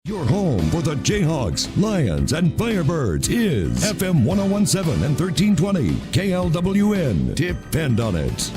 Your home for the Jayhawks, Lions, and Firebirds is FM 1017 and 1320 KLWN. Depend on it.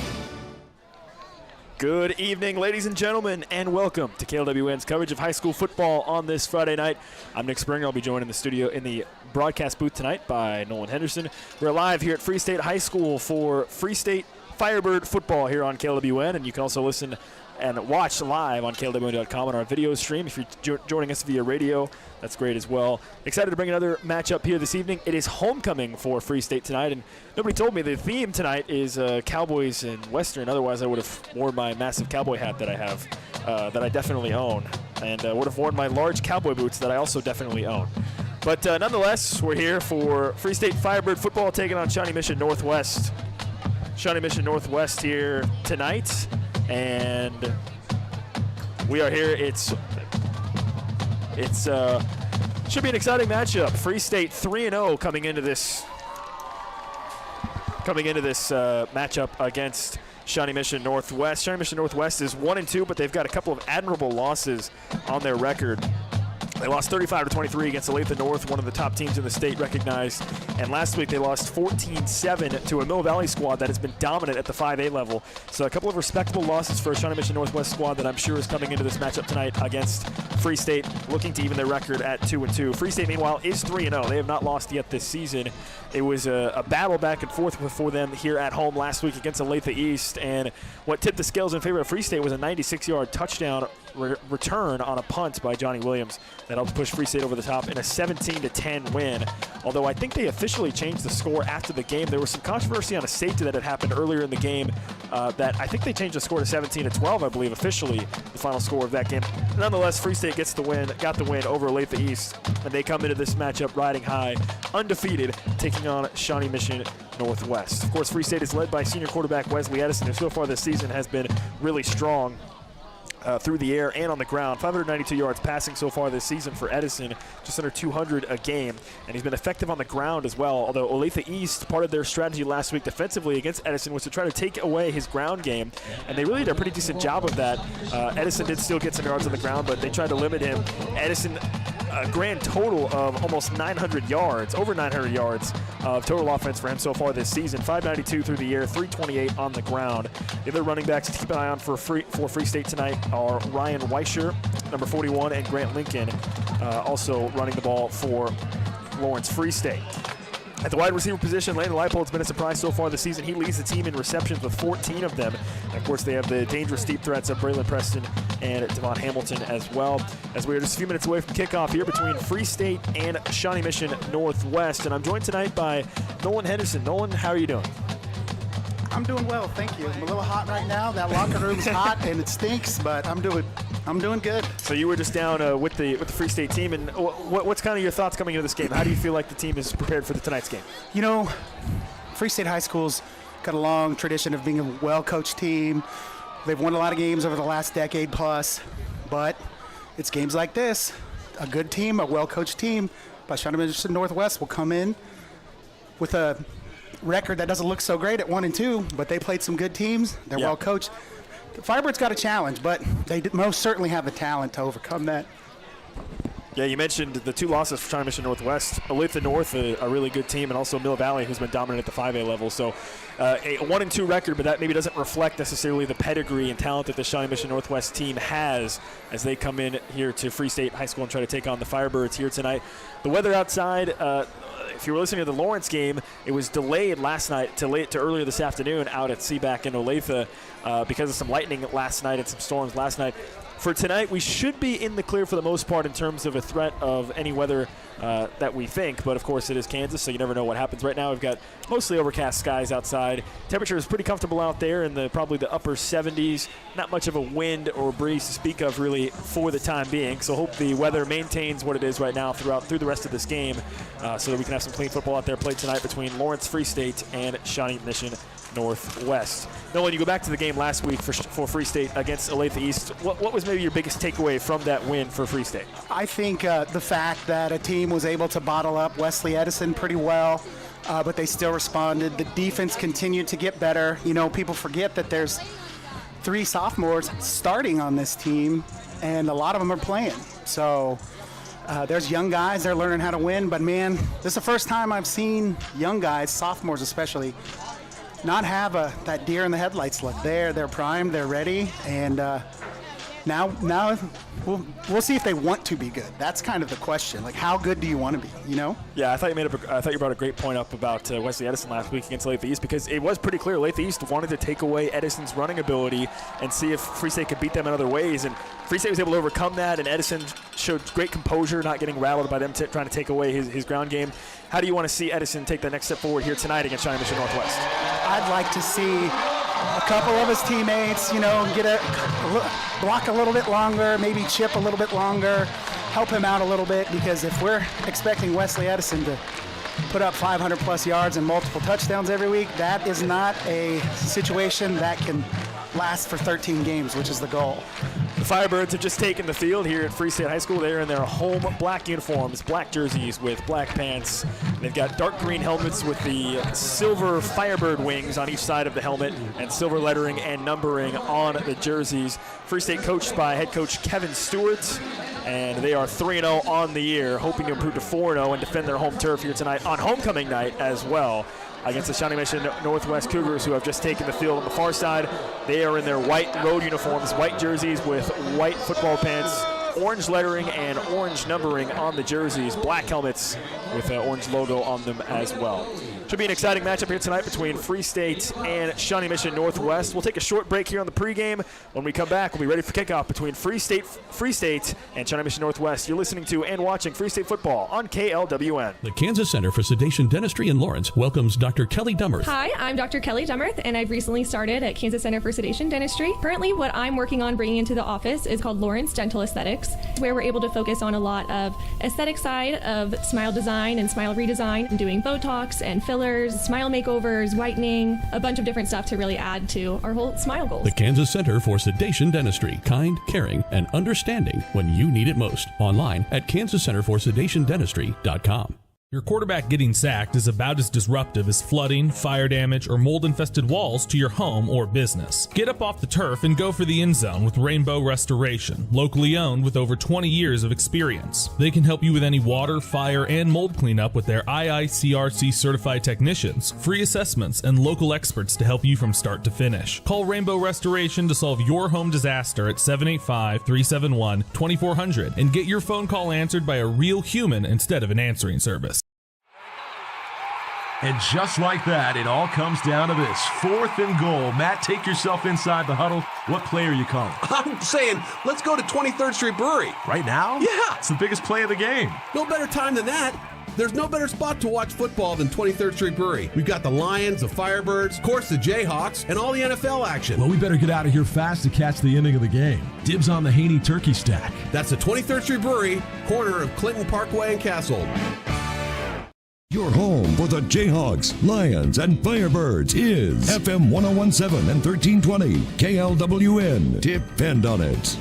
Good evening, ladies and gentlemen, and welcome to KLWN's coverage of high school football on this Friday night. I'm Nick Springer. I'll be joined in the studio in the broadcast booth tonight by Nolan Henderson. We're live here at Free State High School for Free State Firebird football here on KLWN, and you can also listen and watch live on KLWN.com on our video stream. If you're joining us via radio, that's great as well. Excited to bring another matchup here this evening. It is homecoming for Free State tonight, and nobody told me the theme tonight is Cowboys and Western. Otherwise, I would have worn my massive cowboy hat that I have, that I definitely own, and would have worn my large cowboy boots that I also definitely own. But nonetheless, we're here for Free State Firebird football taking on Shawnee Mission Northwest. Shawnee Mission Northwest here tonight. And we are here. It's should be an exciting matchup. Free State 3-0 coming into this matchup against Shawnee Mission Northwest. Shawnee Mission Northwest is 1-2, but they've got a couple of admirable losses on their record. They lost 35-23 against Olathe North, one of the top teams in the state recognized. And last week they lost 14-7 to a Mill Valley squad that has been dominant at the 5A level. So a couple of respectable losses for a Shawnee Mission Northwest squad that I'm sure is coming into this matchup tonight against Free State, looking to even their record at 2-2. Free State, meanwhile, is 3-0. They have not lost yet this season. It was a battle back and forth for them here at home last week against Olathe East. And what tipped the scales in favor of Free State was a 96-yard touchdown return on a punt by Johnny Williams that helped push Free State over the top in a 17-10 win. Although I think they officially changed the score after the game. There was some controversy on a safety that had happened earlier in the game that I think they changed the score to 17-12, I believe, officially the final score of that game. Nonetheless, Free State got the win over Olathe East, and they come into this matchup riding high, undefeated, taking on Shawnee Mission Northwest. Of course, Free State is led by senior quarterback Wesley Edison, who so far this season has been really strong through the air and on the ground. 592 yards passing so far this season for Edison, just under 200 a game. And he's been effective on the ground as well, although Olathe East, part of their strategy last week defensively against Edison was to try to take away his ground game. And they really did a pretty decent job of that. Edison did still get some yards on the ground, but they tried to limit him. Edison, a grand total of almost 900 yards, over 900 yards of total offense for him so far this season. 592 through the air, 328 on the ground. The other running backs to keep an eye on for Free State tonight are Ryan Weischer, number 41, and Grant Lincoln, also running the ball for Lawrence Free State. At the wide receiver position, Landon Leipold's been a surprise so far this season. He leads the team in receptions with 14 of them. And of course, they have the dangerous deep threats of Braylon Preston and Devon Hamilton as well. As we are just a few minutes away from kickoff here between Free State and Shawnee Mission Northwest. And I'm joined tonight by Nolan Henderson. Nolan, how are you doing? I'm doing well, thank you. I'm a little hot right now. That locker room's hot and it stinks, but I'm doing good. So you were just down with the Free State team, and what's kind of your thoughts coming into this game? How do you feel like the team is prepared for tonight's game? You know, Free State High School's got a long tradition of being a well-coached team. They've won a lot of games over the last decade plus, but it's games like this. A good team, a well-coached team by Shawnee Mission Northwest will come in with a record that doesn't look so great at 1-2, but they played some good teams. They're well coached. The Firebirds got a challenge, but they most certainly have the talent to overcome that. Yeah, you mentioned the two losses for Shawnee Mission Northwest. Olathe North, a really good team, and also Mill Valley, who's been dominant at the 5A level. So a 1-2 record, but that maybe doesn't reflect necessarily the pedigree and talent that the Shawnee Mission Northwest team has as they come in here to Free State High School and try to take on the Firebirds here tonight. The weather outside, if you were listening to the Lawrence game, it was delayed last night to earlier this afternoon out at Seaback in Olathe because of some lightning last night and some storms last night. For tonight, we should be in the clear for the most part in terms of a threat of any weather that we think. But, of course, it is Kansas, so you never know what happens. Right now, we've got mostly overcast skies outside. Temperature is pretty comfortable out there in probably the upper 70s. Not much of a wind or breeze to speak of, really, for the time being. So hope the weather maintains what it is right now through the rest of this game so that we can have some clean football out there played tonight between Lawrence Free State and Shawnee Mission Northwest. Nolan, you go back to the game last week for Free State against Olathe East. What was maybe your biggest takeaway from that win for Free State? I think the fact that a team was able to bottle up Wesley Edison pretty well, but they still responded. The defense continued to get better. You know, people forget that there's 3 sophomores starting on this team, and a lot of them are playing. So There's young guys, they're learning how to win, but man, this is the first time I've seen young guys, sophomores especially, not have that deer in the headlights look. They're primed, they're ready, and now we'll see if they want to be good. That's kind of the question. Like, how good do you want to be? You know? Yeah, I thought you brought a great point up about Wesley Edison last week against Lathe East, because it was pretty clear Lathe East wanted to take away Edison's running ability and see if Free State could beat them in other ways. And Free State was able to overcome that, and Edison showed great composure, not getting rattled by them trying to take away his ground game. How do you want to see Edison take the next step forward here tonight against Shawnee Mission Northwest? I'd like to see a couple of his teammates, get block a little bit longer, maybe chip a little bit longer, help him out a little bit, because if we're expecting Wesley Edison to put up 500-plus yards and multiple touchdowns every week, that is not a situation that can last for 13 games, which is the goal. The Firebirds have just taken the field here at Free State High School. They're in their home black uniforms, black jerseys with black pants. They've got dark green helmets with the silver Firebird wings on each side of the helmet and silver lettering and numbering on the jerseys. Free State coached by head coach Kevin Stewart, and they are 3-0 on the year, hoping to improve to 4-0 and defend their home turf here tonight on homecoming night as well against the Shawnee Mission Northwest Cougars, who have just taken the field on the far side. They are in their white road uniforms, white jerseys with white football pants, orange lettering and orange numbering on the jerseys, black helmets with an orange logo on them as well. Should be an exciting matchup here tonight between Free State and Shawnee Mission Northwest. We'll take a short break here on the pregame. When we come back, we'll be ready for kickoff between Free State and Shawnee Mission Northwest. You're listening to and watching Free State football on KLWN. The Kansas Center for Sedation Dentistry in Lawrence welcomes Dr. Kelly Dummerth. Hi, I'm Dr. Kelly Dummerth, and I've recently started at Kansas Center for Sedation Dentistry. Currently, what I'm working on bringing into the office is called Lawrence Dental Aesthetics, where we're able to focus on a lot of aesthetic side of smile design and smile redesign, and doing Botox and fillers, smile makeovers, whitening, a bunch of different stuff to really add to our whole smile goals. The Kansas Center for Sedation Dentistry, kind, caring, and understanding when you need it most. Online at kansascenterforsedationdentistry.com. Your quarterback getting sacked is about as disruptive as flooding, fire damage, or mold-infested walls to your home or business. Get up off the turf and go for the end zone with Rainbow Restoration, locally owned with over 20 years of experience. They can help you with any water, fire, and mold cleanup with their IICRC certified technicians, free assessments, and local experts to help you from start to finish. Call Rainbow Restoration to solve your home disaster at 785-371-2400 and get your phone call answered by a real human instead of an answering service. And just like that, it all comes down to this. 4th and goal. Matt, take yourself inside the huddle. What play are you calling? I'm saying, let's go to 23rd Street Brewery. Right now? Yeah. It's the biggest play of the game. No better time than that. There's no better spot to watch football than 23rd Street Brewery. We've got the Lions, the Firebirds, of course the Jayhawks, and all the NFL action. Well, we better get out of here fast to catch the ending of the game. Dibs on the Haney turkey stack. That's the 23rd Street Brewery, corner of Clinton Parkway and Castle. Your home for the Jayhawks, Lions, and Firebirds is FM 1017 and 1320 KLWN. Depend on it.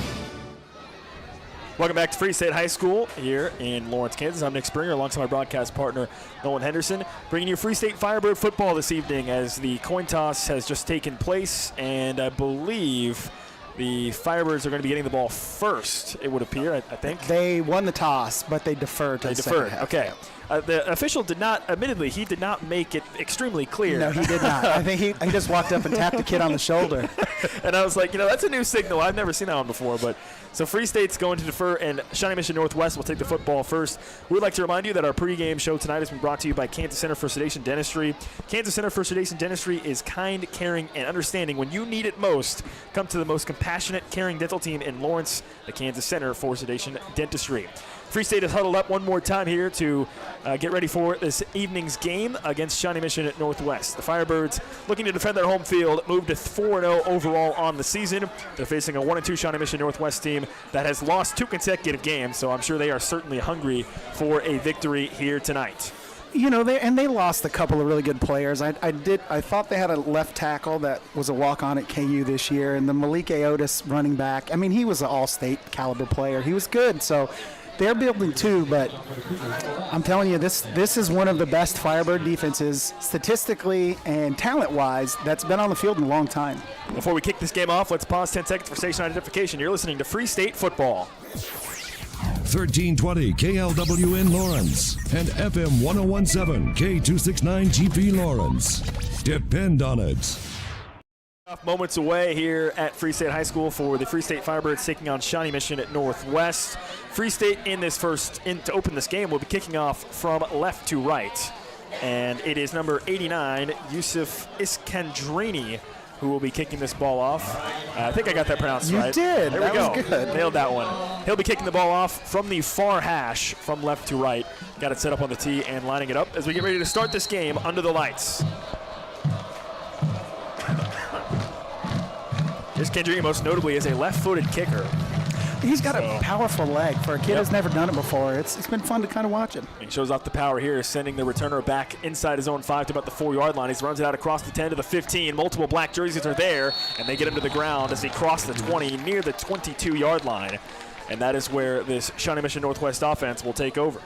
Welcome back to Free State High School here in Lawrence, Kansas. I'm Nick Springer alongside my broadcast partner, Nolan Henderson, bringing you Free State Firebird football this evening as the coin toss has just taken place, and I believe the Firebirds are going to be getting the ball first, it would appear, I think. They won the toss, but they deferred to the second half. Okay. The official did not make it extremely clear. No, he did not. I think he just walked up and tapped the kid on the shoulder. And I was like, that's a new signal. I've never seen that one before. But so Free State's going to defer, and Shawnee Mission Northwest will take the football first. We'd like to remind you that our pregame show tonight has been brought to you by Kansas Center for Sedation Dentistry. Kansas Center for Sedation Dentistry is kind, caring, and understanding. When you need it most, come to the most compassionate, caring dental team in Lawrence, the Kansas Center for Sedation Dentistry. Free State is huddled up one more time here to get ready for this evening's game against Shawnee Mission at Northwest. The Firebirds, looking to defend their home field, moved to 4-0 overall on the season. They're facing a 1-2 Shawnee Mission Northwest team that has lost 2 consecutive games, so I'm sure they are certainly hungry for a victory here tonight. They lost a couple of really good players. I thought they had a left tackle that was a walk-on at KU this year, and the Malik Otis running back. I mean, he was an all-state caliber player. He was good, so they're building too, but I'm telling you, this is one of the best Firebird defenses statistically and talent-wise that's been on the field in a long time. Before we kick this game off, let's pause 10 seconds for station identification. You're listening to Free State Football. 1320 KLWN Lawrence and FM 1017 K269 GP Lawrence. Depend on it. Moments away here at Free State High School for the Free State Firebirds taking on Shawnee Mission at Northwest. Free State to open this game will be kicking off from left to right. And it is number 89, Yusuf Iskandrini, who will be kicking this ball off. I think I got that pronounced right. You did. There that we go. Was good. Nailed that one. He'll be kicking the ball off from the far hash from left to right. Got it set up on the tee and lining it up as we get ready to start this game under the lights. Iskandrini most notably is a left-footed kicker. He's got a powerful leg for a kid who's never done it before. It's been fun to kind of watch him. He shows off the power here, sending the returner back inside his own 5 to about the 4-yard line. He runs it out across the 10 to the 15. Multiple black jerseys are there, and they get him to the ground as he crosses the 20 near the 22-yard line. And that is where this Shawnee Mission Northwest offense will take over.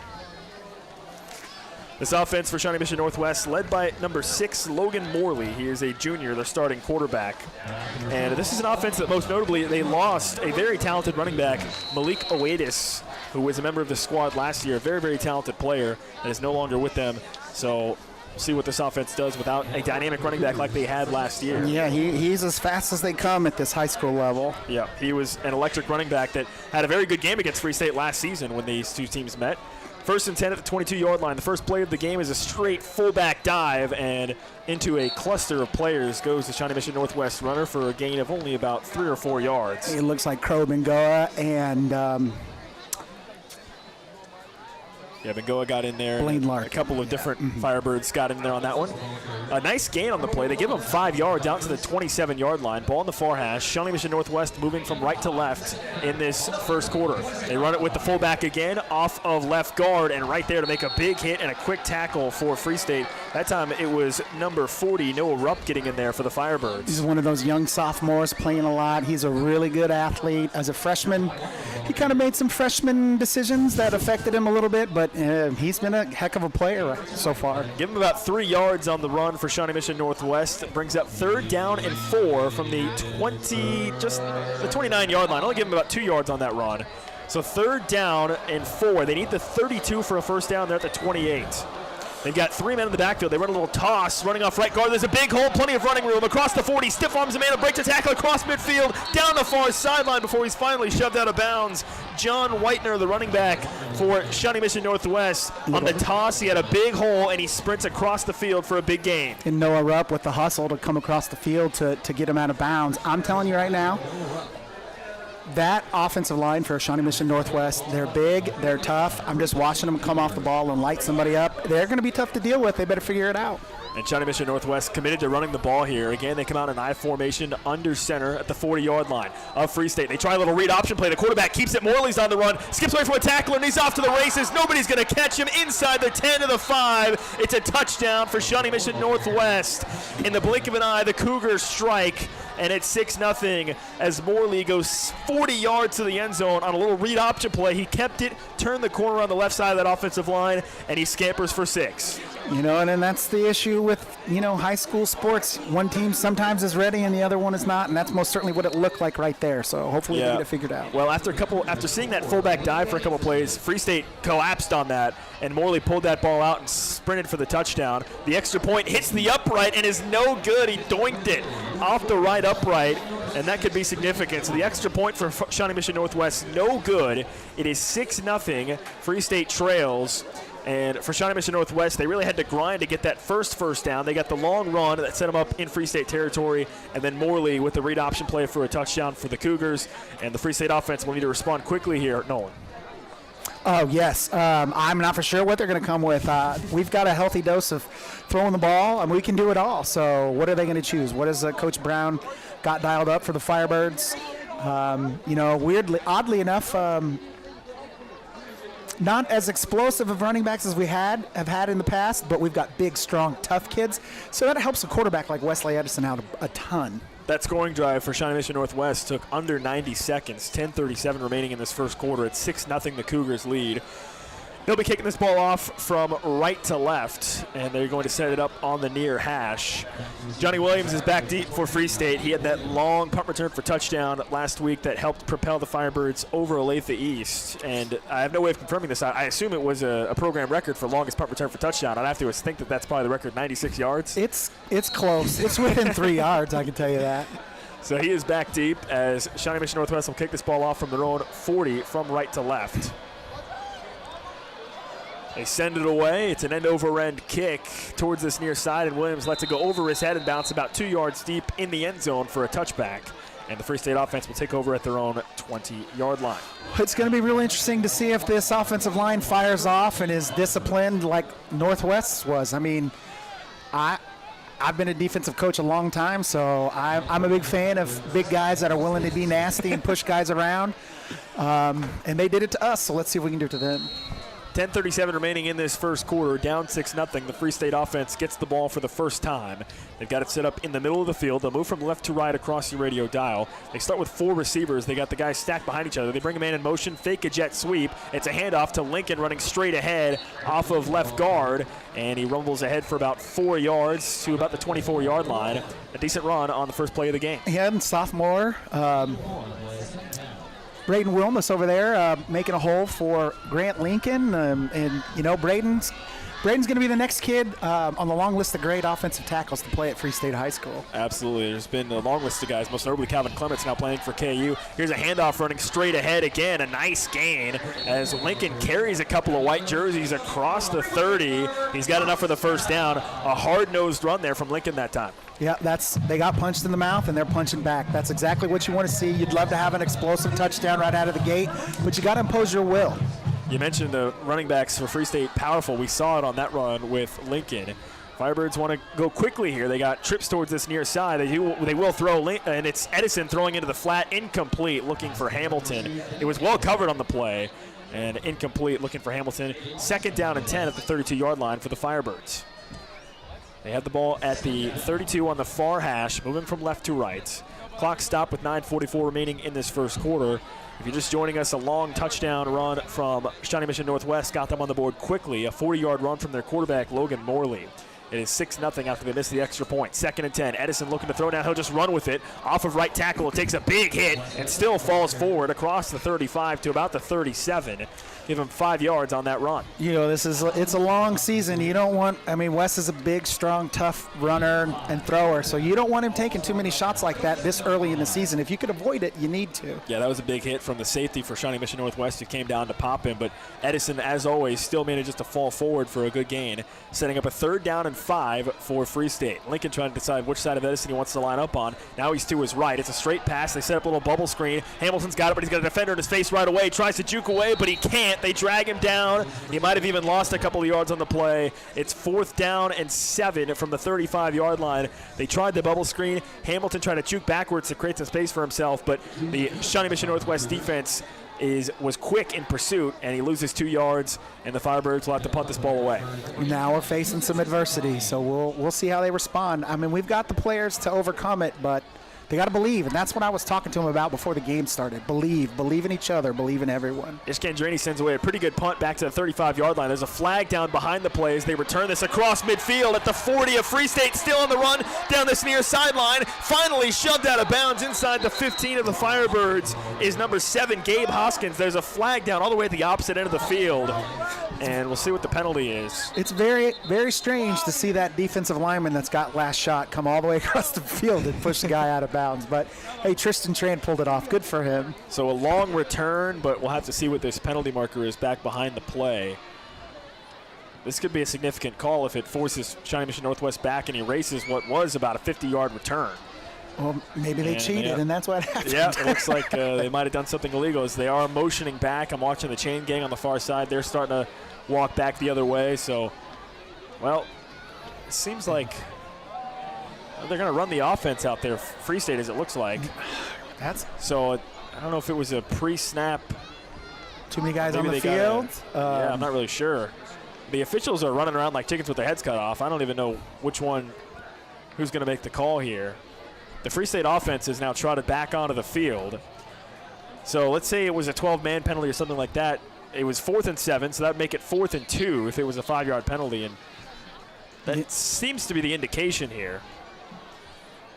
This offense for Shawnee Mission Northwest led by number 6, Logan Morley. He is a junior, their starting quarterback. And this is an offense that most notably they lost a very talented running back, Malik Oedis, who was a member of the squad last year. A very, very talented player that is no longer with them. So we'll see what this offense does without a dynamic running back like they had last year. Yeah, he's as fast as they come at this high school level. Yeah, he was an electric running back that had a very good game against Free State last season when these two teams met. 1st and 10 at the 22-yard line. The first play of the game is a straight fullback dive, and into a cluster of players goes the Shawnee Mission Northwest runner for a gain of only about 3 or 4 yards. It looks like Crow Bengoa and Bengoa got in there. Blaine Lark. A couple of different Firebirds got in there on that one. A nice gain on the play. They give him 5 yards out to the 27-yard line. Ball in the far hash. Shawnee Mission Northwest moving from right to left in this first quarter. They run it with the fullback again off of left guard, and right there to make a big hit and a quick tackle for Free State. That time it was number 40, Noah Rupp, getting in there for the Firebirds. He's one of those young sophomores playing a lot. He's a really good athlete. As a freshman, he kind of made some freshman decisions that affected him a little bit, but he's been a heck of a player so far. Give him about 3 yards on the run for Shawnee Mission Northwest. It brings up 3rd down and 4 from the 29-yard line. Only give him about 2 yards on that run. So 3rd down and 4. They need the 32 for a first down. They're at the 28. They've got 3 men in the backfield. They run a little toss, running off right guard. There's a big hole, plenty of running room. Across the 40, stiff arms a man, a break to tackle across midfield, down the far sideline before he's finally shoved out of bounds. John Whitener, the running back for Shawnee Mission Northwest. On the toss, he had a big hole, and he sprints across the field for a big gain. And Noah Rupp with the hustle to come across the field to get him out of bounds. I'm telling you right now, that offensive line for Shawnee Mission Northwest, they're big, they're tough. I'm just watching them come off the ball and light somebody up. They're going to be tough to deal with. They better figure it out. And Shawnee Mission Northwest committed to running the ball here. Again, they come out in I formation under center at the 40-yard line of Free State. They try a little read option play. The quarterback keeps it. Morley's on the run, skips away from a tackler, and he's off to the races. Nobody's going to catch him inside the 10 to the 5. It's a touchdown for Shawnee Mission Northwest. In the blink of an eye, the Cougars strike, and it's 6-0 as Morley goes 40 yards to the end zone on a little read option play. He kept it, turned the corner on the left side of that offensive line, and he scampers for 6. You know, and then that's the issue with, high school sports. One team sometimes is ready and the other one is not, and that's most certainly what it looked like right there. So hopefully they get it figured out. Well, after seeing that fullback dive for a couple plays, Free State collapsed on that, and Morley pulled that ball out and sprinted for the touchdown. The extra point hits the upright and is no good. He doinked it off the right upright, and that could be significant. So the extra point for Shawnee Mission Northwest, no good. It is 6-0. Free State trails. And for Shawnee Mission Northwest, they really had to grind to get that first down. They got the long run that set them up in Free State territory, and then Morley with the read option play for a touchdown for the Cougars. And the Free State offense will need to respond quickly here. Nolan. Oh, yes. I'm not for sure what they're going to come with. We've got a healthy dose of throwing the ball, and we can do it all. So what are they going to choose? What has Coach Brown got dialed up for the Firebirds? Oddly enough, not as explosive of running backs as we have had in the past, but we've got big, strong, tough kids. So that helps a quarterback like Wesley Edison out a ton. That scoring drive for Shawnee Mission Northwest took under 90 seconds, 10:37 remaining in this first quarter. It's 6-0 the Cougars lead. They'll be kicking this ball off from right to left, and they're going to set it up on the near hash. Johnny Williams is back deep for Free State. He had that long punt return for touchdown last week that helped propel the Firebirds over Olathe East, and I have no way of confirming this. I assume it was a program record for longest punt return for touchdown. I'd have to think that that's probably the record, 96 yards. It's close. It's within 3 yards, I can tell you that. So he is back deep as Shawnee Mission Northwest will kick this ball off from their own 40 from right to left. They send it away. It's an end-over-end kick towards this near side, and Williams lets it go over his head and bounce about 2 yards deep in the end zone for a touchback. And the Free State offense will take over at their own 20-yard line. It's going to be really interesting to see if this offensive line fires off and is disciplined like Northwest's was. I mean, I've been a defensive coach a long time, so I'm a big fan of big guys that are willing to be nasty and push guys around. And they did it to us, so let's see if we can do it to them. 10:37 remaining in this first quarter, down 6-0. The Free State offense gets the ball for the first time. They've got it set up in the middle of the field. They'll move from left to right across your radio dial. They start with 4 receivers. They got the guys stacked behind each other. They bring a man in motion, fake a jet sweep. It's a handoff to Lincoln running straight ahead off of left guard, and he rumbles ahead for about 4 yards to about the 24-yard line. A decent run on the first play of the game. Yeah, and sophomore. Braden Wilmus over there making a hole for Grant Lincoln. And, you know, Braden's going to be the next kid on the long list of great offensive tackles to play at Free State High School. Absolutely. There's been a long list of guys, most notably Calvin Clements now playing for KU. Here's a handoff running straight ahead again. A nice gain as Lincoln carries a couple of white jerseys across the 30. He's got enough for the first down. A hard-nosed run there from Lincoln that time. Yeah, they got punched in the mouth, and they're punching back. That's exactly what you want to see. You'd love to have an explosive touchdown right out of the gate, but you got to impose your will. You mentioned the running backs for Free State powerful. We saw it on that run with Lincoln. Firebirds want to go quickly here. They got trips towards this near side. They will throw, and it's Edison throwing into the flat, incomplete, looking for Hamilton. It was well covered on the play, and incomplete, looking for Hamilton. 2nd down and 10 at the 32-yard line for the Firebirds. They have the ball at the 32 on the far hash, moving from left to right. Clock stopped with 9:44 remaining in this first quarter. If you're just joining us, a long touchdown run from Shawnee Mission Northwest got them on the board quickly. A 40-yard run from their quarterback, Logan Morley. It is 6-0 after they missed the extra point. 2nd and 10. Edison looking to throw down. He'll just run with it. Off of right tackle. It takes a big hit and still falls forward across the 35 to about the 37. Give him 5 yards on that run. You know, it's a long season. You don't want, Wes is a big, strong, tough runner and thrower, so you don't want him taking too many shots like that this early in the season. If you could avoid it, you need to. Yeah, that was a big hit from the safety for Shawnee Mission Northwest who came down to pop him, but Edison, as always, still managed to fall forward for a good gain, setting up a 3rd down and 5 for Free State. Lincoln trying to decide which side of Edison he wants to line up on. Now he's to his right. It's a straight pass. They set up a little bubble screen. Hamilton's got it, but he's got a defender in his face right away. Tries to juke away, but he can't. They drag him down. He might have even lost a couple of yards on the play. It's 4th down and 7 from the 35-yard line. They tried the bubble screen. Hamilton tried to juke backwards to create some space for himself, but the Shawnee Mission Northwest defense was quick in pursuit, and he loses 2 yards, and the Firebirds will have to punt this ball away. Now we're facing some adversity, so we'll see how they respond. We've got the players to overcome it, but they got to believe, and that's what I was talking to them about before the game started. Believe in each other, believe in everyone. Ishkandrani sends away a pretty good punt back to the 35-yard line. There's a flag down behind the plays. They return this across midfield at the 40 of Free State, still on the run down this near sideline. Finally shoved out of bounds inside the 15 of the Firebirds is number 7, Gabe Hoskins. There's a flag down all the way at the opposite end of the field, and we'll see what the penalty is. It's very, very strange to see that defensive lineman that's got last shot come all the way across the field and push the guy out of bounds. But, hey, Tristan Tran pulled it off. Good for him. So a long return, but we'll have to see what this penalty marker is back behind the play. This could be a significant call if it forces Shawnee Mission Northwest back and erases what was about a 50-yard return. Well, maybe they cheated, and that's what happened. Yeah, it looks like they might have done something illegal as they are motioning back. I'm watching the chain gang on the far side. They're starting to walk back the other way. So, well, it seems like they're going to run the offense out there, Free State, as it looks like. So I don't know if it was a pre-snap. Too many guys on the field? Yeah, I'm not really sure. The officials are running around like chickens with their heads cut off. I don't even know who's going to make the call here. The Free State offense is now trotted back onto the field. So let's say it was a 12-man penalty or something like that. it was 4th and 7, so that would make it 4th and 2 if it was a 5-yard penalty, and that seems to be the indication here.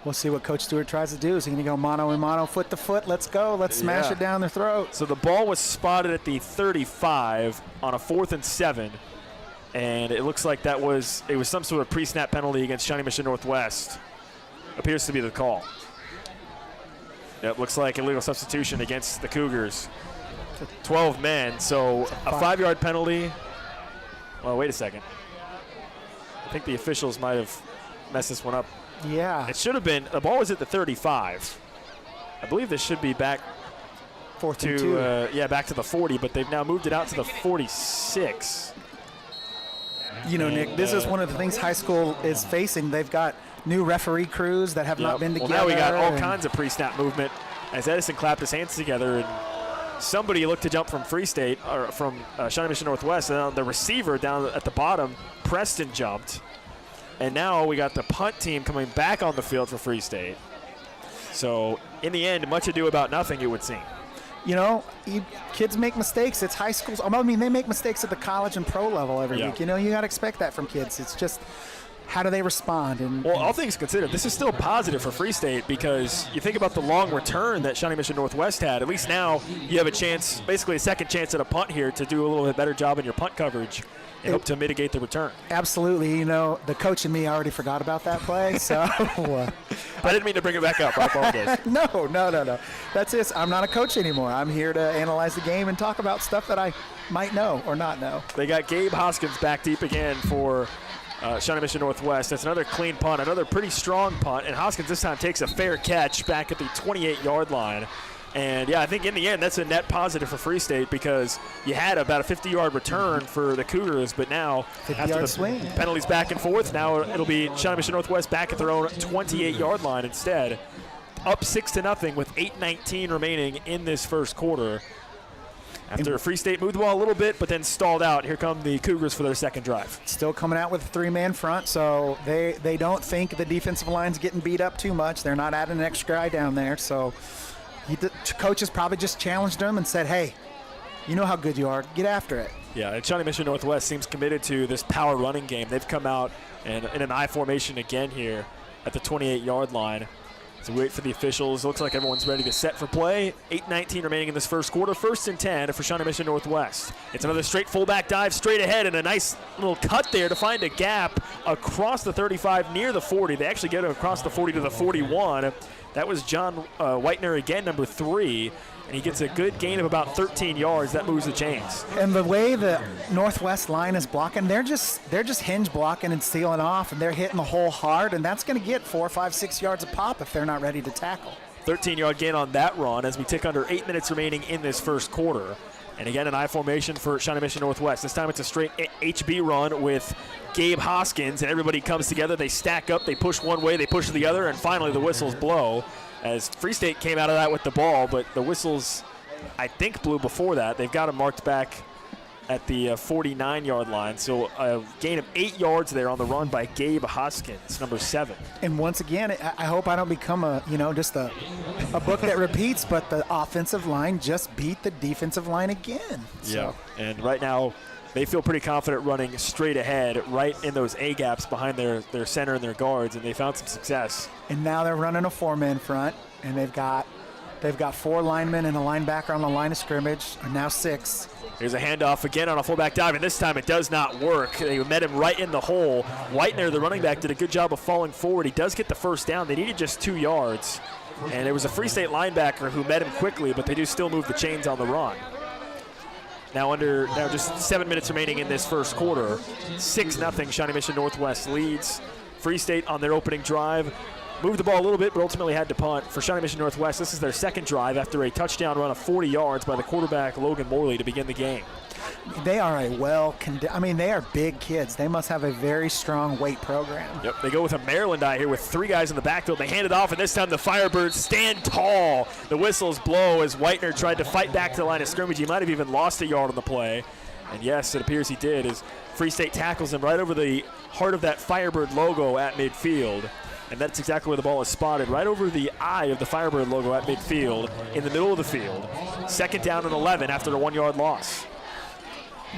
We'll see what Coach Stewart tries to do. Is he going to go mano and mano, foot to foot? Let's go. Let's smash it down their throat. So the ball was spotted at the 35 on a 4th and 7, and it looks like it was some sort of pre-snap penalty against Shawnee Mission Northwest. Appears to be the call. It looks like illegal substitution against the Cougars. 12 men, so a 5-yard penalty. Well, wait a second. I think the officials might have messed this one up. Yeah. It should have been, the ball was at the 35. I believe this should be back 4th and 2. Back to the 40, but they've now moved it out to the 46. You know, Nick, this is one of the things high school is facing. They've got new referee crews that have not been together. Well, now we got all kinds of pre-snap movement as Edison clapped his hands together, and somebody looked to jump from Free State, or from Shawnee Mission Northwest, and the receiver down at the bottom, Preston, jumped. And now we got the punt team coming back on the field for Free State. So in the end, much ado about nothing, it would seem. You know, kids make mistakes. It's high schools. I mean, they make mistakes at the college and pro level every week. You know, you got to expect that from kids. It's just, how do they respond? And well, all things considered, this is still positive for Free State, because you think about the long return that Shawnee Mission Northwest had. At least now you have a chance, basically a second chance at a punt here, to do a little bit better job in your punt coverage and hope to mitigate the return. Absolutely. You know, the coach and me already forgot about that play. So I didn't mean to bring it back up. I apologize. No. That's it. I'm not a coach anymore. I'm here to analyze the game and talk about stuff that I might know or not know. They got Gabe Hoskins back deep again for Shawnee Mission Northwest. That's another clean punt, another pretty strong punt, and Hoskins this time takes a fair catch back at the 28-yard line. And, yeah, I think in the end that's a net positive for Free State, because you had about a 50-yard return for the Cougars, but now after the swing. Penalties back and forth, now it'll be Shawnee Mission Northwest back at their own 28-yard line instead. Up 6-0 with 8:19 remaining in this first quarter. After Free State moved the ball a little bit, but then stalled out, here come the Cougars for their second drive. Still coming out with a 3-man front, so they don't think the defensive line's getting beat up too much. They're not adding an extra guy down there, so coaches probably just challenged them and said, hey, you know how good you are. Get after it. Yeah, and Shawnee Mission Northwest seems committed to this power running game. They've come out and in an I formation again here at the 28-yard line. So we wait for the officials. Looks like everyone's ready to set for play. 8:19 remaining in this first quarter. 1st and 10 for Shawnee Mission Northwest. It's another straight fullback dive straight ahead, and a nice little cut there to find a gap across the 35 near the 40. They actually get it across the 40 to the 41. That was John Whitener again, number 3. And he gets a good gain of about 13 yards. That moves the chains. And the way the Northwest line is blocking, they're just hinge blocking and sealing off, and they're hitting the hole hard, and that's going to get 4, 5, 6 yards a pop if they're not ready to tackle. 13-yard gain on that run as we tick under 8 minutes remaining in this first quarter. And again, an I formation for Shawnee Mission Northwest. This time it's a straight HB run with Gabe Hoskins, and everybody comes together. They stack up, they push one way, they push the other, and finally the whistles blow. As Free State came out of that with the ball, but the whistles, I think, blew before that. They've got him marked back at the 49-yard line. So a gain of 8 yards there on the run by Gabe Hoskins, number 7. And once again, I hope I don't become just a book that repeats, but the offensive line just beat the defensive line again. Yeah, and right now they feel pretty confident running straight ahead, right in those A-gaps behind their center and their guards, and they found some success. And now they're running a 4-man front, and they've got 4 linemen and a linebacker on the line of scrimmage, and now 6. Here's a handoff again on a fullback dive, and this time it does not work. They met him right in the hole. Whitener, the running back, did a good job of falling forward. He does get the first down. They needed just 2 yards, and it was a Free State linebacker who met him quickly, but they do still move the chains on the run. Now just 7 minutes remaining in this first quarter. 6-0 Shawnee Mission Northwest leads. Free State on their opening drive moved the ball a little bit, but ultimately had to punt. For Shawnee Mission Northwest, this is their second drive after a touchdown run of 40 yards by the quarterback Logan Morley to begin the game. They are they are big kids. They must have a very strong weight program. Yep, they go with a Maryland eye here with 3 guys in the backfield. They hand it off, and this time the Firebirds stand tall. The whistles blow as Whitener tried to fight back to the line of scrimmage. He might have even lost a yard on the play. And yes, it appears he did, as Free State tackles him right over the heart of that Firebird logo at midfield. And that's exactly where the ball is spotted, right over the eye of the Firebird logo at midfield in the middle of the field. 2nd down and 11 after a 1-yard loss.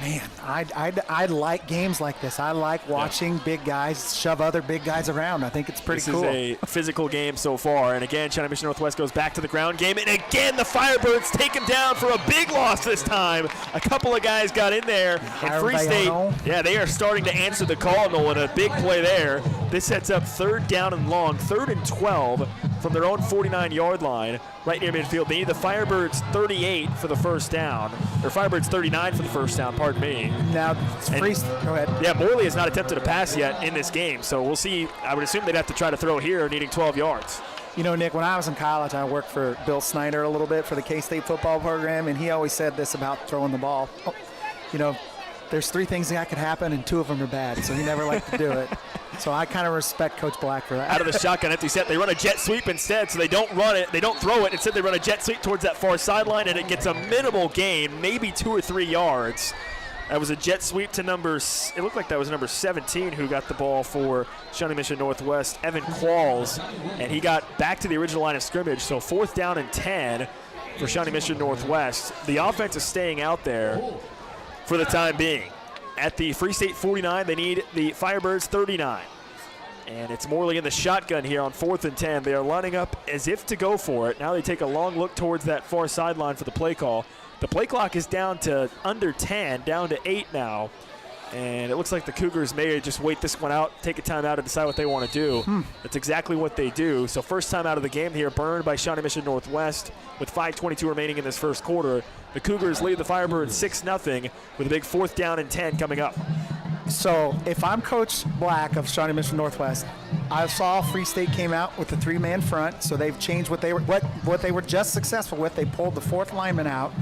Man, I like games like this. I like watching big guys shove other big guys around. I think it's pretty cool. This is a physical game so far. And again, Shawnee Mission Northwest goes back to the ground game. And again, the Firebirds take him down for a big loss this time. A couple of guys got in there. And Free State, they are starting to answer the call, Nolan. A big play there. This sets up 3rd down and long, 3rd and 12 from their own 49-yard line right near midfield. They need the Firebirds 38 for the first down. Or Firebirds 39 for the first down, pardon me. Now, go ahead. Yeah, Morley has not attempted a pass yet in this game, so we'll see. I would assume they'd have to try to throw here, needing 12 yards. You know, Nick, when I was in college, I worked for Bill Snyder a little bit for the K-State football program, and he always said this about throwing the ball. You know, there's 3 things that could happen, and 2 of them are bad, so he never liked to do it. So I kind of respect Coach Black for that. Out of the shotgun empty set, they run a jet sweep instead, so they don't run it, they don't throw it. Instead, they run a jet sweep towards that far sideline, and it gets a minimal gain, maybe 2 or 3 yards. That was a jet sweep to it looked like that was number 17 who got the ball for Shawnee Mission Northwest, Evan Qualls, and he got back to the original line of scrimmage, so 4th down and 10 for Shawnee Mission Northwest. The offense is staying out there for the time being. At the Free State 49, they need the Firebirds 39. And it's Morley in the shotgun here on 4th and 10. They are lining up as if to go for it. Now they take a long look towards that far sideline for the play call. The play clock is down to under 10, down to 8 now. And it looks like the Cougars may just wait this one out, take a time out, and decide what they want to do. That's exactly what they do. So first time out of the game here, burned by Shawnee Mission Northwest with 5:22 remaining in this first quarter. The Cougars lead the Firebirds 6-0 with a big 4th down and 10 coming up. So if I'm Coach Black of Shawnee Mission Northwest, I saw Free State came out with the 3-man front, so they've changed what they were just successful with. They pulled the 4th lineman out.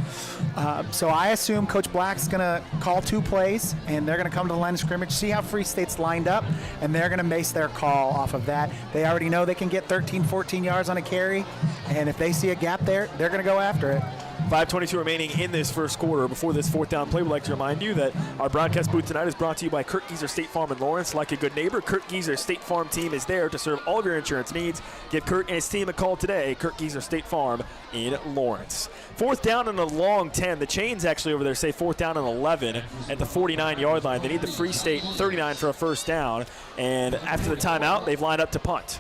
So I assume Coach Black's going to call 2 plays, and they're going to come to the line of scrimmage, see how Free State's lined up, and they're going to base their call off of that. They already know they can get 13, 14 yards on a carry, and if they see a gap there, they're going to go after it. 5:22 remaining in this first quarter. Before this 4th down play, we'd like to remind you that our broadcast booth tonight is brought to you by Kurt Gieser State Farm in Lawrence. Like a good neighbor, Kurt Gieser State Farm team is there to serve all of your insurance needs. Give Kurt and his team a call today. Kurt Gieser State Farm in Lawrence. 4th down and a long 10. The chains actually over there say 4th down and 11 at the 49-yard line. They need the Free State 39 for a first down. And after the timeout, they've lined up to punt.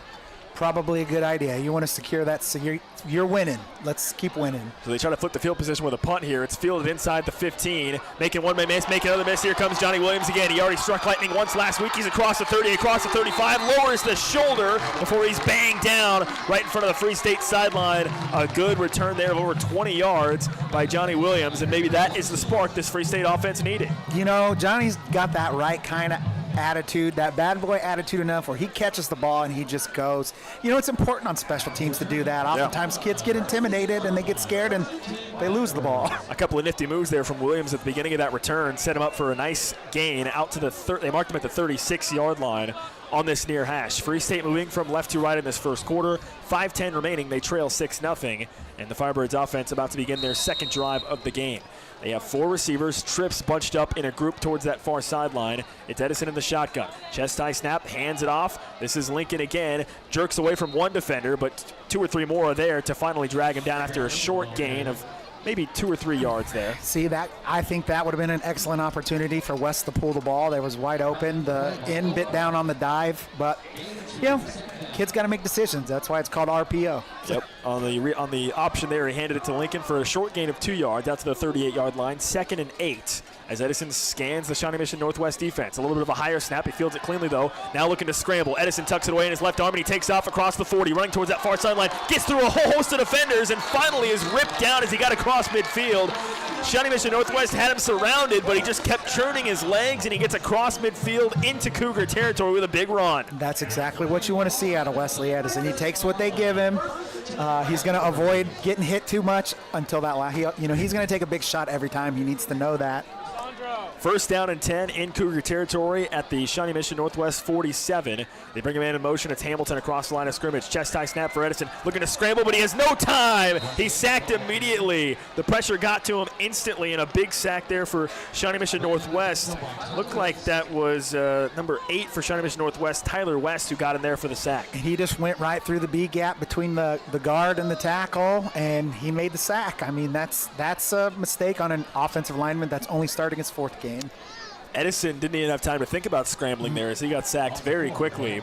Probably a good idea. You want to secure that, so you're winning. Let's keep winning. So they try to flip the field position with a punt here. It's fielded inside the 15. Making one miss, making another miss. Here comes Johnny Williams again. He already struck lightning once last week. He's across the 30, across the 35, lowers the shoulder before he's banged down right in front of the Free State sideline. A good return there of over 20 yards by Johnny Williams, and maybe that is the spark this Free State offense needed. You know, Johnny's got that right kind of attitude, that bad boy attitude enough where he catches the ball and he just goes. You know, it's important on special teams to do that. Oftentimes kids get intimidated and they get scared and they lose the ball. A couple of nifty moves there from Williams at the beginning of that return set him up for a nice gain out to the they marked him at the 36-yard line on this near hash. Free State moving from left to right in this first quarter. 5:10 remaining. They trail 6-0, and the Firebirds offense about to begin their second drive of the game. They have 4 receivers, trips bunched up in a group towards that far sideline. It's Edison in the shotgun. Chest high snap, hands it off. This is Lincoln again. Jerks away from one defender, but 2 or 3 more are there to finally drag him down after a short gain of maybe 2 or 3 yards there. See, that I think that would have been an excellent opportunity for West to pull the ball. That was wide open. The end bit down on the dive, but you know, kids got to make decisions. That's why it's called RPO. Yep. On the option there, he handed it to Lincoln for a short gain of 2 yards out to the 38-yard line. 2nd and 8 as Edison scans the Shawnee Mission Northwest defense. A little bit of a higher snap. He fields it cleanly, though. Now looking to scramble. Edison tucks it away in his left arm, and he takes off across the 40, running towards that far sideline. Gets through a whole host of defenders, and finally is ripped down as he got across midfield. Shawnee Mission Northwest had him surrounded, but he just kept churning his legs, and he gets across midfield into Cougar territory with a big run. That's exactly what you want to see out of Wesley Edison. He takes what they give him. He's going to avoid getting hit too much until that last. He's going to take a big shot every time. He needs to know that. First down and 10 in Cougar territory at the Shawnee Mission Northwest 47. They bring a man in motion. It's Hamilton across the line of scrimmage. Chest high snap for Edison. Looking to scramble, but he has no time. He's sacked immediately. The pressure got to him instantly, and a big sack there for Shawnee Mission Northwest. Looked like that was number 8 for Shawnee Mission Northwest, Tyler West, who got in there for the sack. He just went right through the B gap between the guard and the tackle, and he made the sack. I mean, that's a mistake on an offensive lineman that's only starting his 4th start the game. Edison didn't even have time to think about scrambling there as he got sacked very quickly.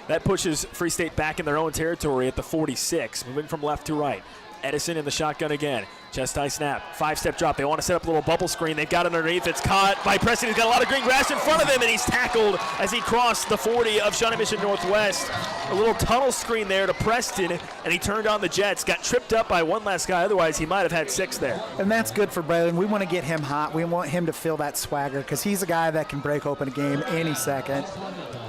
That pushes Free State back in their own territory at the 46, moving from left to right. Edison in the shotgun again. Chest high snap, 5-step drop. They want to set up a little bubble screen. They've got it underneath. It's caught by Preston. He's got a lot of green grass in front of him, and he's tackled as he crossed the 40 of Shawnee Mission Northwest. A little tunnel screen there to Preston, and he turned on the Jets. Got tripped up by one last guy. Otherwise, he might have had 6 there. And that's good for Braylon. We want to get him hot. We want him to feel that swagger because he's a guy that can break open a game any second.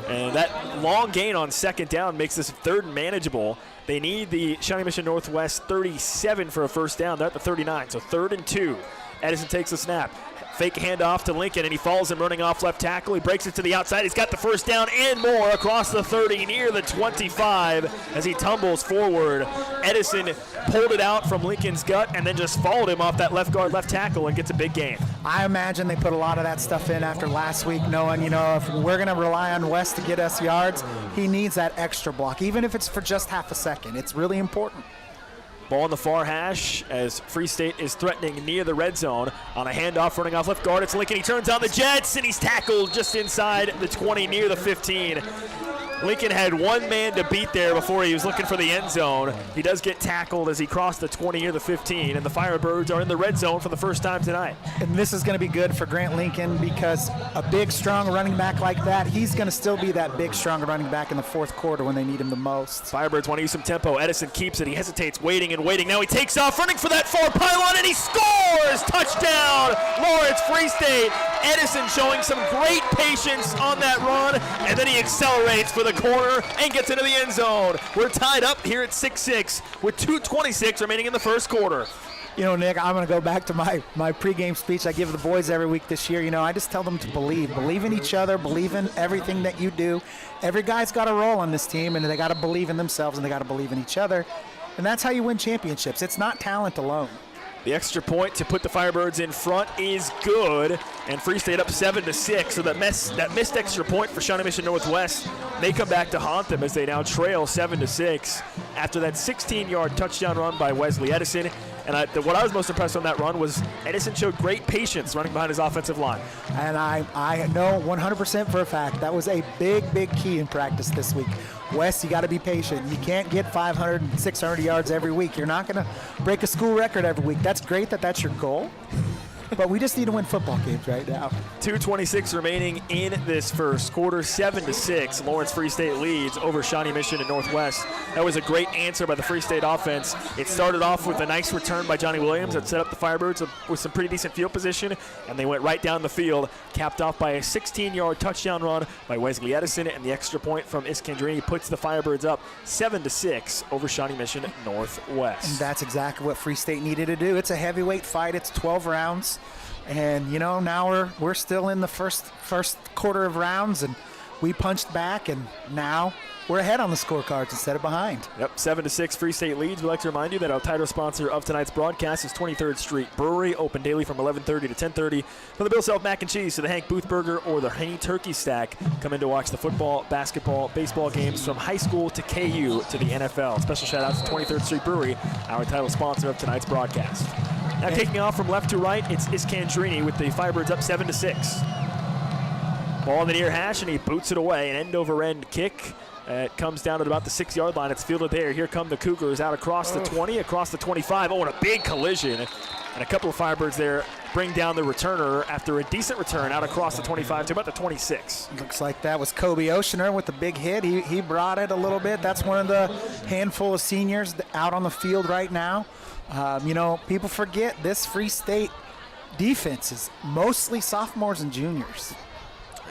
And that long gain on second down makes this third and manageable. They need the Shawnee Mission Northwest 37 for a first down. They're at the 39, so 3rd and 2. Edison takes the snap. Fake handoff to Lincoln, and he follows him running off left tackle. He breaks it to the outside. He's got the first down and more across the 30 near the 25 as he tumbles forward. Edison pulled it out from Lincoln's gut and then just followed him off that left guard, left tackle, and gets a big gain. I imagine they put a lot of that stuff in after last week, knowing, if we're going to rely on West to get us yards, he needs that extra block, even if it's for just half a second. It's really important. Ball on the far hash as Free State is threatening near the red zone. On a handoff, running off left guard, it's Lincoln. He turns on the Jets, and he's tackled just inside the 20 near the 15. Lincoln had one man to beat there before he was looking for the end zone. He does get tackled as he crossed the 20 near the 15, and the Firebirds are in the red zone for the first time tonight. And this is going to be good for Grant Lincoln because a big, strong running back like that, he's going to still be that big, strong running back in the fourth quarter when they need him the most. Firebirds want to use some tempo. Edison keeps it. He hesitates, waiting and waiting. Now he takes off, running for that far pylon, and he scores! Touchdown, Lawrence Free State. Edison showing some great patience on that run, and then he accelerates for the corner and gets into the end zone. We're tied up here at 6-6 with 2:26 remaining in the first quarter. Nick, I'm going to go back to my pregame speech I give the boys every week this year. I just tell them to believe in each other, believe in everything that you do. Every guy's got a role on this team, and they got to believe in themselves, and they got to believe in each other. And that's how you win championships. It's not talent alone. The extra point to put the Firebirds in front is good, and Free State up 7-6. So that missed extra point for Shawnee Mission Northwest may come back to haunt them as they now trail 7-6 after that 16-yard touchdown run by Wesley Edison. And what I was most impressed on that run was Edison showed great patience running behind his offensive line. And I know 100% for a fact that was a big, big key in practice this week. Wes, you got to be patient. You can't get 500 and 600 yards every week. You're not going to break a school record every week. That's great that that's your goal. But we just need to win football games right now. 2:26 remaining in this first quarter, 7-6. Lawrence Free State leads over Shawnee Mission and Northwest. That was a great answer by the Free State offense. It started off with a nice return by Johnny Williams that set up the Firebirds with some pretty decent field position, and they went right down the field, capped off by a 16-yard touchdown run by Wesley Edison, and the extra point from Iskandrini puts the Firebirds up 7-6 over Shawnee Mission Northwest. And that's exactly what Free State needed to do. It's a heavyweight fight. It's 12 rounds. And, now we're still in the first quarter of rounds, and we punched back, and now we're ahead on the scorecards instead of behind. Yep, 7-6 Free State leads. We'd like to remind you that our title sponsor of tonight's broadcast is 23rd Street Brewery, open daily from 11:30 to 10:30. From the Bill Self Mac and Cheese to the Hank Booth Burger or the Haney Turkey Stack, come in to watch the football, basketball, baseball games from high school to KU to the NFL. Special shout out to 23rd Street Brewery, our title sponsor of tonight's broadcast. Now kicking off from left to right, it's Iskandrini with the Firebirds up 7-6. Ball in the near hash, and he boots it away. An end-over-end kick. It comes down at about the 6-yard line. It's fielded there. Here come the Cougars out across the 20, across the 25. Oh, and a big collision. And a couple of Firebirds there bring down the returner after a decent return out across the 25 to about the 26. Looks like that was Kobe Oceaner with the big hit. He brought it a little bit. That's one of the handful of seniors out on the field right now. People forget this Free State defense is mostly sophomores and juniors.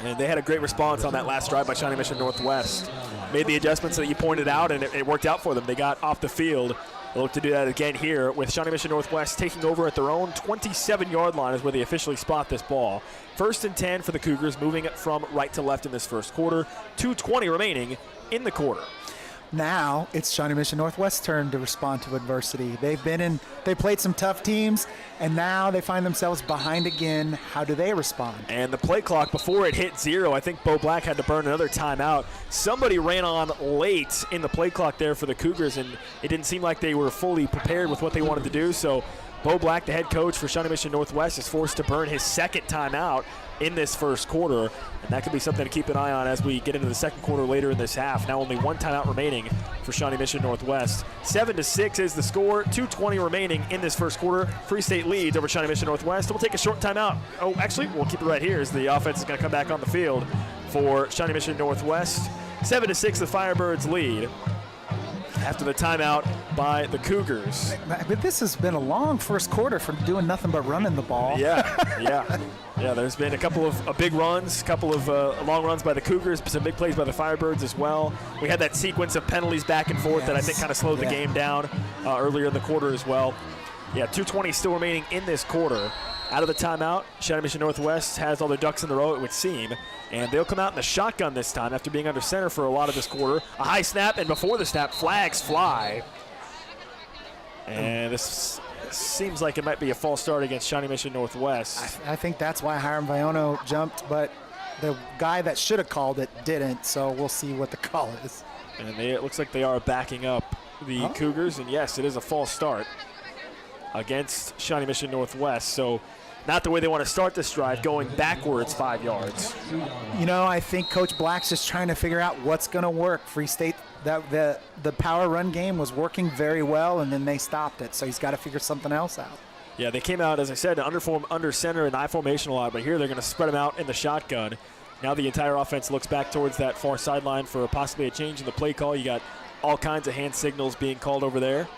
And they had a great response on that last drive by Shawnee Mission Northwest. Made the adjustments that you pointed out, and it worked out for them. They got off the field. They'll look to do that again here with Shawnee Mission Northwest taking over at their own 27-yard line is where they officially spot this ball. 1st and 10 for the Cougars, moving it from right to left in this first quarter. 2:20 remaining in the quarter. Now it's Shawnee Mission Northwest's turn to respond to adversity. They played some tough teams, and now they find themselves behind again. How do they respond? And the play clock, before it hit 0, I think Bo Black had to burn another timeout. Somebody ran on late in the play clock there for the Cougars, and it didn't seem like they were fully prepared with what they wanted to do. So Bo Black, the head coach for Shawnee Mission Northwest, is forced to burn his second timeout in this first quarter, and that could be something to keep an eye on as we get into the second quarter later in this half. Now only one timeout remaining for Shawnee Mission Northwest. 7-6 is the score, 2:20 remaining in this first quarter. Free State leads over Shawnee Mission Northwest. We'll take a short timeout. Oh, actually, we'll keep it right here as the offense is going to come back on the field for Shawnee Mission Northwest. 7-6, the Firebirds lead after the timeout by the Cougars. But this has been a long first quarter from doing nothing but running the ball. Yeah. There's been a couple of big runs, a couple of long runs by the Cougars, some big plays by the Firebirds as well. We had that sequence of penalties back and forth that I think kind of slowed the game down earlier in the quarter as well. Yeah, 2:20 still remaining in this quarter. Out of the timeout, Shawnee Mission Northwest has all their ducks in the row, it would seem. And they'll come out in the shotgun this time after being under center for a lot of this quarter. A high snap, and before the snap, flags fly. And this seems like it might be a false start against Shawnee Mission Northwest. I think that's why Hiram Viono jumped, but the guy that should have called it didn't, so we'll see what the call is. And it looks like they are backing up the Cougars, and yes, it is a false start against Shawnee Mission Northwest. So not the way they want to start this drive, going backwards 5 yards. You know, I think Coach Black's just trying to figure out what's going to work. Free State, the power run game was working very well, and then they stopped it. So he's got to figure something else out. Yeah, they came out, as I said, under center and I formation a lot, but here they're going to spread them out in the shotgun. Now the entire offense looks back towards that far sideline for possibly a change in the play call. You got all kinds of hand signals being called over there.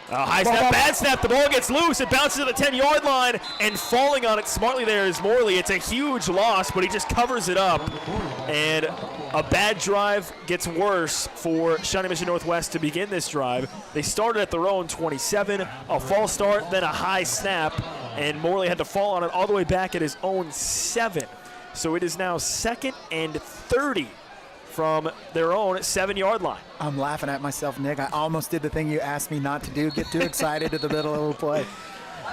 High snap, bad snap, the ball gets loose, it bounces to the 10-yard line, and falling on it smartly there is Morley. It's a huge loss, but he just covers it up, and a bad drive gets worse for Shawnee Mission Northwest to begin this drive. They started at their own 27, a false start, then a high snap, and Morley had to fall on it all the way back at his own 7. So it is now 2nd and 30 from their own 7-yard line. I'm laughing at myself, Nick. I almost did the thing you asked me not to do, get too excited at the middle of the play.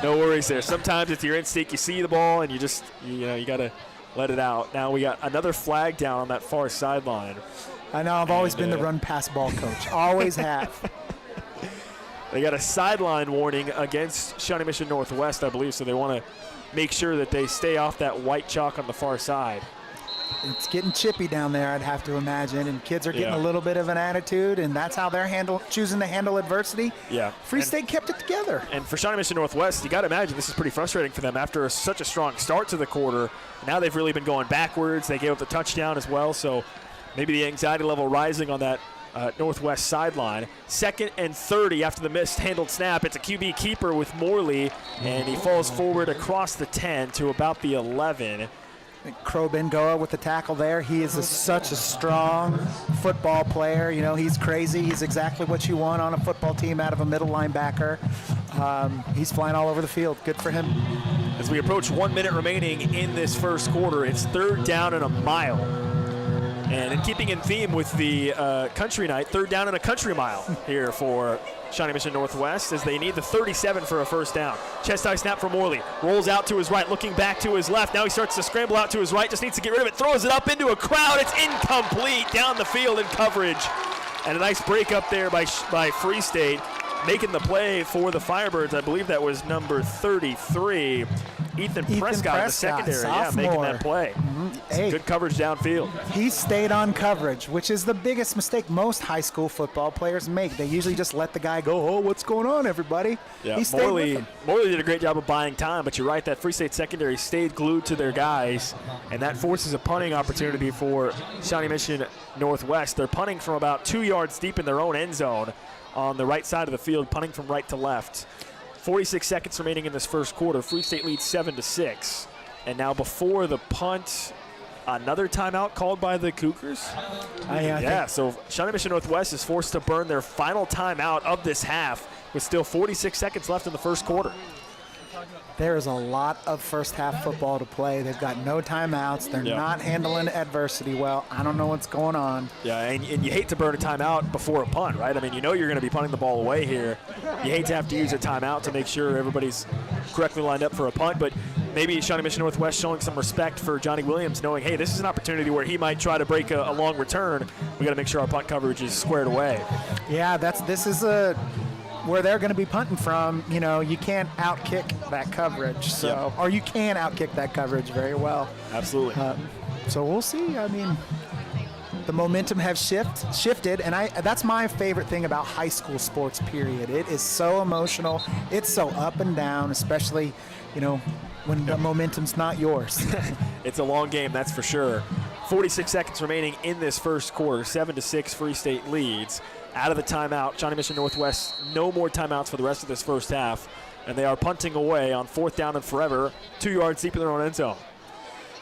No worries there. Sometimes it's your instinct. You see the ball and you just, you got to let it out. Now we got another flag down on that far sideline. I know, I've always been the run-pass ball coach. Always have. They got a sideline warning against Shawnee Mission Northwest, I believe, so they want to make sure that they stay off that white chalk on the far side. It's getting chippy down there, I'd have to imagine, and kids are getting a little bit of an attitude, and that's how they're choosing to handle adversity. Yeah. Free State kept it together. And for Shawnee Mission Northwest, you got to imagine this is pretty frustrating for them after such a strong start to the quarter. Now they've really been going backwards. They gave up the touchdown as well, so maybe the anxiety level rising on that Northwest sideline. 2nd and 30 after the missed handled snap. It's a QB keeper with Morley, and he falls forward across the 10 to about the 11. Crow Bengoa with the tackle there. He is such a strong football player. You know, he's crazy. He's exactly what you want on a football team out of a middle linebacker. He's flying all over the field. Good for him. As we approach 1 minute remaining in this first quarter, it's 3rd down and a mile. And in keeping in theme with the country night, 3rd down and a country mile here for Shawnee Mission Northwest as they need the 37 for a first down. Chest high snap for Morley. Rolls out to his right, looking back to his left. Now he starts to scramble out to his right, just needs to get rid of it. Throws it up into a crowd. It's incomplete down the field in coverage. And a nice break up there by Free State. Making the play for the Firebirds, I believe that was number 33. Ethan Prescott in the secondary, making that play. Hey, good coverage downfield. He stayed on coverage, which is the biggest mistake most high school football players make. They usually just let the guy go, oh, what's going on, everybody? Yeah, Morley did a great job of buying time, but you're right, that Free State secondary stayed glued to their guys, and that forces a punting opportunity for Shawnee Mission Northwest. They're punting from about 2 yards deep in their own end zone on the right side of the field, punting from right to left. 46 seconds remaining in this first quarter. Free State leads 7-6. And now before the punt, another timeout called by the Cougars. So Shawnee Mission Northwest is forced to burn their final timeout of this half with still 46 seconds left in the first quarter. There is a lot of first half football to play. They've got no timeouts. They're not handling adversity well. I don't know what's going on. Yeah, and you hate to burn a timeout before a punt, right? I mean, you know you're going to be punting the ball away here. You hate to have to use a timeout to make sure everybody's correctly lined up for a punt, but maybe Shawnee Mission Northwest showing some respect for Johnny Williams, knowing, hey, this is an opportunity where he might try to break a long return. We got to make sure our punt coverage is squared away. Yeah, this is a where they're going to be punting from, you can't outkick that coverage. So, or you can outkick that coverage very well. Absolutely. So we'll see. I mean, the momentum has shifted, and that's my favorite thing about high school sports, period. It is so emotional. It's so up and down, especially, when the momentum's not yours. It's a long game, that's for sure. 46 seconds remaining in this first quarter. 7-6 Free State leads. Out of the timeout, Shawnee Mission Northwest, no more timeouts for the rest of this first half. And they are punting away on 4th down and forever, 2 yards deep in their own end zone.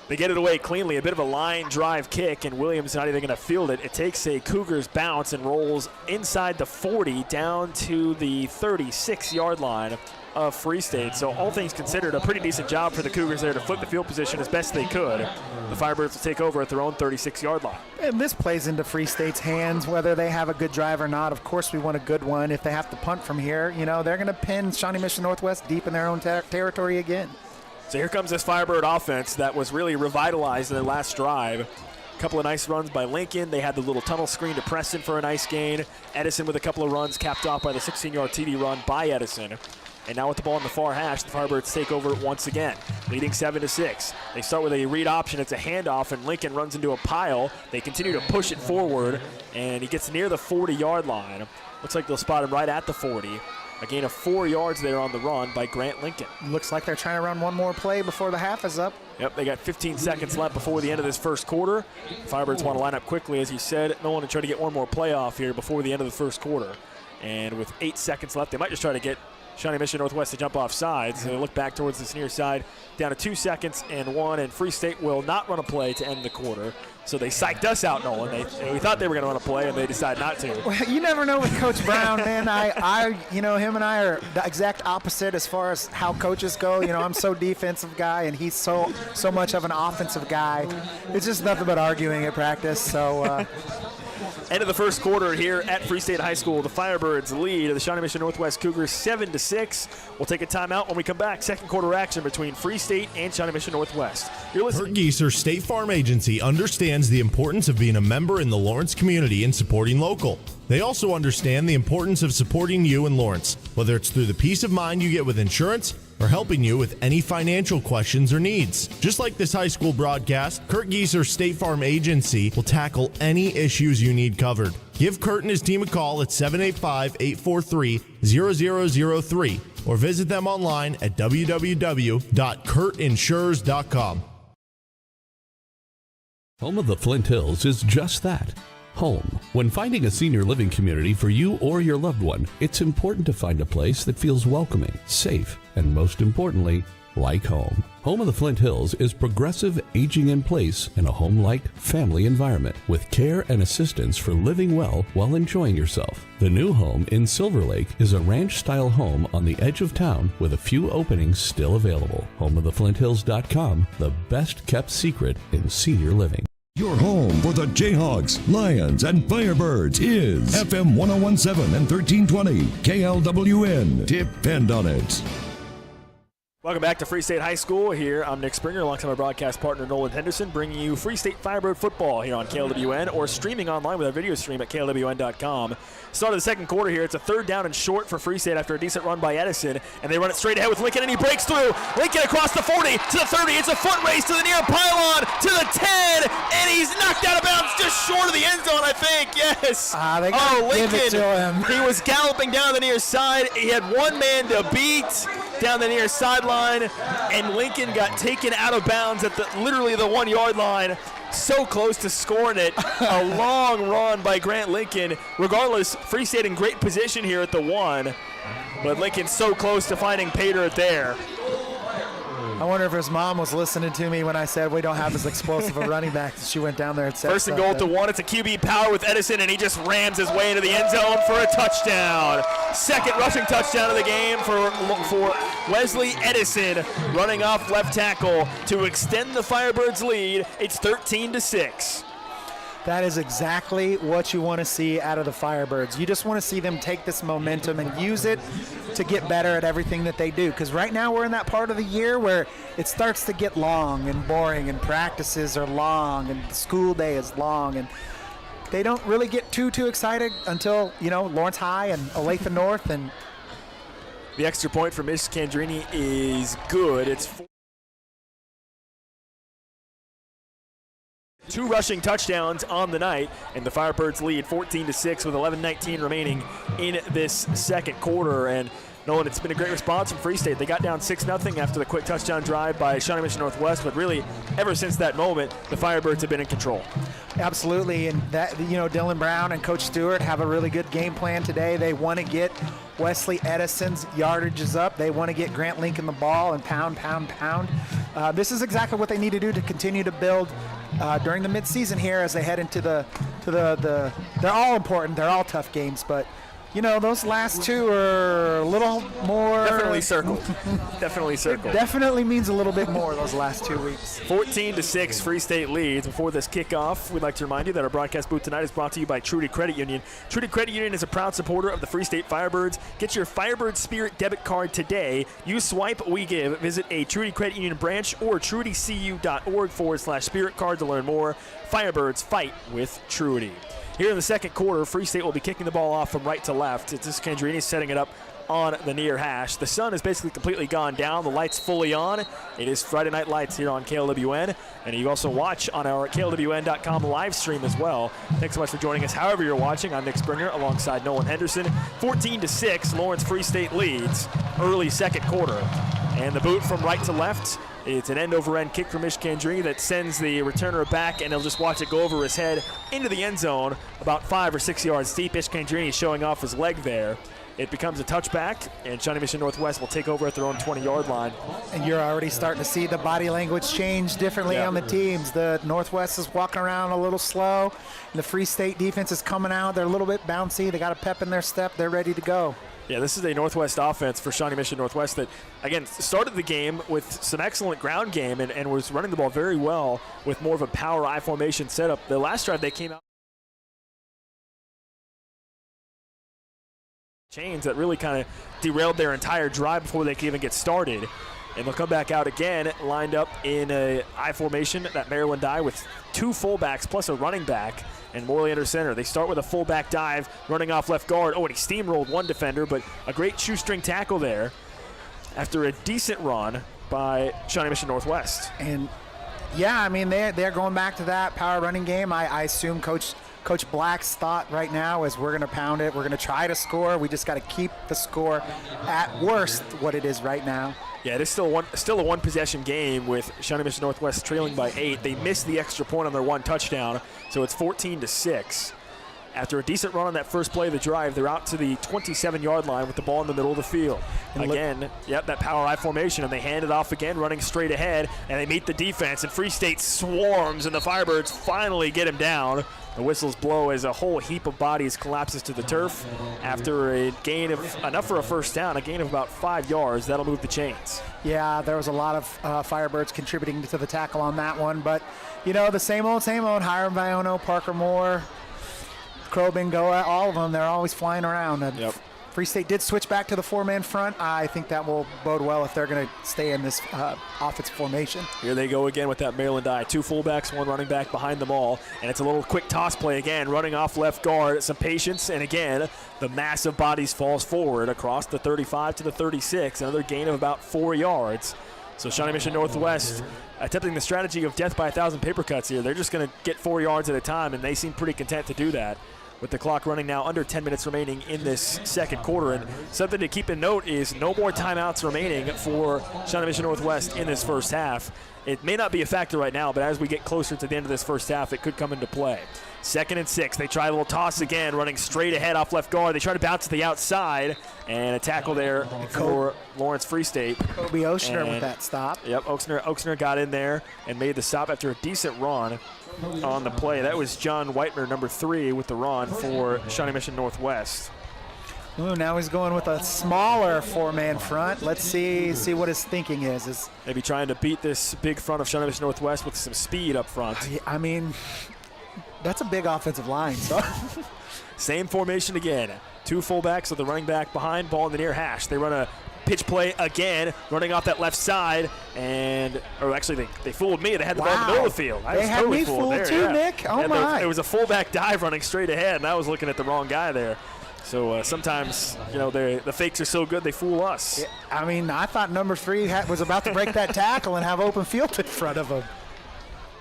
They get it away cleanly, a bit of a line drive kick, and Williams not even going to field it. It takes a Cougars bounce and rolls inside the 40 down to the 36-yard line of Free State. So all things considered, a pretty decent job for the Cougars there to flip the field position as best they could. The Firebirds will take over at their own 36-yard line. And this plays into Free State's hands, whether they have a good drive or not. Of course, we want a good one. If they have to punt from here, they're going to pin Shawnee Mission Northwest deep in their own territory again. So here comes this Firebird offense that was really revitalized in their last drive. A couple of nice runs by Lincoln. They had the little tunnel screen to Preston for a nice gain. Edison with a couple of runs capped off by the 16-yard TD run by Edison. And now with the ball in the far hash, the Firebirds take over once again, leading 7-6. They start with a read option. It's a handoff, and Lincoln runs into a pile. They continue to push it forward, and he gets near the 40-yard line. Looks like they'll spot him right at the 40. A gain of 4 yards there on the run by Grant Lincoln. Looks like they're trying to run one more play before the half is up. Yep, they got 15 seconds left before the end of this first quarter. Firebirds want to line up quickly, as you said. No one to try to get one more play off here before the end of the first quarter. And with 8 seconds left, they might just try to get Shawnee Mission Northwest to jump off sides. So they look back towards this near side, down to 2 seconds and 1, and Free State will not run a play to end the quarter. So they psyched us out, Nolan. We thought they were going to run a play, and they decided not to. Well, you never know with Coach Brown, man. Him and I are the exact opposite as far as how coaches go. I'm so defensive guy, and he's so much of an offensive guy. It's just nothing but arguing at practice. So. End of the first quarter here at Free State High School. The Firebirds lead the Shawnee Mission Northwest Cougars 7-6. We'll take a timeout when we come back. Second quarter action between Free State and Shawnee Mission Northwest. You're listening. Kurt Gieser State Farm Agency understands the importance of being a member in the Lawrence community and supporting local. They also understand the importance of supporting you in Lawrence, whether it's through the peace of mind you get with insurance or helping you with any financial questions or needs. Just like this high school broadcast, Kurt Gieser State Farm Agency will tackle any issues you need covered. Give Kurt and his team a call at 785-843-0003 or visit them online at www.kurtinsures.com. Home of the Flint Hills is just that. Home. When finding a senior living community for you or your loved one, it's important to find a place that feels welcoming, safe, and most importantly, like home. Home of the Flint Hills is progressive aging in place in a home-like family environment with care and assistance for living well while enjoying yourself. The new home in Silver Lake is a ranch-style home on the edge of town with a few openings still available. HomeoftheFlintHills.com, the best-kept secret in senior living. Your home for the Jayhawks, Lions, and Firebirds is FM 1017 and 1320 KLWN. Depend on it. Welcome back to Free State High School. Here, I'm Nick Springer, alongside my broadcast partner Nolan Henderson, bringing you Free State Firebird football here on KLWN or streaming online with our video stream at KLWN.com. Start of the second quarter here. It's a third down and short for Free State after a decent run by Edison, and they run it straight ahead with Lincoln, and he breaks through. Lincoln across the 40 to the 30. It's a foot race to the near pylon to the 10, and he's knocked out of bounds just short of the end zone, I think. Yes. Lincoln. Give it to him. He was galloping down the near side. He had one man to beat down the near sideline, and Lincoln got taken out of bounds at literally the 1 yard line. So close to scoring it. A long run by Grant Lincoln. Regardless, Free State in great position here at the 1, but Lincoln so close to finding pay dirt there. I wonder if his mom was listening to me when I said we don't have as explosive a running back. She went down there and said First and goal to 1. It's a QB power with Edison, and he just rams his way into the end zone for a touchdown. Second rushing touchdown of the game for Wesley Edison, running off left tackle to extend the Firebirds' lead. It's 13-6. That is exactly what you want to see out of the Firebirds. You just want to see them take this momentum and use it to get better at everything that they do. Because right now we're in that part of the year where it starts to get long and boring, and practices are long, and the school day is long, and they don't really get too excited until, Lawrence High and Olathe North, and The extra point for Miskandrini is good. It's 2 rushing touchdowns on the night, and the Firebirds lead 14-6 with 11:19 remaining in this second quarter. And Nolan, it's been a great response from Free State. They got down 6-0 after the quick touchdown drive by Shawnee Mission Northwest, but really, ever since that moment, the Firebirds have been in control. Absolutely, and that, Dylan Brown and Coach Stewart have a really good game plan today. They want to get Wesley Edison's yardages up. They want to get Grant Lincoln the ball and pound. This is exactly what they need to do to continue to build during the midseason here as they head into the they're all important. They're all tough games, but those last 2 are a little more. Definitely circled. Definitely circled. Definitely means a little bit more those last 2 weeks. 14-6 Free State leads. Before this kickoff, we'd like to remind you that our broadcast booth tonight is brought to you by Trudy Credit Union. Trudy Credit Union is a proud supporter of the Free State Firebirds. Get your Firebird Spirit debit card today. Use Swipe We Give. Visit a Trudy Credit Union branch or trudycu.org/spirit card to learn more. Firebirds fight with Trudy. Here in the second quarter, Free State will be kicking the ball off from right to left. It's Miskandrini setting it up on the near hash. The sun has basically completely gone down. The light's fully on. It is Friday Night Lights here on KLWN. And you also watch on our KLWN.com live stream as well. Thanks so much for joining us. However you're watching, I'm Nick Springer alongside Nolan Henderson. 14-6, Lawrence Free State leads early second quarter. And the boot from right to left. It's an end-over-end kick from Miskandrini that sends the returner back, and he'll just watch it go over his head into the end zone about 5 or 6 yards deep. Miskandrini showing off his leg there. It becomes a touchback, and Shawnee Mission Northwest will take over at their own 20-yard line. And you're already starting to see the body language change differently on the teams. The Northwest is walking around a little slow, and the Free State defense is coming out. They're a little bit bouncy. They got a pep in their step. They're ready to go. Yeah, this is a Northwest offense for Shawnee Mission Northwest that, again, started the game with some excellent ground game and was running the ball very well with more of a power I formation setup. The last drive they came out chains that really kind of derailed their entire drive before they could even get started. And they'll come back out again, lined up in a I formation, that Maryland I, with 2 fullbacks plus a running back, and Morley under center. They start with a fullback dive, running off left guard. Oh, and he steamrolled one defender, but a great shoestring tackle there after a decent run by Shawnee Mission Northwest. And, yeah, I mean, they're going back to that power running game. I assume Coach Black's thought right now is we're going to pound it. We're going to try to score. We just got to keep the score at worst what it is right now. Yeah, it is still a one-possession game with Shawnee Mission Northwest trailing by 8. They missed the extra point on their one touchdown, so it's 14-6. After a decent run on that first play of the drive, they're out to the 27-yard line with the ball in the middle of the field. And again, that power I formation, and they hand it off again, running straight ahead, and they meet the defense, and Free State swarms, and the Firebirds finally get him down. The whistles blow as a whole heap of bodies collapses to the turf. After a gain of enough for a first down, a gain of about 5 yards, that'll move the chains. Yeah, there was a lot of Firebirds contributing to the tackle on that one, but the same old, Hiram Viono, Parker Moore, Crow Bengoa, all of them, they're always flying around. Yep. Free State did switch back to the 4-man front. I think that will bode well if they're going to stay in this offensive formation. Here they go again with that Maryland I. 2 fullbacks, 1 running back behind them all. And it's a little quick toss play again, running off left guard. Some patience, and again, the massive bodies falls forward across the 35 to the 36. Another gain of about 4 yards. So Shawnee Mission Northwest attempting the strategy of death by 1,000 paper cuts here. They're just going to get 4 yards at a time, and they seem pretty content to do that. With the clock running now under 10 minutes remaining in this second quarter. And something to keep in note is no more timeouts remaining for Shawnee Mission Northwest in this first half. It may not be a factor right now, but as we get closer to the end of this first half, it could come into play. 2nd and 6. They try a little toss again, running straight ahead off left guard. They try to bounce to the outside, and a tackle there for Lawrence Free State. Kobe Oshner with that stop. Yep, Oshner got in there and made the stop after a decent run on the play. That was John Whitemer, number 3, with the run for Shawnee Mission Northwest. Ooh, now he's going with a smaller 4-man front. Let's see what his thinking is. Maybe trying to beat this big front of Shawnee Mission Northwest with some speed up front. I mean, that's a big offensive line. So. Same formation again. 2 fullbacks with the running back behind, ball in the near hash. They run a pitch play again, running off that left side, or actually they fooled me. They had the ball in the middle of the field. I was totally me fooled there, too, yeah. Nick. Oh, my. It was a fullback dive running straight ahead, and I was looking at the wrong guy there. So sometimes, the fakes are so good they fool us. Yeah, I mean, I thought number 3 was about to break that tackle and have open field in front of him.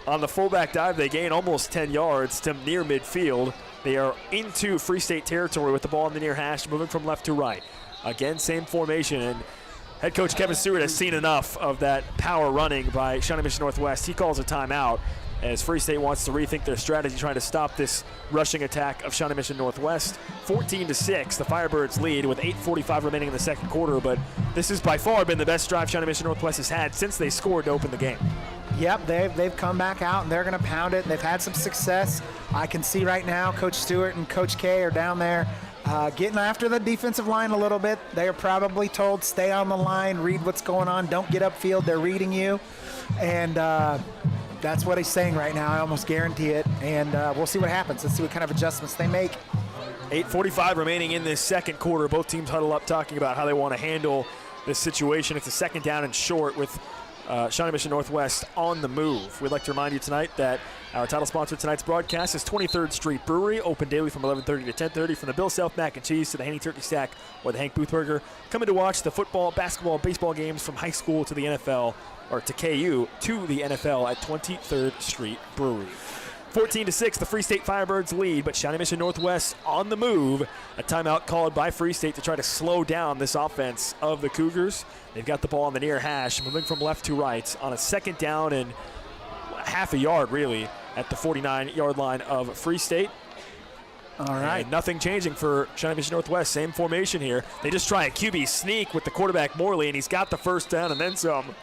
On the fullback dive, they gain almost 10 yards to near midfield. They are into Free State territory with the ball in the near hash, moving from left to right. Again, same formation, and head coach Kevin Stewart has seen enough of that power running by Shawnee Mission Northwest. He calls a timeout as Free State wants to rethink their strategy, trying to stop this rushing attack of Shawnee Mission Northwest. 14-6, the Firebirds lead with 8:45 remaining in the second quarter, but this has by far been the best drive Shawnee Mission Northwest has had since they scored to open the game. Yep, they've come back out and they're going to pound it. They've had some success. I can see right now Coach Stewart and Coach K are down there getting after the defensive line a little bit. They are probably told, stay on the line, read what's going on, don't get upfield. They're reading you. And that's what he's saying right now. I almost guarantee it. And we'll see what happens. Let's see what kind of adjustments they make. 8:45 remaining in this second quarter. Both teams huddle up talking about how they want to handle this situation. It's a second down and short with Shawnee Mission Northwest on the move. We'd like to remind you tonight that our title sponsor of tonight's broadcast is 23rd Street Brewery, open daily from 11:30 to 10:30, from the Bill Self Mac and Cheese to the Haney Turkey Stack or the Hank Booth Burger. Coming to watch the football, basketball, baseball games from high school to the NFL, or to KU to the NFL at 23rd Street Brewery. 14-6, the Free State Firebirds lead, but Shawnee Mission Northwest on the move. A timeout called by Free State to try to slow down this offense of the Cougars. They've got the ball on the near hash, moving from left to right on a second down and half a yard, really, at the 49-yard line of Free State. All right. And nothing changing for Shawnee Mission Northwest. Same formation here. They just try a QB sneak with the quarterback Morley, and he's got the first down and then some.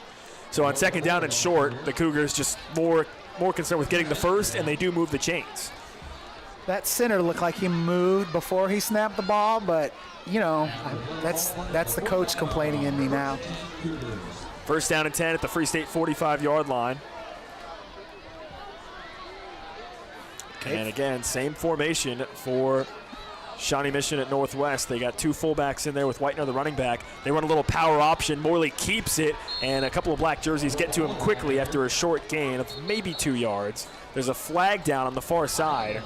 So on second down and short, the Cougars just more concerned with getting the first, and they do move the chains. That center looked like he moved before he snapped the ball, but, that's the coach complaining in me now. First down and 10 at the Free State 45-yard line. Okay. And again, same formation for Shawnee Mission at Northwest. They got two fullbacks in there with Whitener, the running back. They run a little power option. Morley keeps it, and a couple of black jerseys get to him quickly after a short gain of maybe 2 yards. There's a flag down on the far side.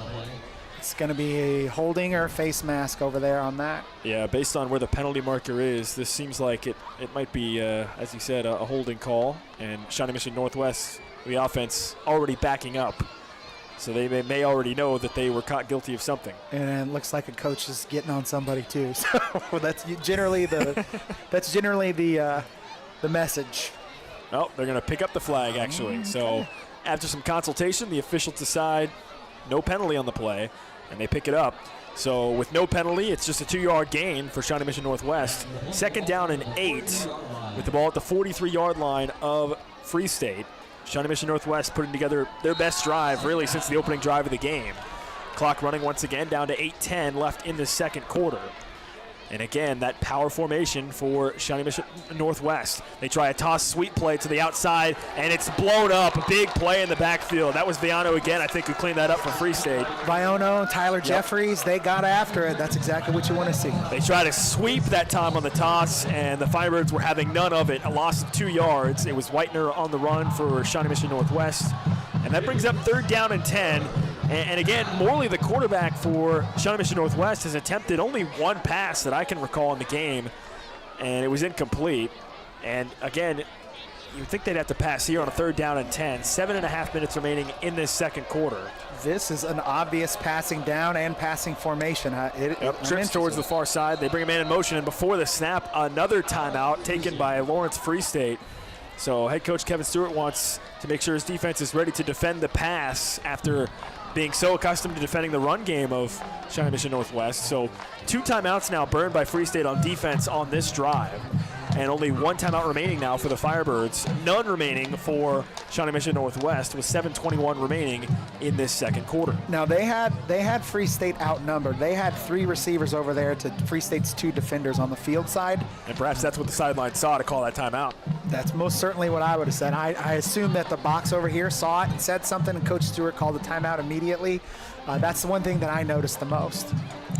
It's going to be a holding or a face mask over there on that. Yeah, based on where the penalty marker is, this seems like it might be, as you said, a holding call. And Shawnee Mission Northwest, the offense, already backing up. So they may already know that they were caught guilty of something. And it looks like a coach is getting on somebody too. So that's generally the message. Oh, they're going to pick up the flag, actually. Okay. So after some consultation, the officials decide no penalty on the play, and they pick it up. So with no penalty, it's just a 2-yard gain for Shawnee Mission Northwest. Second down and 8 with the ball at the 43-yard line of Free State. Shawnee Mission Northwest putting together their best drive, really, since the opening drive of the game. Clock running once again, down to 8:10 left in the second quarter. And again, that power formation for Shawnee Mission Northwest. They try a toss sweep play to the outside, and it's blown up. A big play in the backfield. That was Viano again, I think, who cleaned that up for Free State. Viano, Tyler Jeffries, they got after it. That's exactly what you want to see. They tried to sweep that time on the toss, and the Firebirds were having none of it. A loss of 2 yards. It was Whitener on the run for Shawnee Mission Northwest. And that brings up third down and 10. And again, Morley, the quarterback for Shawnee Mission Northwest, has attempted only one pass that I can recall in the game, and it was incomplete. And again, you'd think they'd have to pass here on a third down and 10. 7.5 minutes remaining in this second quarter. This is an obvious passing down and passing formation. Trips towards the far side. They bring a man in motion, and before the snap, another timeout taken by Lawrence Free State. So head coach Kevin Stewart wants to make sure his defense is ready to defend the pass after being so accustomed to defending the run game of Shawnee Mission Northwest. So 2 timeouts now burned by Free State on defense on this drive. And only 1 timeout remaining now for the Firebirds. None remaining for Shawnee Mission Northwest with 7:21 remaining in this second quarter. Now they had Free State outnumbered. They had 3 receivers over there to Free State's 2 defenders on the field side. And perhaps that's what the sideline saw to call that timeout. That's most certainly what I would have said. I assume that the box over here saw it and said something, and Coach Stewart called the timeout immediately. That's the one thing that I noticed the most.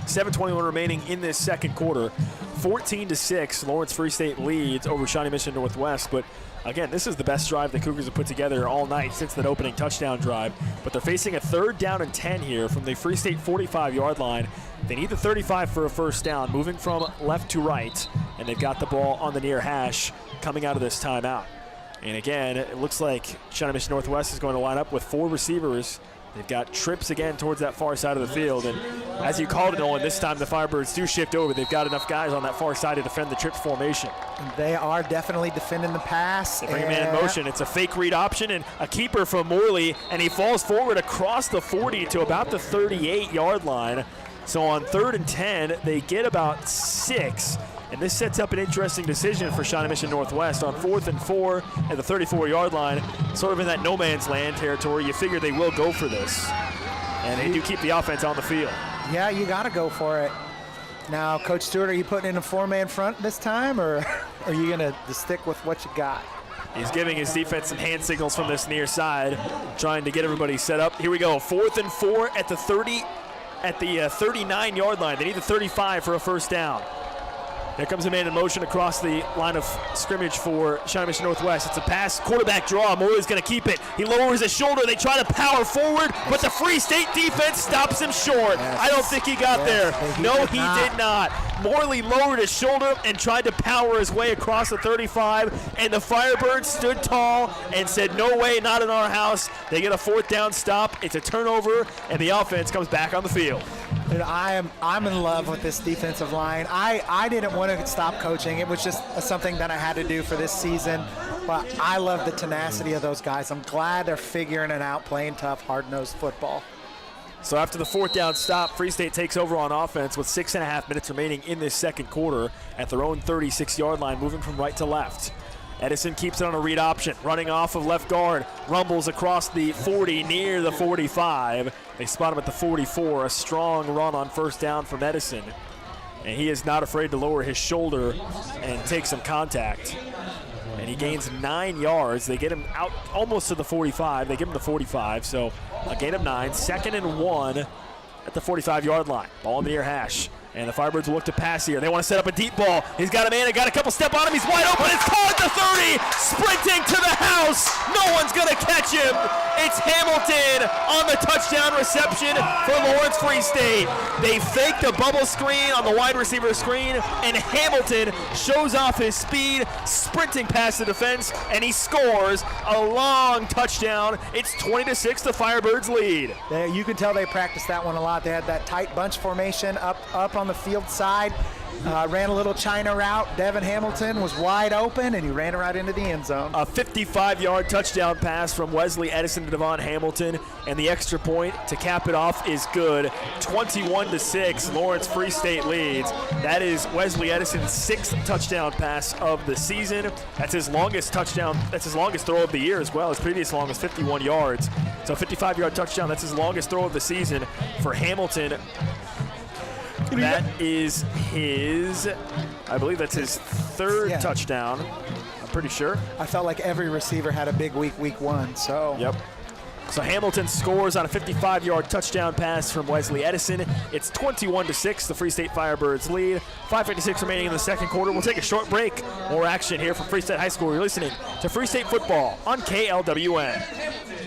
7:21 remaining in this second quarter. 14-6, Lawrence Free State leads over Shawnee Mission Northwest, but Again, this is the best drive the Cougars have put together all night since that opening touchdown drive. But they're facing a 3rd down and 10 here from the Free State 45-yard line. They need the 35 for a first down, moving from left to right. And they've got the ball on the near hash coming out of this timeout. And again, it looks like Shawnee Mission Northwest is going to line up with 4 receivers. They've got trips again towards that far side of the field. And as you called it, Nolan, this time the Firebirds do shift over. They've got enough guys on that far side to defend the trips formation. They are definitely defending the pass. They bring a man in motion. It's a fake read option and a keeper from Morley, and he falls forward across the 40 to about the 38-yard line. So on 3rd and 10, they get about 6. And this sets up an interesting decision for Shawnee Mission Northwest on 4th and 4 at the 34-yard line, sort of in that no man's land territory. You figure they will go for this, and they do keep the offense on the field. Yeah, you got to go for it. Now, Coach Stewart, are you putting in a 4-man front this time, or are you going to stick with what you got? He's giving his defense some hand signals from this near side, trying to get everybody set up. Here we go, 4th and 4 at the 39-yard line. They need the 35 for a first down. Here comes a man in motion across the line of scrimmage for Shawnee Mission Northwest. It's a pass, quarterback draw. Morley's going to keep it. He lowers his shoulder. They try to power forward, but the Free State defense stops him short. Yes. I don't think he got there. No, he not. did not. Morley lowered his shoulder and tried to power his way across the 35, and the Firebirds stood tall and said, no way, not in our house. They get a 4th down stop. It's a turnover, and the offense comes back on the field. Dude, I'm in love with this defensive line. I didn't want to stop coaching. It was just something that I had to do for this season. But I love the tenacity of those guys. I'm glad they're figuring it out, playing tough, hard-nosed football. So after the 4th down stop, Free State takes over on offense with 6.5 minutes remaining in this second quarter at their own 36-yard line, moving from right to left. Edison keeps it on a read option, running off of left guard, rumbles across the 40 near the 45. They spot him at the 44, a strong run on first down from Edison. And he is not afraid to lower his shoulder and take some contact. And he gains 9 yards. They get him out almost to the 45. They give him the 45, so a gain of 9. 2nd and 1 at the 45-yard line. Ball in the near hash. And the Firebirds will look to pass here. They want to set up a deep ball. He's got a man. Got a couple step on him. He's wide open. It's caught at the 30. Sprinting to the house. No one's going to catch him. It's Hamilton on the touchdown reception for Lawrence Free State. They fake the bubble screen on the wide receiver screen, and Hamilton shows off his speed, sprinting past the defense, and he scores a long touchdown. It's 20-6. The Firebirds lead. You can tell they practiced that one a lot. They had that tight bunch formation up on the field side. Ran a little China route. Devin Hamilton was wide open, and he ran right into the end zone. A 55-yard touchdown pass from Wesley Edison to Devon Hamilton, and the extra point to cap it off is good. 21-6, Lawrence Free State leads. That is Wesley Edison's 6th touchdown pass of the season. That's his longest touchdown. That's his longest throw of the year as well. His previous longest, 51 yards. So 55-yard touchdown. That's his longest throw of the season for Hamilton. That is his, I believe that's his 3rd touchdown, I'm pretty sure. I felt like every receiver had a big week 1, so. Yep. So Hamilton scores on a 55-yard touchdown pass from Wesley Edison. It's 21-6, the Free State Firebirds lead. 5:56 remaining in the second quarter. We'll take a short break. More action here from Free State High School. You're listening to Free State Football on KLWN.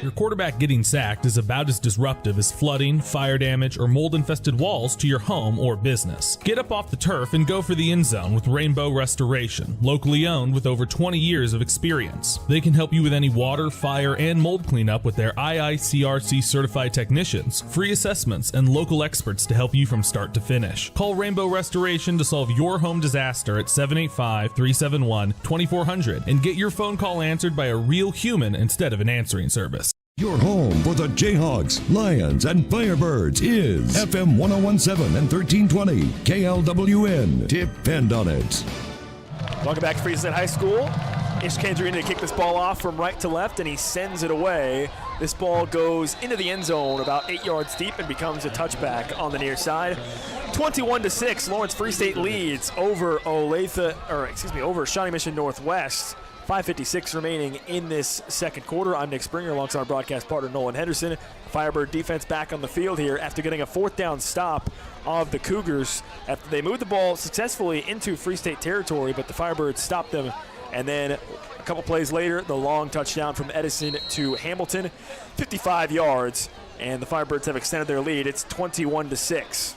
Your quarterback getting sacked is about as disruptive as flooding, fire damage, or mold-infested walls to your home or business. Get up off the turf and go for the end zone with Rainbow Restoration, locally owned with over 20 years of experience. They can help you with any water, fire, and mold cleanup with their IICRC certified technicians, free assessments, and local experts to help you from start to finish. Call Rainbow Restoration to solve your home disaster at 785-371-2400 and get your phone call answered by a real human instead of an answering service. Your home for the Jayhawks, Lions, and Firebirds is FM 1017 and 1320 KLWN. Depend on it. Welcome back to Free State High School. Ish Kendrick to kick this ball off from right to left, and he sends it away. This ball goes into the end zone about 8 yards deep and becomes a touchback on the near side. 21-6, Lawrence Free State leads over over Shawnee Mission Northwest. 5:56 remaining in this second quarter. I'm Nick Springer alongside our broadcast partner Nolan Henderson. Firebird defense back on the field here after getting a 4th down stop of the Cougars. After they moved the ball successfully into Free State territory, but the Firebirds stopped them And then a couple plays later, the long touchdown from Edison to Hamilton, 55 yards, and the Firebirds have extended their lead. It's 21-6.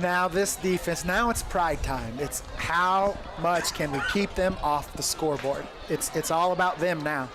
Now this defense, now it's pride time. It's how much can we keep them off the scoreboard. It's all about them now.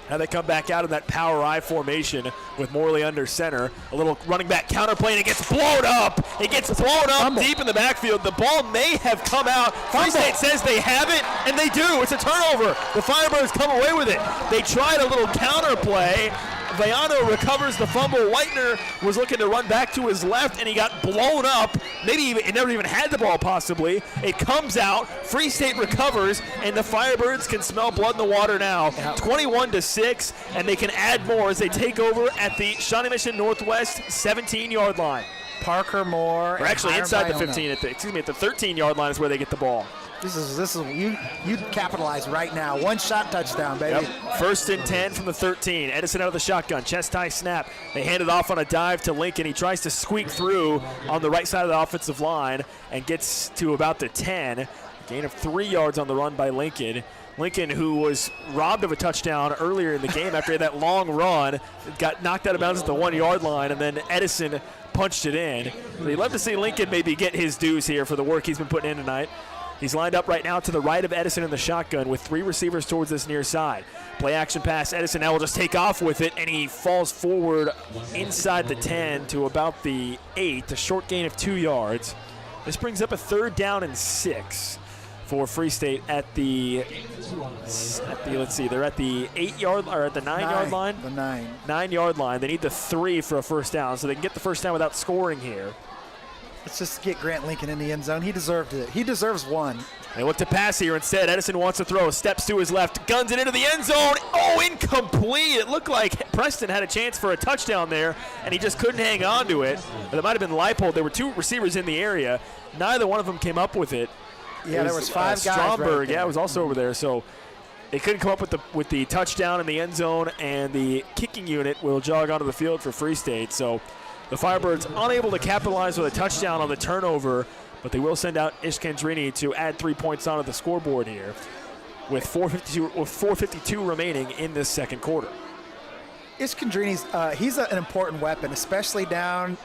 Now they come back out of that power I formation with Morley under center. A little running back counterplay, and it gets blown up. It gets blown up deep in the backfield. The ball may have come out. Free State says they have it, and they do. It's a turnover. The Firebirds come away with it. They tried a little counterplay. Vayano recovers the fumble. Whitener was looking to run back to his left, and he got blown up. Maybe it never even had the ball, possibly. It comes out. Free State recovers, and the Firebirds can smell blood in the water now. 21-6, and they can add more as they take over at the Shawnee Mission Northwest 17-yard line. Parker Moore. Or actually inside the 15, at the 13-yard line is where they get the ball. This is you capitalize right now. One shot touchdown, baby. Yep. 1st and 10 from the 13. Edison out of the shotgun. Chest high snap. They hand it off on a dive to Lincoln. He tries to squeak through on the right side of the offensive line and gets to about the 10. Gain of 3 yards on the run by Lincoln. Lincoln, who was robbed of a touchdown earlier in the game after that long run, got knocked out of bounds at the 1-yard line, and then Edison punched it in. So you'd love to see Lincoln maybe get his dues here for the work he's been putting in tonight. He's lined up right now to the right of Edison in the shotgun with 3 receivers towards this near side. Play action pass. Edison now will just take off with it, and he falls forward inside the 10 to about the 8, a short gain of 2 yards. This brings up a 3rd down and 6 for Free State at the let's see, they're at the 8-yard or at the 9-yard line. The 9-yard line. They need the 3 for a 1st down, so they can get the 1st down without scoring here. Let's just get Grant Lincoln in the end zone. He deserved it. He deserves one. They look to pass here instead. Edison wants to throw. Steps to his left. Guns it into the end zone. Oh, incomplete. It looked like Preston had a chance for a touchdown there, and he just couldn't hang on to it. But it might have been Leipold. There were 2 receivers in the area. Neither one of them came up with it. Yeah, there was 5 guys. Stromberg, right it was also over there. So they couldn't come up with the touchdown in the end zone, and the kicking unit will jog onto the field for Free State. So the Firebirds unable to capitalize with a touchdown on the turnover, but they will send out Ishkandrini to add 3 points onto the scoreboard here with 4:52 remaining in this second quarter. Ishkandrini's he's an important weapon, especially down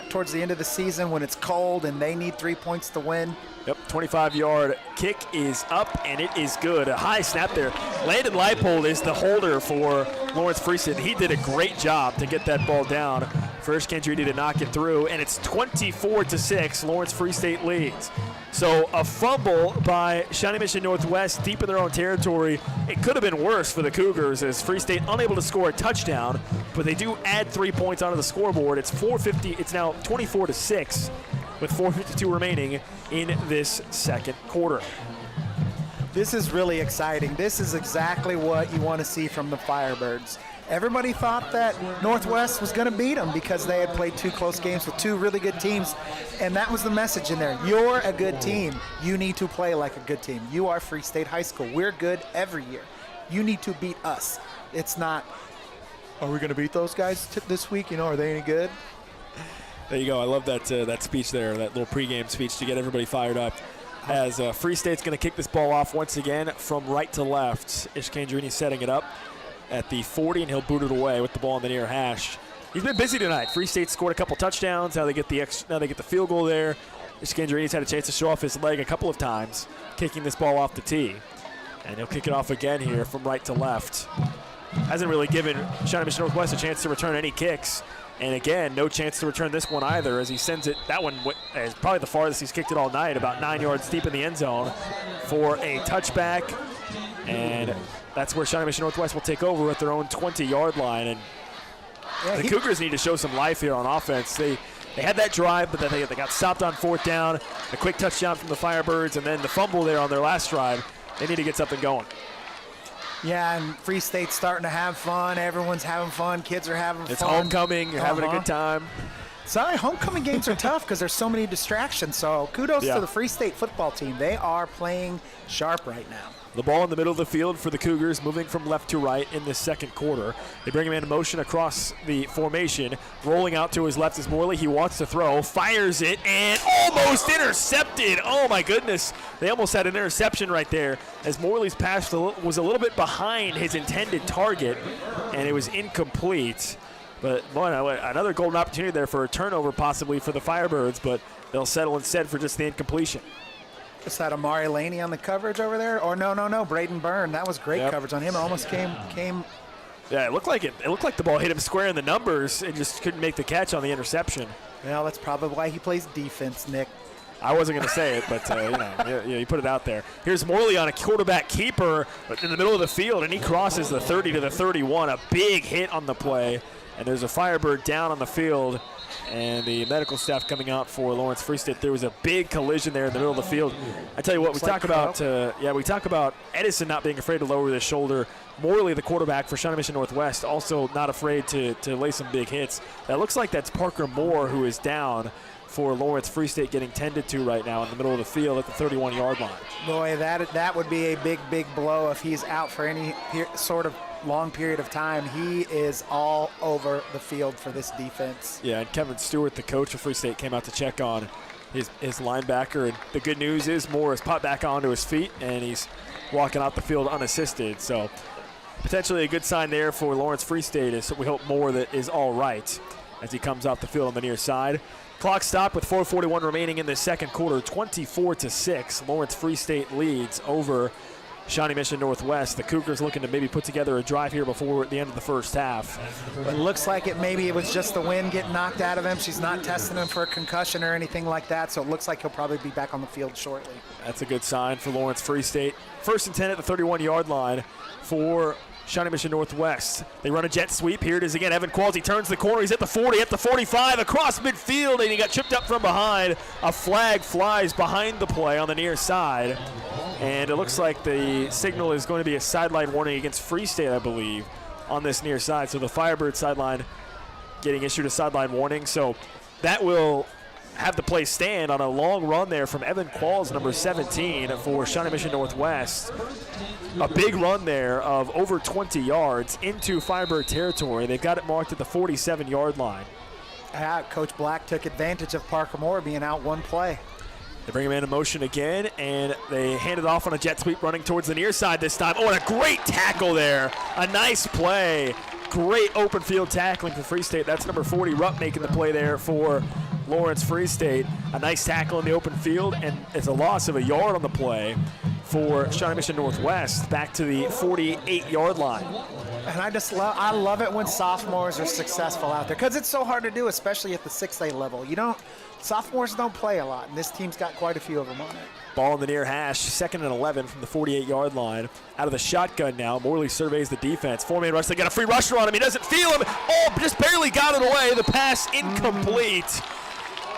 towards the end of the season when it's cold and they need 3 points to win. Yep, 25-yard kick is up, and it is good. A high snap there. Landon Leipold is the holder for Lawrence Free State. He did a great job to get that ball down. First Kendrini to knock it through, and it's 24-6. Lawrence Free State leads. So a fumble by Shawnee Mission Northwest deep in their own territory. It could have been worse for the Cougars as Free State unable to score a touchdown, but they do add 3 points onto the scoreboard. It's 4:50. It's now 24-6 with 4:52 remaining in this second quarter. This is really exciting. This is exactly what you want to see from the Firebirds. Everybody thought that Northwest was going to beat them because they had played 2 close games with 2 really good teams, and that was the message in there. You're a good team. You need to play like a good team. You are Free State High School. We're good every year. You need to beat us. It's not, are we going to beat those guys this week? You know, are they any good? There you go. I love that speech there, that little pregame speech to get everybody fired up. As Free State's going to kick this ball off once again from right to left. Ishkandrini setting it up at the 40, and he'll boot it away with the ball in the near hash. He's been busy tonight. Free State scored a couple touchdowns. Now they get the field goal there. Ishkandrini's had a chance to show off his leg a couple of times, kicking this ball off the tee. And he'll kick it off again here from right to left. Hasn't really given Shawnee Mission Northwest a chance to return any kicks. And again, no chance to return this one either as he sends it. That one is probably the farthest he's kicked it all night, about 9 yards deep in the end zone for a touchback. And that's where Shawnee Mission Northwest will take over at their own 20-yard line. And the Cougars need to show some life here on offense. They had that drive, but then they got stopped on 4th down. A quick touchdown from the Firebirds, and then the fumble there on their last drive. They need to get something going. Yeah, and Free State's starting to have fun. Everyone's having fun. Kids are having fun. It's homecoming. You're having a good time. Sorry, homecoming games are tough because there's so many distractions. So kudos to the Free State football team. They are playing sharp right now. The ball in the middle of the field for the Cougars, moving from left to right in the second quarter. They bring him in motion across the formation. Rolling out to his left is Morley. He wants to throw, fires it, and almost intercepted. Oh, my goodness. They almost had an interception right there as Morley's pass was a little bit behind his intended target, and it was incomplete. But, boy, another golden opportunity there for a turnover possibly for the Firebirds, but they'll settle instead for just the incompletion. Is that Amari Laney on the coverage over there? Or no, Braden Byrne. That was great coverage on him. It almost came. Yeah, it looked like the ball hit him square in the numbers and just couldn't make the catch on the interception. Well, that's probably why he plays defense, Nick. I wasn't going to say it, but you put it out there. Here's Morley on a quarterback keeper, but in the middle of the field, and he crosses the 30 to the 31. A big hit on the play, and there's a Firebird down on the field. And the medical staff coming out for Lawrence Free State. There was a big collision there in the middle of the field. I tell you what, we talk about Edison not being afraid to lower his shoulder. Morley, the quarterback for Shawnee Mission Northwest, also not afraid to lay some big hits. That looks like that's Parker Moore who is down for Lawrence Free State, getting tended to right now in the middle of the field at the 31-yard line. Boy, that would be a big blow if he's out for any sort of long period of time. He is all over the field for this defense. Yeah, and Kevin Stewart, the coach of Free State, came out to check on his linebacker. And the good news is Moore has popped back onto his feet, and he's walking out the field unassisted. So potentially a good sign there for Lawrence Free State. Is we hope Moore that is all right as he comes out the field on the near side. Clock stopped with 4:41 remaining in the second quarter, 24-6. Lawrence Free State leads over Shawnee Mission Northwest. The Cougars looking to maybe put together a drive here before the end of the first half. It looks like it was just the wind getting knocked out of him. She's not testing him for a concussion or anything like that, so it looks like he'll probably be back on the field shortly. That's a good sign for Lawrence Free State. 1st and 10 at the 31-yard line for Shawnee Mission Northwest. They run a jet sweep. Here it is again. Evan Qualls, he turns the corner. He's at the 40, at the 45, across midfield, and he got chipped up from behind. A flag flies behind the play on the near side. And it looks like the signal is going to be a sideline warning against Free State, I believe, on this near side. So the Firebird sideline getting issued a sideline warning. So that will have the play stand on a long run there from Evan Qualls, number 17 for Shawnee Mission Northwest. A big run there of over 20 yards into Firebird territory. They've got it marked at the 47-yard line. Coach Black took advantage of Parker Moore being out one play. They bring him in motion again, and they hand it off on a jet sweep running towards the near side this time. Oh, and a great tackle there. A nice play. Great open field tackling for Free State. That's number 40, Rupp, making the play there for Lawrence Free State. A nice tackle in the open field, and it's a loss of a yard on the play for Shawnee Mission Northwest, back to the 48-yard line. And I love it when sophomores are successful out there, because it's so hard to do, especially at the 6A level. Sophomores don't play a lot, and this team's got quite a few of them on it. Ball in the near hash, 2nd and 11 from the 48-yard line. Out of the shotgun now, Morley surveys the defense. 4-man rush, they got a free rusher on him. He doesn't feel him. Oh, just barely got it away. The pass incomplete.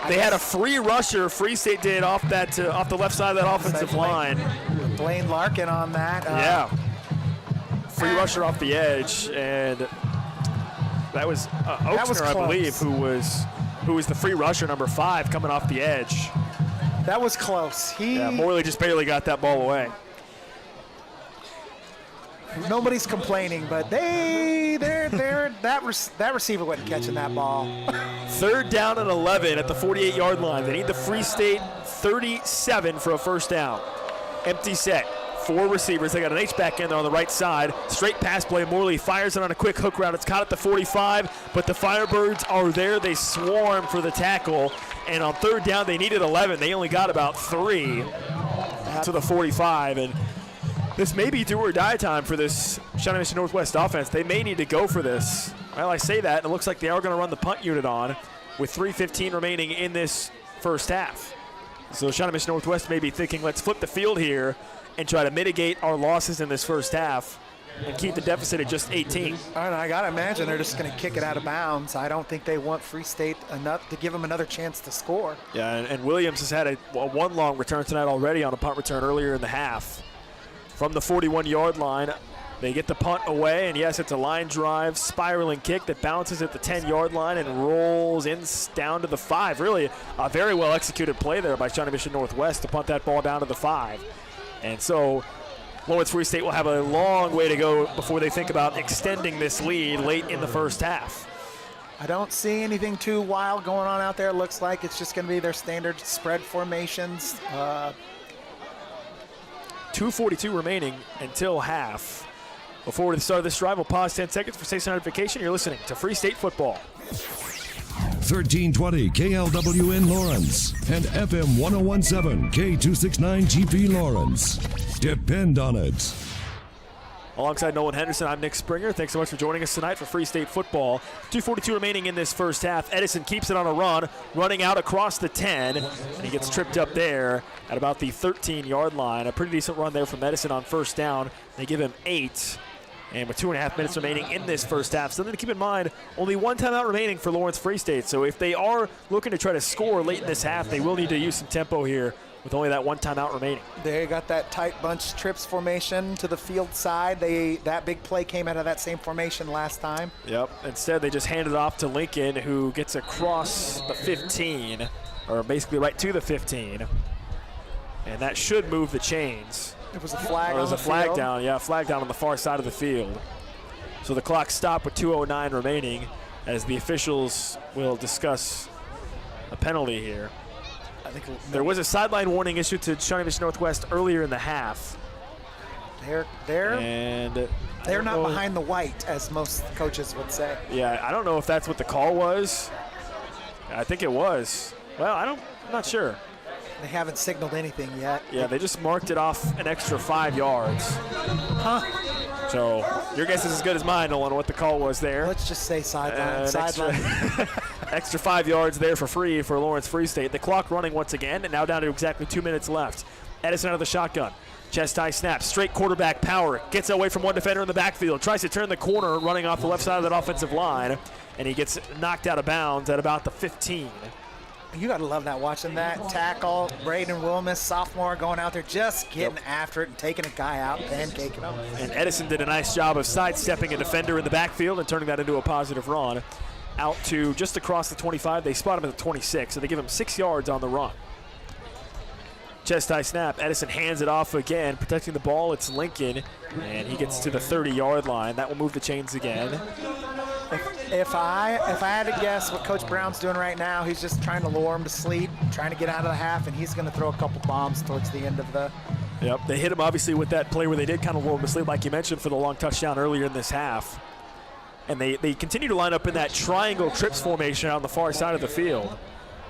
They had a free rusher, Free State did, off the left side of that offensive line. Blaine Larkin on that. Free rusher off the edge, and that was Oaksner, I believe, who was the free rusher, number 5, coming off the edge. That was close. Morley just barely got that ball away. Nobody's complaining, but that receiver wasn't catching that ball. 3rd down and 11 at the 48-yard line. They need the Free State 37 for a first down. Empty set. 4 receivers. They got an H-back in there on the right side. Straight pass play. Morley fires it on a quick hook route. It's caught at the 45, but the Firebirds are there. They swarm for the tackle, and on 3rd down, they needed 11. They only got about 3 to the 45, and this may be do or die time for this Shawnee Mission Northwest offense. They may need to go for this. Well, I say that, and it looks like they are going to run the punt unit on with 3:15 remaining in this first half. So Shawnee Mission Northwest may be thinking, let's flip the field here and try to mitigate our losses in this first half and keep the deficit at just 18. I got to imagine they're just going to kick it out of bounds. I don't think they want Free State enough to give them another chance to score. Yeah, and Williams has had a one long return tonight already on a punt return earlier in the half. From the 41-yard line, They get the punt away, and yes, it's a line drive, spiraling kick that bounces at the 10-yard line and rolls in down to the 5. Really a very well-executed play there by Shawnee Mission Northwest to punt that ball down to the 5. And so Lawrence Free State will have a long way to go before they think about extending this lead late in the first half. I don't see anything too wild going on out there. It looks like it's just going to be their standard spread formations. 2:42 remaining until half. Before the start of this drive, we'll pause 10 seconds for station notification. You're listening to Free State Football. 1320 KLWN Lawrence and FM 1017 K269 GP Lawrence. Depend on it. Alongside Nolan Henderson, I'm Nick Springer. Thanks so much for joining us tonight for Free State Football. 2:42 remaining in this first half. Edison keeps it on a run, running out across the 10, and he gets tripped up there at about the 13-yard line. A pretty decent run there from Edison on first down. They give him 8. And with 2.5 minutes remaining in this first half, something to keep in mind, only one timeout remaining for Lawrence Free State. So if they are looking to try to score late in this half, they will need to use some tempo here with only that one timeout remaining. They got that tight bunch trips formation to the field side. That big play came out of that same formation last time. Yep. Instead, they just hand it off to Lincoln, who gets across the 15, or basically right to the 15. And that should move the chains. It was a flag. It was a flag down, yeah, flag down on the far side of the field. So the clock stopped with 2:09 remaining as the officials will discuss a penalty here. I think there was a sideline warning issued to Shawnee Mission Northwest earlier in the half. They're not behind the white, as most coaches would say. Yeah, I don't know if that's what the call was. I think it was. Well, I'm not sure. They haven't signaled anything yet. Yeah, they just marked it off an extra 5 yards. Huh. So your guess is as good as mine, Nolan, what the call was there. Let's just say sideline. Extra 5 yards there for free for Lawrence Free State. The clock running once again, and now down to exactly 2 minutes left. Edison out of the shotgun. Chest high snap, straight quarterback power. Gets away from one defender in the backfield. Tries to turn the corner, running off the left side of that offensive line, and he gets knocked out of bounds at about the 15. You got to love that, watching that tackle. Braden Wilmus, sophomore, going out there just getting after it and taking a guy out, pancaking him. And Edison did a nice job of sidestepping a defender in the backfield and turning that into a positive run. Out to just across the 25. They spot him at the 26, so they give him 6 yards on the run. Chest high snap. Edison hands it off again, protecting the ball. It's Lincoln, and he gets to the 30-yard line. That will move the chains again. If I had to guess what Coach Brown's doing right now, he's just trying to lure him to sleep, trying to get out of the half, and he's going to throw a couple bombs towards the end of the. Yep, they hit him obviously with that play where they did kind of lure him to sleep, like you mentioned, for the long touchdown earlier in this half. And they continue to line up in that triangle trips formation on the far side of the field.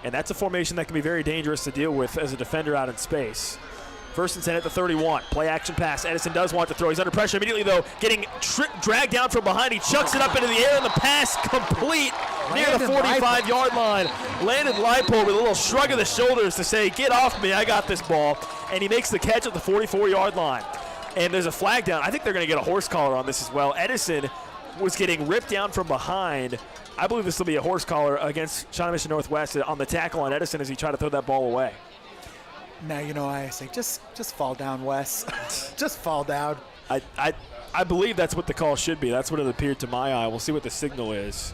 And that's a formation that can be very dangerous to deal with as a defender out in space. First and 10 at the 31. Play action pass. Edison does want to throw. He's under pressure immediately, though. Getting dragged down from behind. He chucks it up into the air, and the pass complete near the 45-yard line. Landon Leipold with a little shrug of the shoulders to say, get off me, I got this ball. And he makes the catch at the 44-yard line. And there's a flag down. I think they're going to get a horse collar on this as well. Edison was getting ripped down from behind. I believe this will be a horse collar against Shawnee Mission Northwest on the tackle on Edison as he tried to throw that ball away. Now, I say, just fall down, Wes. Just fall down. I believe that's what the call should be. That's what it appeared to my eye. We'll see what the signal is.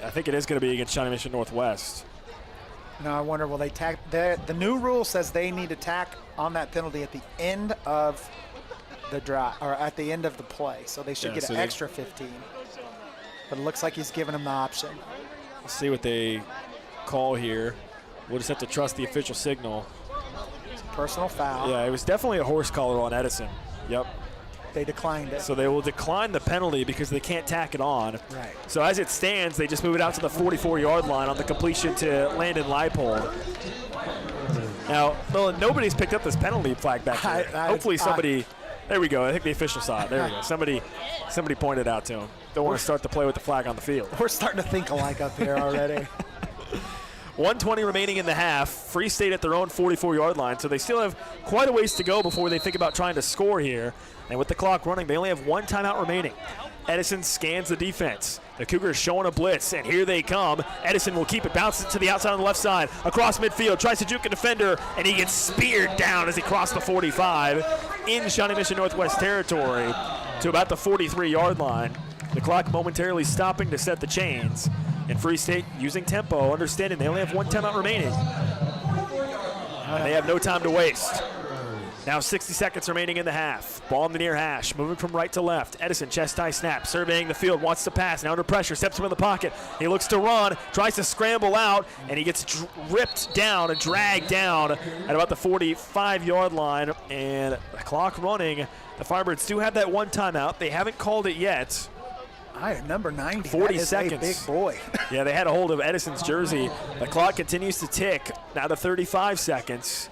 I think it is going to be against Shawnee Mission Northwest. Now, I wonder, will they tack? The new rule says they need to tack on that penalty at the end of the drive, or at the end of the play. So they should get an extra 15. But it looks like he's giving them the option. Let's see what they call here. We'll just have to trust the official signal. It's a personal foul. Yeah, it was definitely a horse collar on Edison. Yep. They declined it. So they will decline the penalty because they can't tack it on. Right. So as it stands, they just move it out to the 44-yard line on the completion to Landon Leipold. Now, nobody's picked up this penalty flag back there. Hopefully somebody there we go. I think the official saw it. There we go. Somebody pointed out to him. Don't want to start the play with the flag on the field. We're starting to think alike up here already. 1:20 remaining in the half. Free State at their own 44-yard line, so they still have quite a ways to go before they think about trying to score here. And with the clock running, they only have one timeout remaining. Edison scans the defense. The Cougars showing a blitz, and here they come. Edison will keep it, bounces it to the outside on the left side, across midfield, tries to juke a defender, and he gets speared down as he crossed the 45 in Shawnee Mission Northwest territory to about the 43-yard line. The clock momentarily stopping to set the chains, and Free State using tempo, understanding they only have one timeout remaining. And they have no time to waste. Now 60 seconds remaining in the half. Ball in the near hash, moving from right to left. Edison, chest high snap, surveying the field, wants to pass. Now under pressure, steps him in the pocket. He looks to run, tries to scramble out, and he gets ripped down and dragged down at about the 45-yard line. And the clock running. The Firebirds do have that one timeout. They haven't called it yet. Number 90. 40 that is seconds. A big boy. Yeah, they had a hold of Edison's jersey. The clock continues to tick. Now to 35 seconds.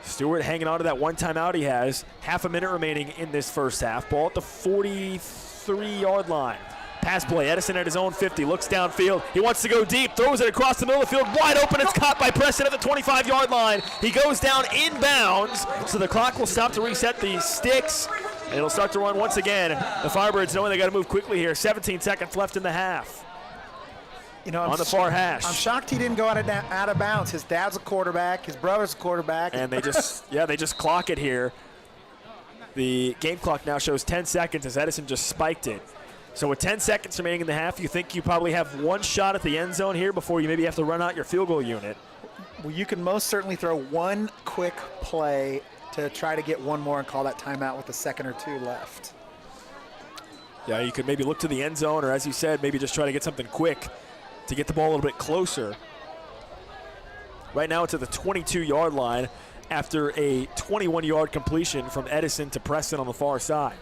Stewart hanging on to that one timeout he has. Half a minute remaining in this first half. Ball at the 43-yard line. Pass play. Edison at his own 50. Looks downfield. He wants to go deep. Throws it across the middle of the field. Wide open. It's caught by Preston at the 25-yard line. He goes down inbounds. So the clock will stop to reset the sticks. And it'll start to run once again. The Firebirds knowing they got to move quickly here. 17 seconds left in the half. On the far hash. I'm shocked he didn't go out of bounds. His dad's a quarterback. His brother's a quarterback. And they just clock it here. The game clock now shows 10 seconds as Edison just spiked it. So with 10 seconds remaining in the half, you think you probably have one shot at the end zone here before you maybe have to run out your field goal unit. Well, you can most certainly throw one quick play to try to get one more and call that timeout with a second or two left. Yeah, you could maybe look to the end zone, or as you said, maybe just try to get something quick to get the ball a little bit closer. Right now it's at the 22-yard line after a 21-yard completion from Edison to Preston on the far side.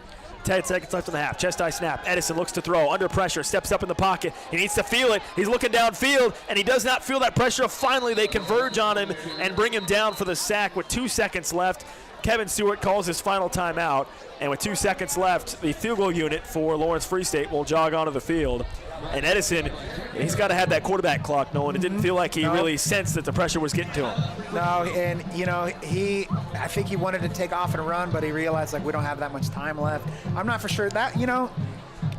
10 seconds left in the half. Chest high snap. Edison looks to throw. Under pressure. Steps up in the pocket. He needs to feel it. He's looking downfield, and he does not feel that pressure. Finally, they converge on him and bring him down for the sack with 2 seconds left. Kevin Stewart calls his final timeout, and with 2 seconds left, the field goal unit for Lawrence Free State will jog onto the field. And Edison, he's got to have that quarterback clock, Nolan. It didn't feel like he really sensed that the pressure was getting to him. No, and, I think he wanted to take off and run, but he realized, we don't have that much time left. I'm not for sure that,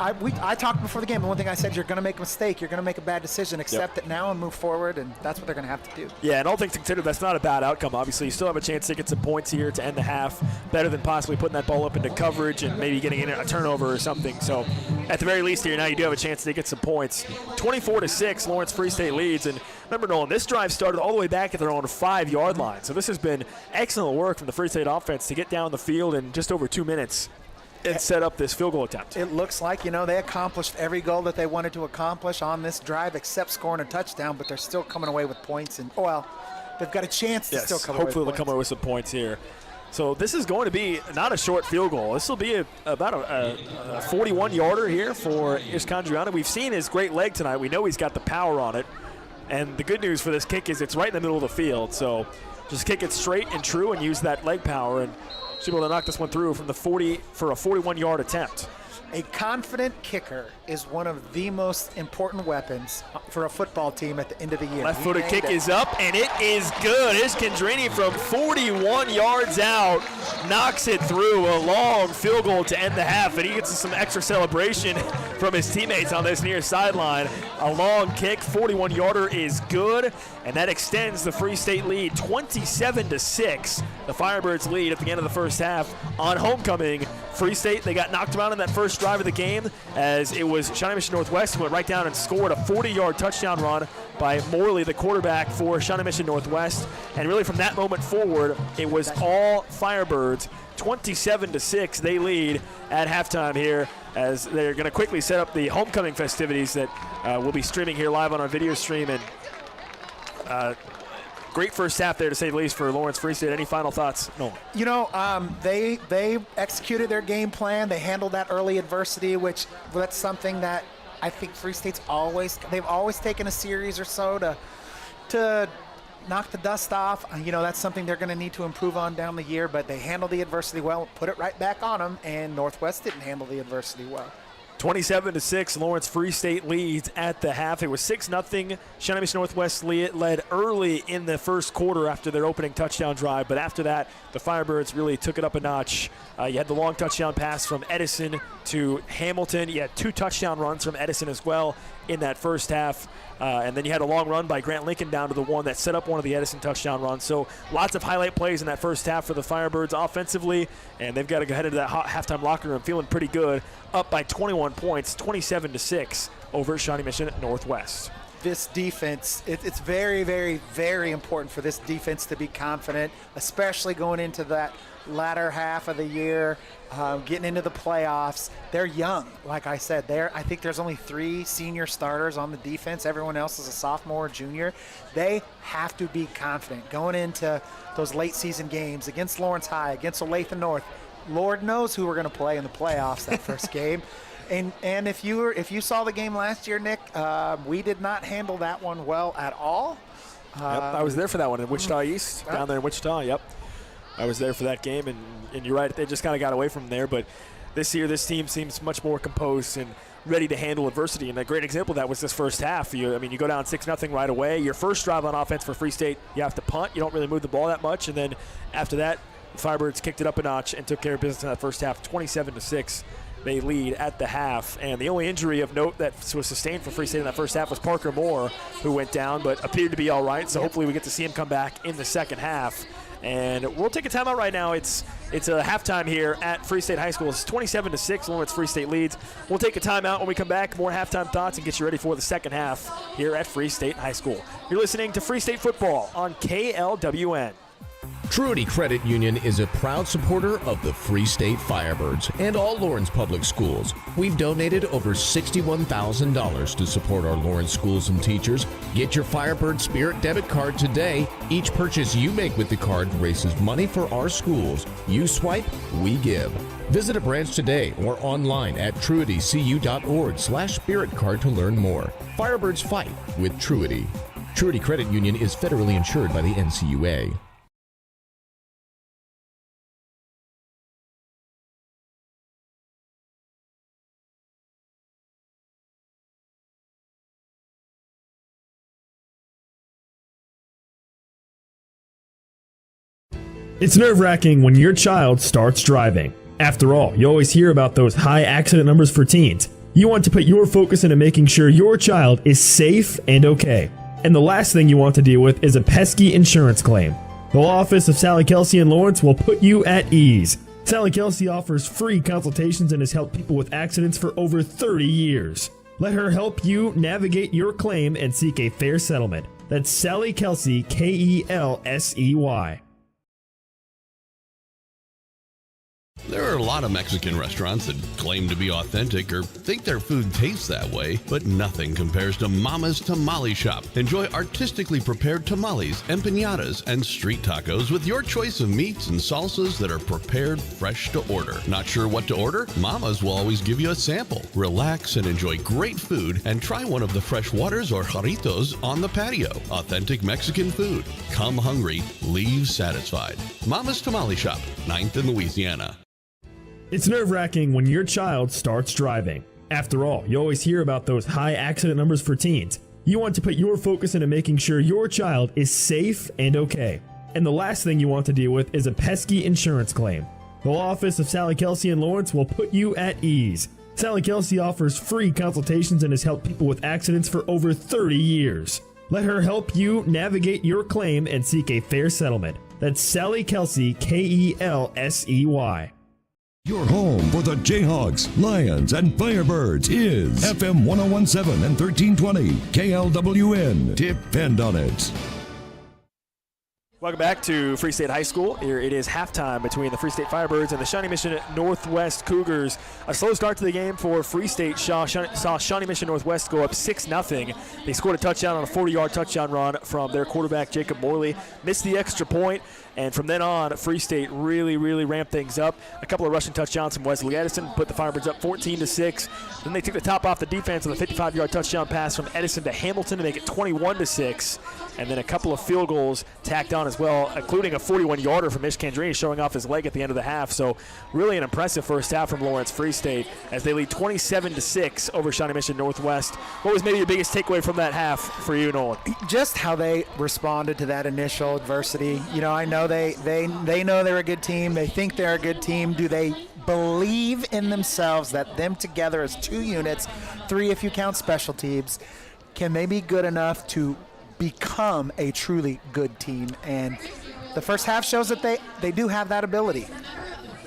I talked before the game, and one thing I said, you're going to make a mistake. You're going to make a bad decision. Accept it now and move forward, and that's what they're going to have to do. Yeah, and all things considered, that's not a bad outcome. Obviously, you still have a chance to get some points here to end the half, better than possibly putting that ball up into coverage and maybe getting in a turnover or something. So at the very least here, now you do have a chance to get some points. 24-6, Lawrence Free State leads. And remember, Nolan, this drive started all the way back at their own 5-yard line. So this has been excellent work from the Free State offense to get down the field in just over 2 minutes and set up this field goal attempt. It looks like, they accomplished every goal that they wanted to accomplish on this drive except scoring a touchdown, but they're still coming away with points. And, they've got a chance to still come away with points. Hopefully they'll come away with some points here. So this is going to be not a short field goal. This will be about a 41-yarder here for Iskandriana. We've seen his great leg tonight. We know he's got the power on it. And the good news for this kick is it's right in the middle of the field. So just kick it straight and true and use that leg power, and should be able to knock this one through from the 40 for a 41-yard attempt. A confident kicker is one of the most important weapons for a football team at the end of the year. Left-footed kick is up, and it is good. Iskandrini from 41 yards out knocks it through. A long field goal to end the half, and he gets some extra celebration from his teammates on this near sideline. A long kick, 41-yarder is good, and that extends the Free State lead 27-6. The Firebirds lead at the end of the first half on homecoming. Free State, they got knocked around in that first drive of the game as it was Shawnee Mission Northwest who went right down and scored a 40-yard touchdown run by Morley, the quarterback for Shawnee Mission Northwest. And really from that moment forward, it was all Firebirds. 27-6, they lead at halftime here as they're going to quickly set up the homecoming festivities that we'll be streaming here live on our video stream. And great first half there, to say the least, for Lawrence Free State. Any final thoughts? No. They executed their game plan. They handled that early adversity, which that's something that I think Free State's they've always taken a series or so to knock the dust off. That's something they're going to need to improve on down the year, but they handled the adversity well, put it right back on them, and Northwest didn't handle the adversity well. 27-6, Lawrence Free State leads at the half. It was 6-0. Shawnee Mission Northwest led early in the first quarter after their opening touchdown drive, but after that, the Firebirds really took it up a notch. You had the long touchdown pass from Edison to Hamilton. You had 2 touchdown runs from Edison as well in that first half. And then you had a long run by Grant Lincoln down to the one that set up one of the Edison touchdown runs. So lots of highlight plays in that first half for the Firebirds offensively, and they've got to go ahead into that halftime locker room feeling pretty good, up by 21 points, 27-6 over Shawnee Mission Northwest. This defense, it's very, very, very important for this defense to be confident, especially going into that latter half of the year, getting into the playoffs. They're young, like I said. I think there's only 3 senior starters on the defense. Everyone else is a sophomore or junior. They have to be confident going into those late season games against Lawrence High, against Olathe North. Lord knows who we're going to play in the playoffs that first game. And if you saw the game last year, Nick, we did not handle that one well at all. Yep, I was there for that one in Wichita East, down there in Wichita. Yep, I was there for that game, and you're right, they just kind of got away from there. But this year, this team seems much more composed and ready to handle adversity. And a great example of that was this first half. You go down 6-0 right away. Your first drive on offense for Free State, you have to punt. You don't really move the ball that much, and then after that, the Firebirds kicked it up a notch and took care of business in that first half, 27-6. They lead at the half, and the only injury of note that was sustained for Free State in that first half was Parker Moore, who went down but appeared to be all right. So hopefully we get to see him come back in the second half. And we'll take a timeout right now. It's a halftime here at Free State High School. It's 27-6. Lawrence Free State leads. We'll take a timeout. When we come back, more halftime thoughts and get you ready for the second half here at Free State High School. You're listening to Free State Football on KLWN. Truity Credit Union is a proud supporter of the Free State Firebirds and all Lawrence Public Schools. We've donated over $61,000 to support our Lawrence schools and teachers. Get your Firebird Spirit debit card today. Each purchase you make with the card raises money for our schools. You swipe, we give. Visit a branch today or online at truitycu.org/spirit card to learn more. Firebirds fight with Truity. Truity Credit Union is federally insured by the NCUA. It's nerve-wracking when your child starts driving. After all, you always hear about those high accident numbers for teens. You want to put your focus into making sure your child is safe and okay. And the last thing you want to deal with is a pesky insurance claim. The law office of Sally Kelsey in Lawrence will put you at ease. Sally Kelsey offers free consultations and has helped people with accidents for over 30 years. Let her help you navigate your claim and seek a fair settlement. That's Sally Kelsey, Kelsey. There are a lot of Mexican restaurants that claim to be authentic or think their food tastes that way, but nothing compares to Mama's Tamale Shop. Enjoy artistically prepared tamales, empanadas, and street tacos with your choice of meats and salsas that are prepared fresh to order. Not sure what to order? Mama's will always give you a sample. Relax and enjoy great food and try one of the fresh waters or jarritos on the patio. Authentic Mexican food. Come hungry, leave satisfied. Mama's Tamale Shop, 9th in Louisiana. It's nerve-wracking when your child starts driving. After all, you always hear about those high accident numbers for teens. You want to put your focus into making sure your child is safe and okay. And the last thing you want to deal with is a pesky insurance claim. The law office of Sally Kelsey in Lawrence will put you at ease. Sally Kelsey offers free consultations and has helped people with accidents for over 30 years. Let her help you navigate your claim and seek a fair settlement. That's Sally Kelsey, Kelsey. Your home for the Jayhawks, Lions, and Firebirds is FM 1017 and 1320 KLWN. Depend on it. Welcome back to Free State High School. Here it is halftime between the Free State Firebirds and the Shawnee Mission Northwest Cougars. A slow start to the game for Free State. Saw Shawnee Mission Northwest go up 6-0. They scored a touchdown on a 40-yard touchdown run from their quarterback, Jacob Morley. Missed the extra point, and from then on, Free State really ramped things up. A couple of rushing touchdowns from Wesley Edison put the Firebirds up 14-6. Then they took the top off the defense with a 55-yard touchdown pass from Edison to Hamilton to make it 21-6. And then a couple of field goals tacked on as well, including a 41-yarder from Ish Candrini showing off his leg at the end of the half. So really an impressive first half from Lawrence Free State as they lead 27-6 over Shawnee Mission Northwest. What was maybe your biggest takeaway from that half for you, Nolan? Just how they responded to that initial adversity. I know they know they're a good team. They think they're a good team. Do they believe in themselves that them together as 2 units, 3 if you count special teams, can they be good enough to become a truly good team? And the first half shows that they do have that ability.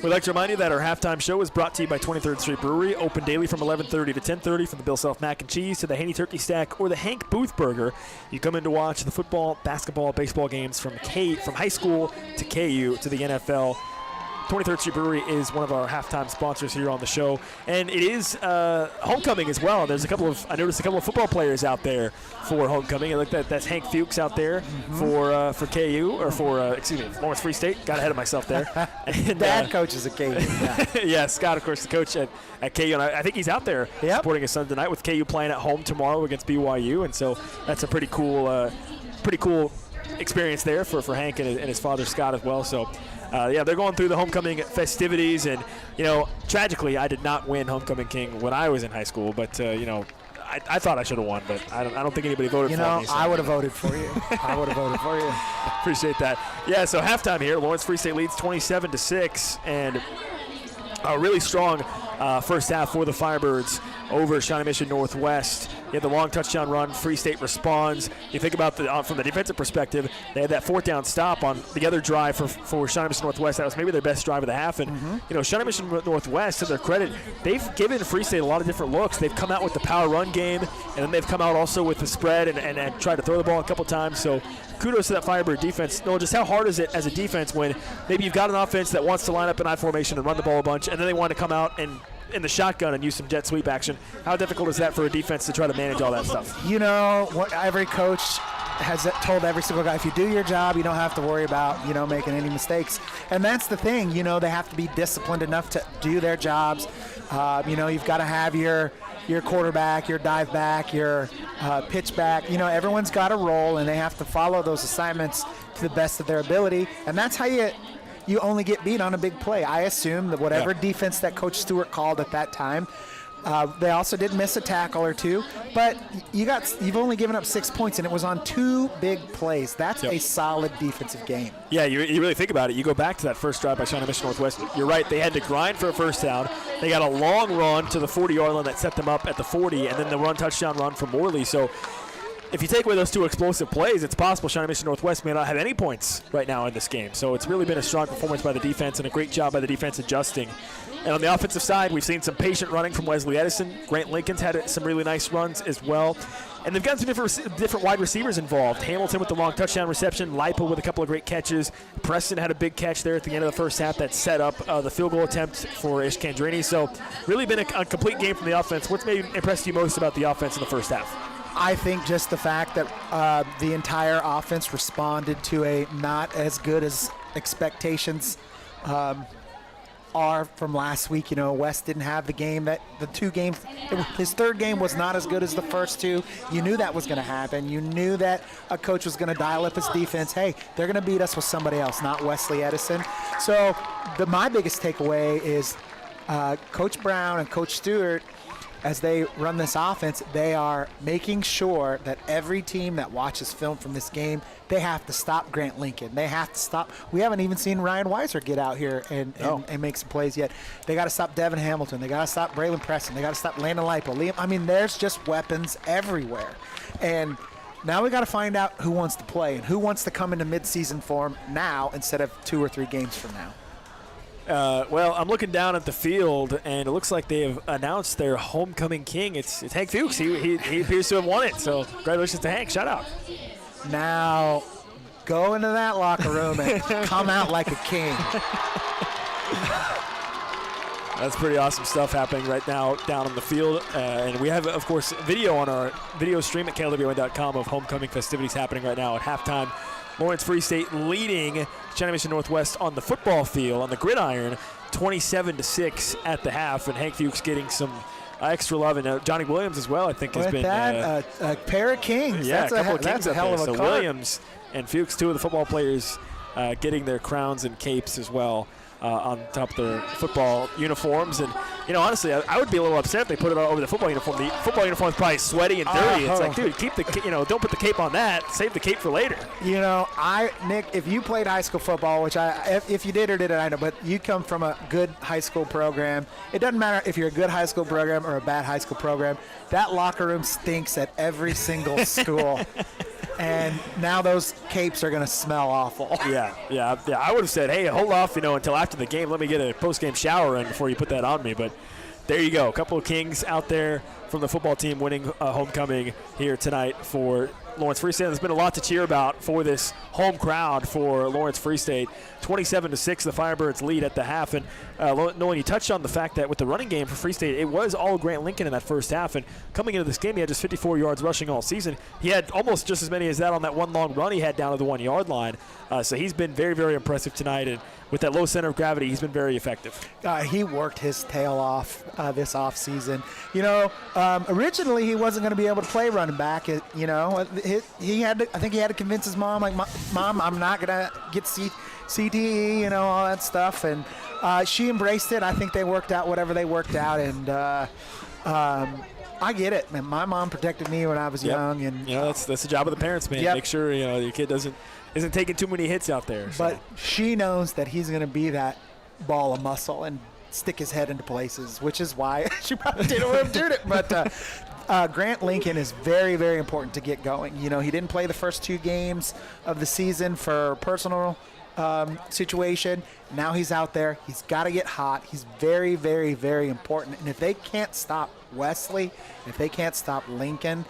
We'd like to remind you that our halftime show is brought to you by 23rd Street Brewery, open daily from 11:30 to 10:30, from the Bill Self Mac and Cheese to the Haney Turkey Stack or the Hank Booth Burger. You come in to watch the football, basketball, baseball games from high school to KU to the NFL. 23rd Street Brewery is one of our halftime sponsors here on the show, and it is homecoming as well. I noticed a couple of football players out there for homecoming. I looked at that's Hank Fuchs out there for KU or for Lawrence Free State. Got ahead of myself there. And, Dad coaches at KU. Yeah, Scott, of course, the coach at KU, and I think he's out there supporting his son tonight with KU playing at home tomorrow against BYU, and so that's a pretty cool experience there for Hank and his father Scott as well. So. They're going through the homecoming festivities, and tragically, I did not win homecoming king when I was in high school. But I thought I should have won, but I don't think anybody voted for me. So. I would have voted for you. Appreciate that. Yeah. So halftime here, Lawrence Free State leads 27-6, and a really strong first half for the Firebirds over Shawnee Mission Northwest. You had the long touchdown run. Free State responds. You think about from the defensive perspective, they had that 4th down stop on the other drive for Shawnee Mission Northwest. That was maybe their best drive of the half. And Shawnee Mission Northwest, to their credit, they've given Free State a lot of different looks. They've come out with the power run game, and then they've come out also with the spread and tried to throw the ball a couple times. So kudos to that Firebird defense. Noel, just how hard is it as a defense when maybe you've got an offense that wants to line up in I formation and run the ball a bunch, and then they want to come out and in the shotgun and use some jet sweep action? How difficult is that for a defense to try to manage all that stuff? Every coach has told every single guy, if you do your job, you don't have to worry about, making any mistakes. And that's the thing, they have to be disciplined enough to do their jobs. You've got to have your quarterback, your dive back, your pitch back. Everyone's got a role, and they have to follow those assignments to the best of their ability. And that's how you only get beat on a big play. I assume that whatever defense that Coach Stewart called at that time, they also did miss a tackle or two, but you've only given up 6 points, and it was on 2 big plays. That's a solid defensive game. Yeah, you really think about it. You go back to that first drive by Shawnee Mission Northwest. You're right. They had to grind for a first down. They got a long run to the 40-yard line that set them up at the 40, and then the touchdown run from Morley. So if you take away those 2 explosive plays, it's possible Shawnee Mission Northwest may not have any points right now in this game. So it's really been a strong performance by the defense and a great job by the defense adjusting. And on the offensive side, we've seen some patient running from Wesley Edison. Grant Lincoln's had some really nice runs as well. And they've got some different wide receivers involved. Hamilton with the long touchdown reception. Lipa with a couple of great catches. Preston had a big catch there at the end of the first half that set up the field goal attempt for Ish Candrini. So really been a complete game from the offense. What's maybe impressed you most about the offense in the first half? I think just the fact that the entire offense responded to a not as good as expectations are from last week. West didn't have the game that the 2 games. His 3rd game was not as good as the first 2. You knew that was going to happen. You knew that a coach was going to dial up his defense. Hey, they're going to beat us with somebody else, not Wesley Edison. So my biggest takeaway is Coach Brown and Coach Stewart, as they run this offense, they are making sure that every team that watches film from this game, they have to stop Grant Lincoln. They have to stop. We haven't even seen Ryan Weiser get out here and make some plays yet. They got to stop Devin Hamilton. They got to stop Braylon Preston. They got to stop Landon Lipa. Liam. There's just weapons everywhere. And now we got to find out who wants to play and who wants to come into midseason form now instead of 2 or 3 games from now. Well, I'm looking down at the field, and it looks like they have announced their homecoming king. It's Hank Fuchs. He appears to have won it. So congratulations to Hank. Shout out. Now, go into that locker room and come out like a king. That's pretty awesome stuff happening right now down on the field. And we have, of course, video on our video stream at KLWN.com of homecoming festivities happening right now at halftime. Lawrence Free State leading Shawnee Mission Northwest on the football field, on the gridiron, 27-6 at the half. And Hank Fuchs getting some extra love. And Johnny Williams as well, I think, has been. A pair of kings. Yeah, a couple of kings. That's a hell of a cut. Williams and Fuchs, two of the football players getting their crowns and capes as well on top of their football uniforms. And, honestly, I would be a little upset if they put it over the football uniform. The football uniform is probably sweaty and dirty. It's like, dude, keep the, don't put the cape on that. Save the cape for later. Nick, if you played high school football, which if you did or didn't, I know, but you come from a good high school program. It doesn't matter if you're a good high school program or a bad high school program. That locker room stinks at every single school. And now those capes are going to smell awful. Yeah. I would have said, hey, hold off, until after the game. Let me get a post-game shower in before you put that on me. But there you go. A couple of Kings out there from the football team winning homecoming here tonight for Lawrence Free State. There's been a lot to cheer about for this home crowd for Lawrence Free State. 27-6, the Firebirds lead at the half. And Nolan, you touched on the fact that with the running game for Free State, it was all Grant Lincoln in that first half. And coming into this game, he had just 54 yards rushing all season. He had almost just as many as that on that one long run he had down to the 1 yard line. So he's been very, very impressive tonight. And with that low center of gravity, he's been very effective. He worked his tail off this offseason. Originally he wasn't going to be able to play running back. I think he had to convince his mom, like, Mom, I'm not going to get CTE, all that stuff. And she embraced it. I think they worked out whatever they worked out. And I get it, man. My mom protected me when I was young. And that's the job of the parents, man. Yep. Make sure, your kid isn't taking too many hits out there. So. But she knows that he's going to be that ball of muscle and stick his head into places, which is why she probably didn't want him to do it. But Grant Lincoln is very, very important to get going. He didn't play the first 2 games of the season for personal situation. Now he's out there. He's got to get hot. He's very, very, very important. And if they can't stop Wesley, if they can't stop Lincoln,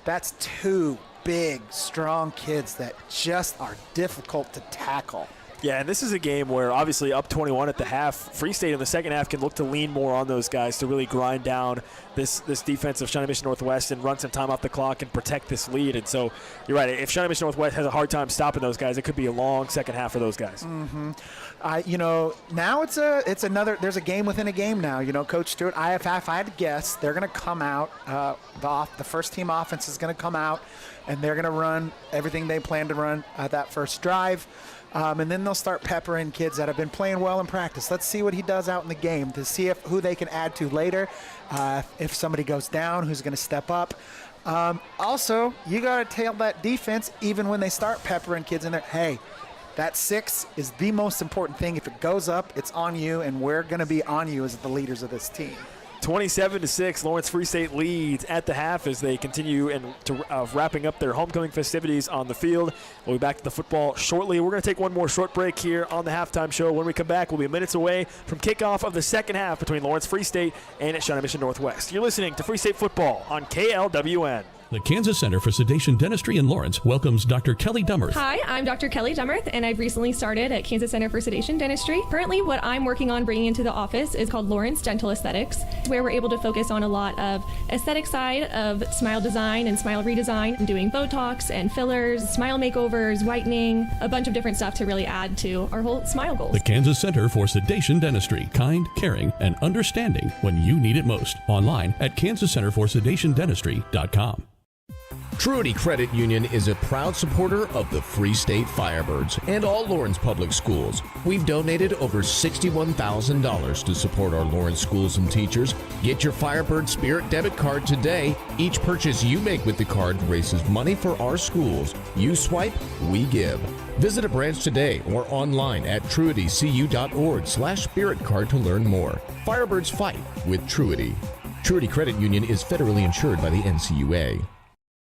that's 2 big, strong kids that just are difficult to tackle. Yeah, and this is a game where obviously up 21 at the half, Free State in the second half can look to lean more on those guys to really grind down this defense of Shawnee Mission Northwest and run some time off the clock and protect this lead. And so you're right. If Shawnee Mission Northwest has a hard time stopping those guys, it could be a long second half for those guys. Mm-hmm. Now it's another. There's a game within a game now. Coach Stewart. If I had to guess, they're going to come out. The first team offense is going to come out, and they're going to run everything they plan to run that first drive. And then they'll start peppering kids that have been playing well in practice. Let's see what he does out in the game to see who they can add to later. If somebody goes down, who's going to step up. Also, you got to tail that defense even when they start peppering kids in there. Hey, that 6 is the most important thing. If it goes up, it's on you, and we're going to be on you as the leaders of this team. 27-6, Lawrence Free State leads at the half as they continue wrapping up their homecoming festivities on the field. We'll be back to the football shortly. We're going to take one more short break here on the halftime show. When we come back, we'll be minutes away from kickoff of the second half between Lawrence Free State and Shawnee Mission Northwest. You're listening to Free State Football on KLWN. The Kansas Center for Sedation Dentistry in Lawrence welcomes Dr. Kelly Dummerth. Hi, I'm Dr. Kelly Dummerth, and I've recently started at Kansas Center for Sedation Dentistry. Currently, what I'm working on bringing into the office is called Lawrence Dental Aesthetics, where we're able to focus on a lot of aesthetic side of smile design and smile redesign, and doing Botox and fillers, smile makeovers, whitening, a bunch of different stuff to really add to our whole smile goals. The Kansas Center for Sedation Dentistry, kind, caring, and understanding when you need it most. Online at kansascenterforsedationdentistry.com. Truity Credit Union is a proud supporter of the Free State Firebirds and all Lawrence public schools. We've donated over $61,000 to support our Lawrence schools and teachers. Get your Firebird Spirit debit card today. Each purchase you make with the card raises money for our schools. You swipe, we give. Visit a branch today or online at truitycu.org/spirit card to learn more. Firebirds fight with Truity. Truity Credit Union is federally insured by the NCUA.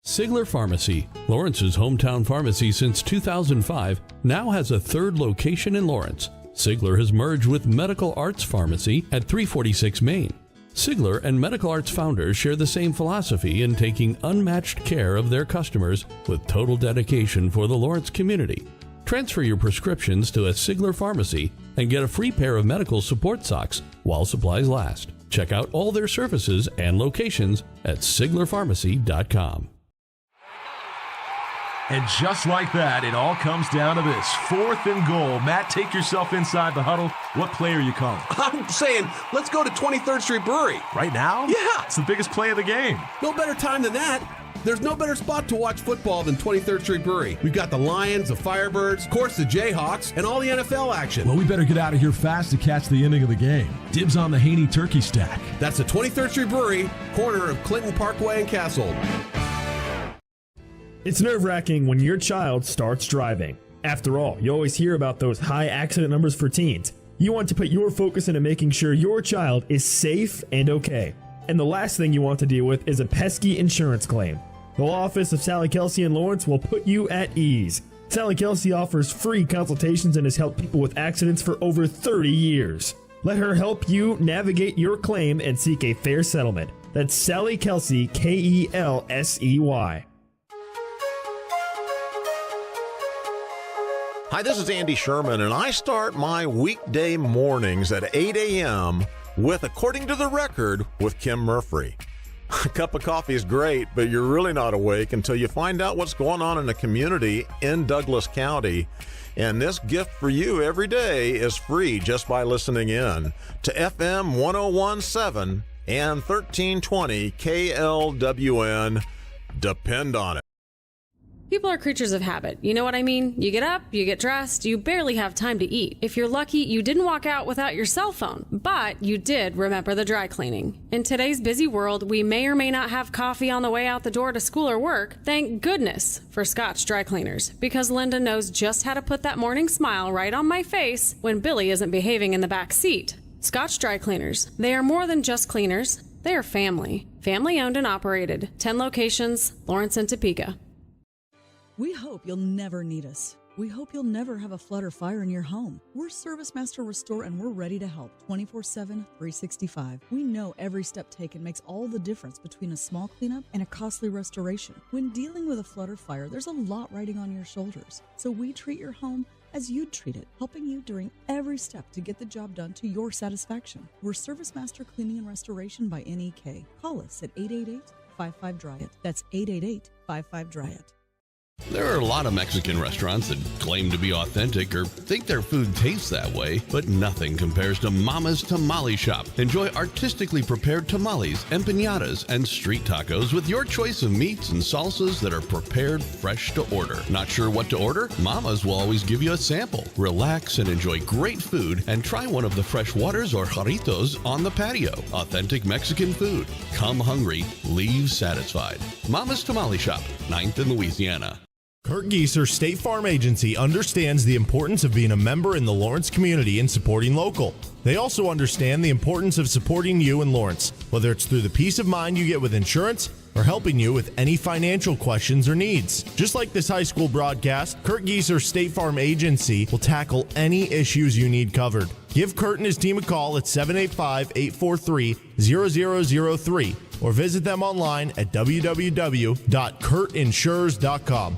Sigler Pharmacy, Lawrence's hometown pharmacy since 2005, now has a third location in Lawrence. Sigler has merged with Medical Arts Pharmacy at 346 Main. Sigler and Medical Arts founders share the same philosophy in taking unmatched care of their customers with total dedication for the Lawrence community. Transfer your prescriptions to a Sigler Pharmacy and get a free pair of medical support socks while supplies last. Check out all their services and locations at siglerpharmacy.com. And just like that, it all comes down to this. 4th and goal. Matt, take yourself inside the huddle. What play are you calling? I'm saying, let's go to 23rd Street Brewery. Right now? Yeah. It's the biggest play of the game. No better time than that. There's no better spot to watch football than 23rd Street Brewery. We've got the Lions, the Firebirds, of course the Jayhawks, and all the NFL action. Well, we better get out of here fast to catch the ending of the game. Dibs on the Haney turkey stack. That's the 23rd Street Brewery, corner of Clinton Parkway and Castle. It's nerve-wracking when your child starts driving. After all, you always hear about those high accident numbers for teens. You want to put your focus into making sure your child is safe and okay. And the last thing you want to deal with is a pesky insurance claim. The law office of Sally Kelsey and Lawrence will put you at ease. Sally Kelsey offers free consultations and has helped people with accidents for over 30 years. Let her help you navigate your claim and seek a fair settlement. That's Sally Kelsey, Kelsey. Hi, this is Andy Sherman, and I start my weekday mornings at 8 a.m. with According to the Record with Kim Murphy. A cup of coffee is great, but you're really not awake until you find out what's going on in the community in Douglas County. And this gift for you every day is free just by listening in to FM 1017 and 1320 KLWN. Depend on it. People are creatures of habit. You know what I mean? You get up, you get dressed, you barely have time to eat. If you're lucky, you didn't walk out without your cell phone, but you did remember the dry cleaning. In today's busy world, we may or may not have coffee on the way out the door to school or work. Thank goodness for Scotch Dry Cleaners, because Linda knows just how to put that morning smile right on my face when Billy isn't behaving in the back seat. Scotch Dry Cleaners. They are more than just cleaners. They are family. Family owned and operated. 10 locations, Lawrence and Topeka. We hope you'll never need us. We hope you'll never have a flood or fire in your home. We're Service Master Restore, and we're ready to help 24/7, 365. We know every step taken makes all the difference between a small cleanup and a costly restoration. When dealing with a flood or fire, there's a lot riding on your shoulders. So we treat your home as you'd treat it, helping you during every step to get the job done to your satisfaction. We're Service Master Cleaning and Restoration by NEK. Call us at 888-55-DRY-IT. That's 888-55-DRY-IT. There are a lot of Mexican restaurants that claim to be authentic or think their food tastes that way, but nothing compares to Mama's Tamale Shop. Enjoy artistically prepared tamales, empanadas, and street tacos with your choice of meats and salsas that are prepared fresh to order. Not sure what to order? Mama's will always give you a sample. Relax and enjoy great food and try one of the fresh waters or jarritos on the patio. Authentic Mexican food. Come hungry, leave satisfied. Mama's Tamale Shop, 9th in Louisiana. Kurt Gieser State Farm Agency understands the importance of being a member in the Lawrence community and supporting local. They also understand the importance of supporting you in Lawrence, whether it's through the peace of mind you get with insurance or helping you with any financial questions or needs. Just like this high school broadcast, Kurt Gieser State Farm Agency will tackle any issues you need covered. Give Kurt and his team a call at 785-843-0003 or visit them online at www.kurtinsures.com.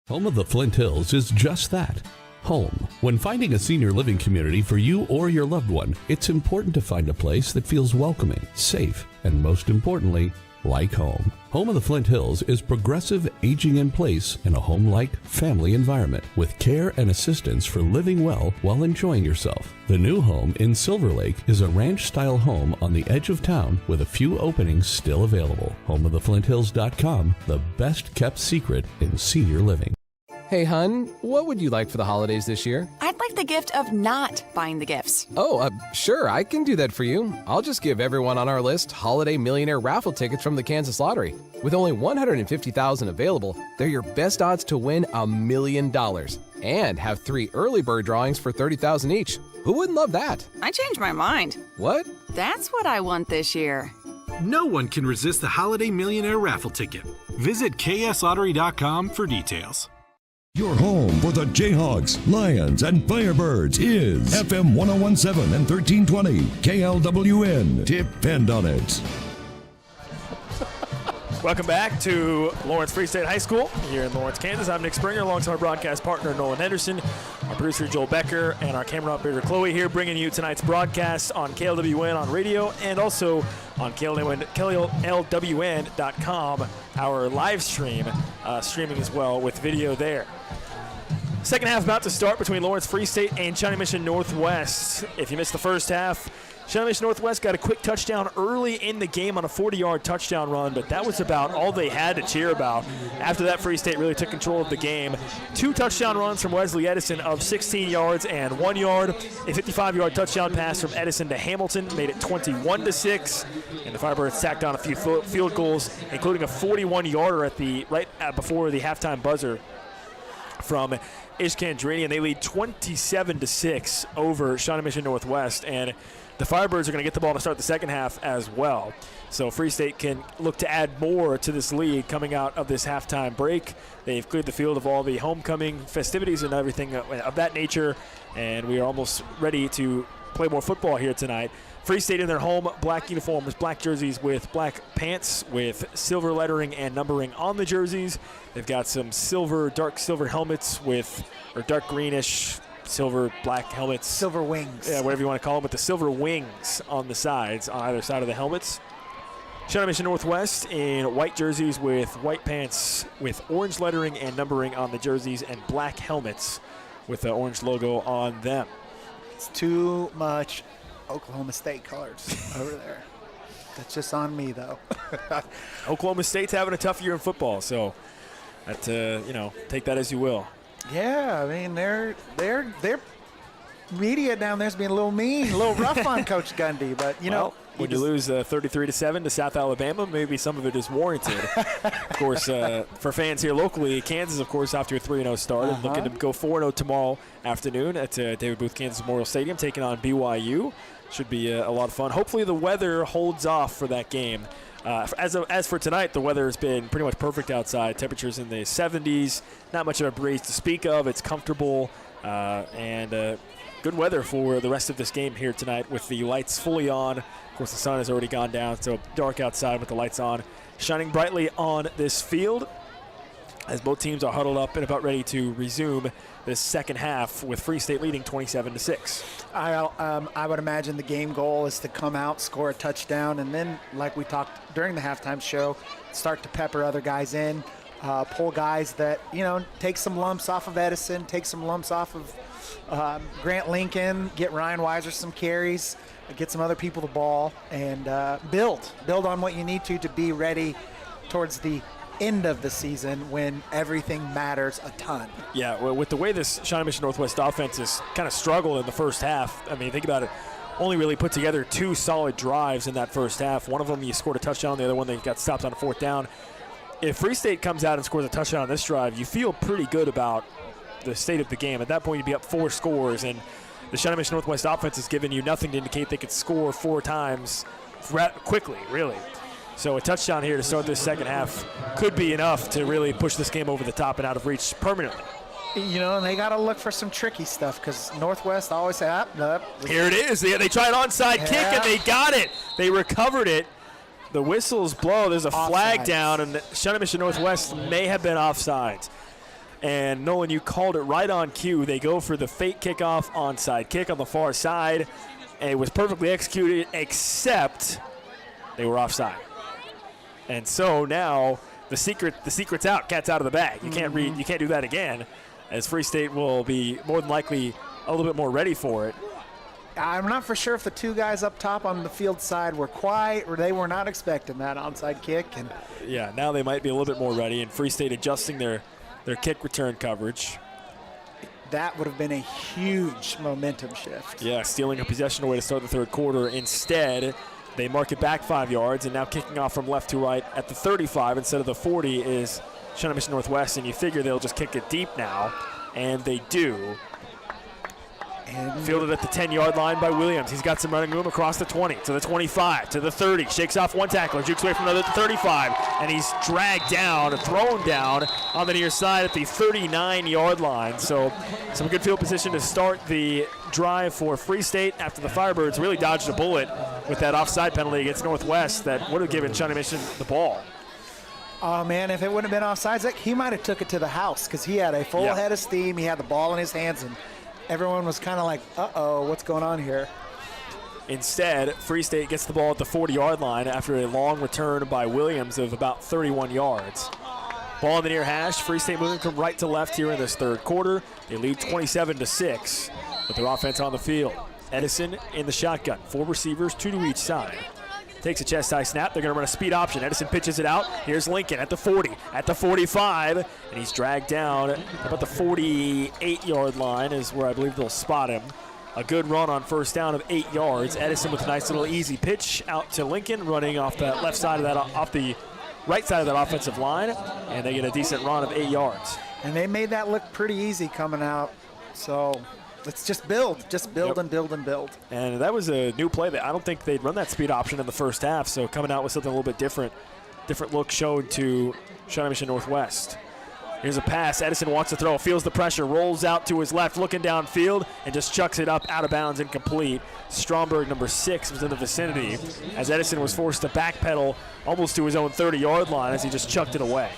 Home of the Flint Hills is just that, home. When finding a senior living community for you or your loved one, it's important to find a place that feels welcoming, safe, and most importantly, like home. Home of the Flint Hills is progressive aging in place in a home-like family environment with care and assistance for living well while enjoying yourself. The new home in Silver Lake is a ranch-style home on the edge of town with a few openings still available. HomeoftheFlintHills.com, the best-kept secret in senior living. Hey, hun, what would you like for the holidays this year? I'd like the gift of not buying the gifts. Oh, sure, I can do that for you. I'll just give everyone on our list Holiday Millionaire raffle tickets from the Kansas Lottery. With only 150,000 available, they're your best odds to win $1 million. And have 3 early bird drawings for $30,000 each. Who wouldn't love that? I changed my mind. What? That's what I want this year. No one can resist the Holiday Millionaire raffle ticket. Visit kslottery.com for details. Your home for the Jayhawks, Lions, and Firebirds is FM 1017 and 1320 KLWN. Depend on it. Welcome back to Lawrence Free State High School here in Lawrence, Kansas. I'm Nick Springer alongside our broadcast partner Nolan Henderson, our producer Joel Becker, and our camera operator Chloe here bringing you tonight's broadcast on KLWN on radio and also on KLWN.com, our live stream, streaming as well with video there. Second half about to start between Lawrence Free State and Shawnee Mission Northwest. If you missed the first half, Shawnee Mission Northwest got a quick touchdown early in the game on a 40-yard touchdown run, but that was about all they had to cheer about. After that, Free State really took control of the game. 2 touchdown runs from Wesley Edison of 16 yards and 1 yard. A 55-yard touchdown pass from Edison to Hamilton made it 21-6, and the Firebirds tacked on a few field goals, including a 41-yarder right before the halftime buzzer from Ishkandrini, and they lead 27-6 over Shawnee Mission Northwest. And the Firebirds are going to get the ball to start the second half as well. So Free State can look to add more to this lead coming out of this halftime break. They've cleared the field of all the homecoming festivities and everything of that nature, and we are almost ready to play more football here tonight. Free State in their home black uniforms, black jerseys with black pants with silver lettering and numbering on the jerseys. They've got some dark silver helmets or dark greenish silver black helmets. Silver wings. Yeah, whatever you want to call them, with the silver wings on the sides, on either side of the helmets. Shawnee Mission Northwest in white jerseys with white pants with orange lettering and numbering on the jerseys, and black helmets with the orange logo on them. It's too much Oklahoma State colors over there. That's just on me, though. Oklahoma State's having a tough year in football, so that take that as you will. Yeah, I mean their media down there's being a little mean, a little rough on Coach Gundy, but when you lose 33-7 to South Alabama, maybe some of it is warranted. Of course, for fans here locally, Kansas, of course, after a 3-0 start, and looking to go 4-0 tomorrow afternoon at David Booth Kansas Memorial Stadium, taking on BYU. Should be a lot of fun. Hopefully the weather holds off for that game. As for tonight, the weather has been pretty much perfect outside. Temperatures in the 70s, not much of a breeze to speak of. It's comfortable and good weather for the rest of this game here tonight with the lights fully on. Of course, the sun has already gone down, so dark outside with the lights on, shining brightly on this field as both teams are huddled up and about ready to resume this second half with Free State leading 27-6. I would imagine the game goal is to come out, score a touchdown, and then, like we talked during the halftime show, start to pepper other guys in, pull guys that, take some lumps off of Edison, take some lumps off of Grant Lincoln, get Ryan Weiser some carries, get some other people the ball, and build on what you need to be ready towards the end of the season when everything matters a ton. Yeah, well, with the way this Shawnee Mission Northwest offense has kind of struggled in the first half, I mean, think about it, only really put together 2 solid drives in that first half. One of them you scored a touchdown, the other one they got stopped on a 4th down. If Free State comes out and scores a touchdown on this drive, you feel pretty good about the state of the game. At that point, you'd be up 4 scores, and the Shawnee Mission Northwest offense has given you nothing to indicate they could score 4 times quickly, really. So a touchdown here to start this second half could be enough to really push this game over the top and out of reach permanently. And they got to look for some tricky stuff because Northwest always say, up. Here it is. They tried an onside kick, and they got it. They recovered it. The whistles blow. There's a flag down, and Shawnee Mission Northwest may have been offsides. And, Nolan, you called it right on cue. They go for the fake kickoff onside kick on the far side, and it was perfectly executed except they were offside. And so now the secret's out, cat's out of the bag. You can't do that again, as Free State will be more than likely a little bit more ready for it. I'm not for sure if the 2 guys up top on the field side were quiet or they were not expecting that onside kick. And yeah, now they might be a little bit more ready, and Free State adjusting their kick return coverage. That would have been a huge momentum shift. Yeah, stealing a possession away to start the third quarter. Instead, they mark it back 5 yards, and now kicking off from left to right at the 35 instead of the 40 is Shawnee Mission Northwest, and you figure they'll just kick it deep now, and they do. And fielded at the 10-yard line by Williams. He's got some running room across the 20 to the 25 to the 30. Shakes off one tackler, jukes away from another at the 35, and he's dragged down, thrown down on the near side at the 39-yard line. So some good field position to start the drive for Free State after the Firebirds really dodged a bullet with that offside penalty against Northwest that would have given Shawnee Mission the ball. Oh, man, if it wouldn't have been offsides, he might have took it to the house because he had a full head of steam. He had the ball in his hands, and everyone was kind of like, uh-oh, what's going on here? Instead, Free State gets the ball at the 40-yard line after a long return by Williams of about 31 yards. Ball in the near hash. Free State moving from right to left here in this third quarter. They lead 27-6 with their offense on the field. Edison in the shotgun. 4 receivers, 2 to each side. Takes a chest high snap. They're going to run a speed option. Edison pitches it out. Here's Lincoln at the 40, at the 45, and he's dragged down about the 48-yard line is where I believe they'll spot him. A good run on first down of 8 yards. Edison with a nice little easy pitch out to Lincoln, running off the left side of that, off the right side of that offensive line, and they get a decent run of 8 yards. And they made that look pretty easy coming out. So let's just build and build and build. And that was a new play that I don't think they'd run that speed option in the first half. So coming out with something a little bit different look showed to Shawnee Mission Northwest. Here's a pass. Edison wants to throw, feels the pressure, rolls out to his left, looking downfield, and just chucks it up out of bounds, incomplete. Stromberg, number 6, was in the vicinity as Edison was forced to backpedal almost to his own 30-yard line as he just chucked it away.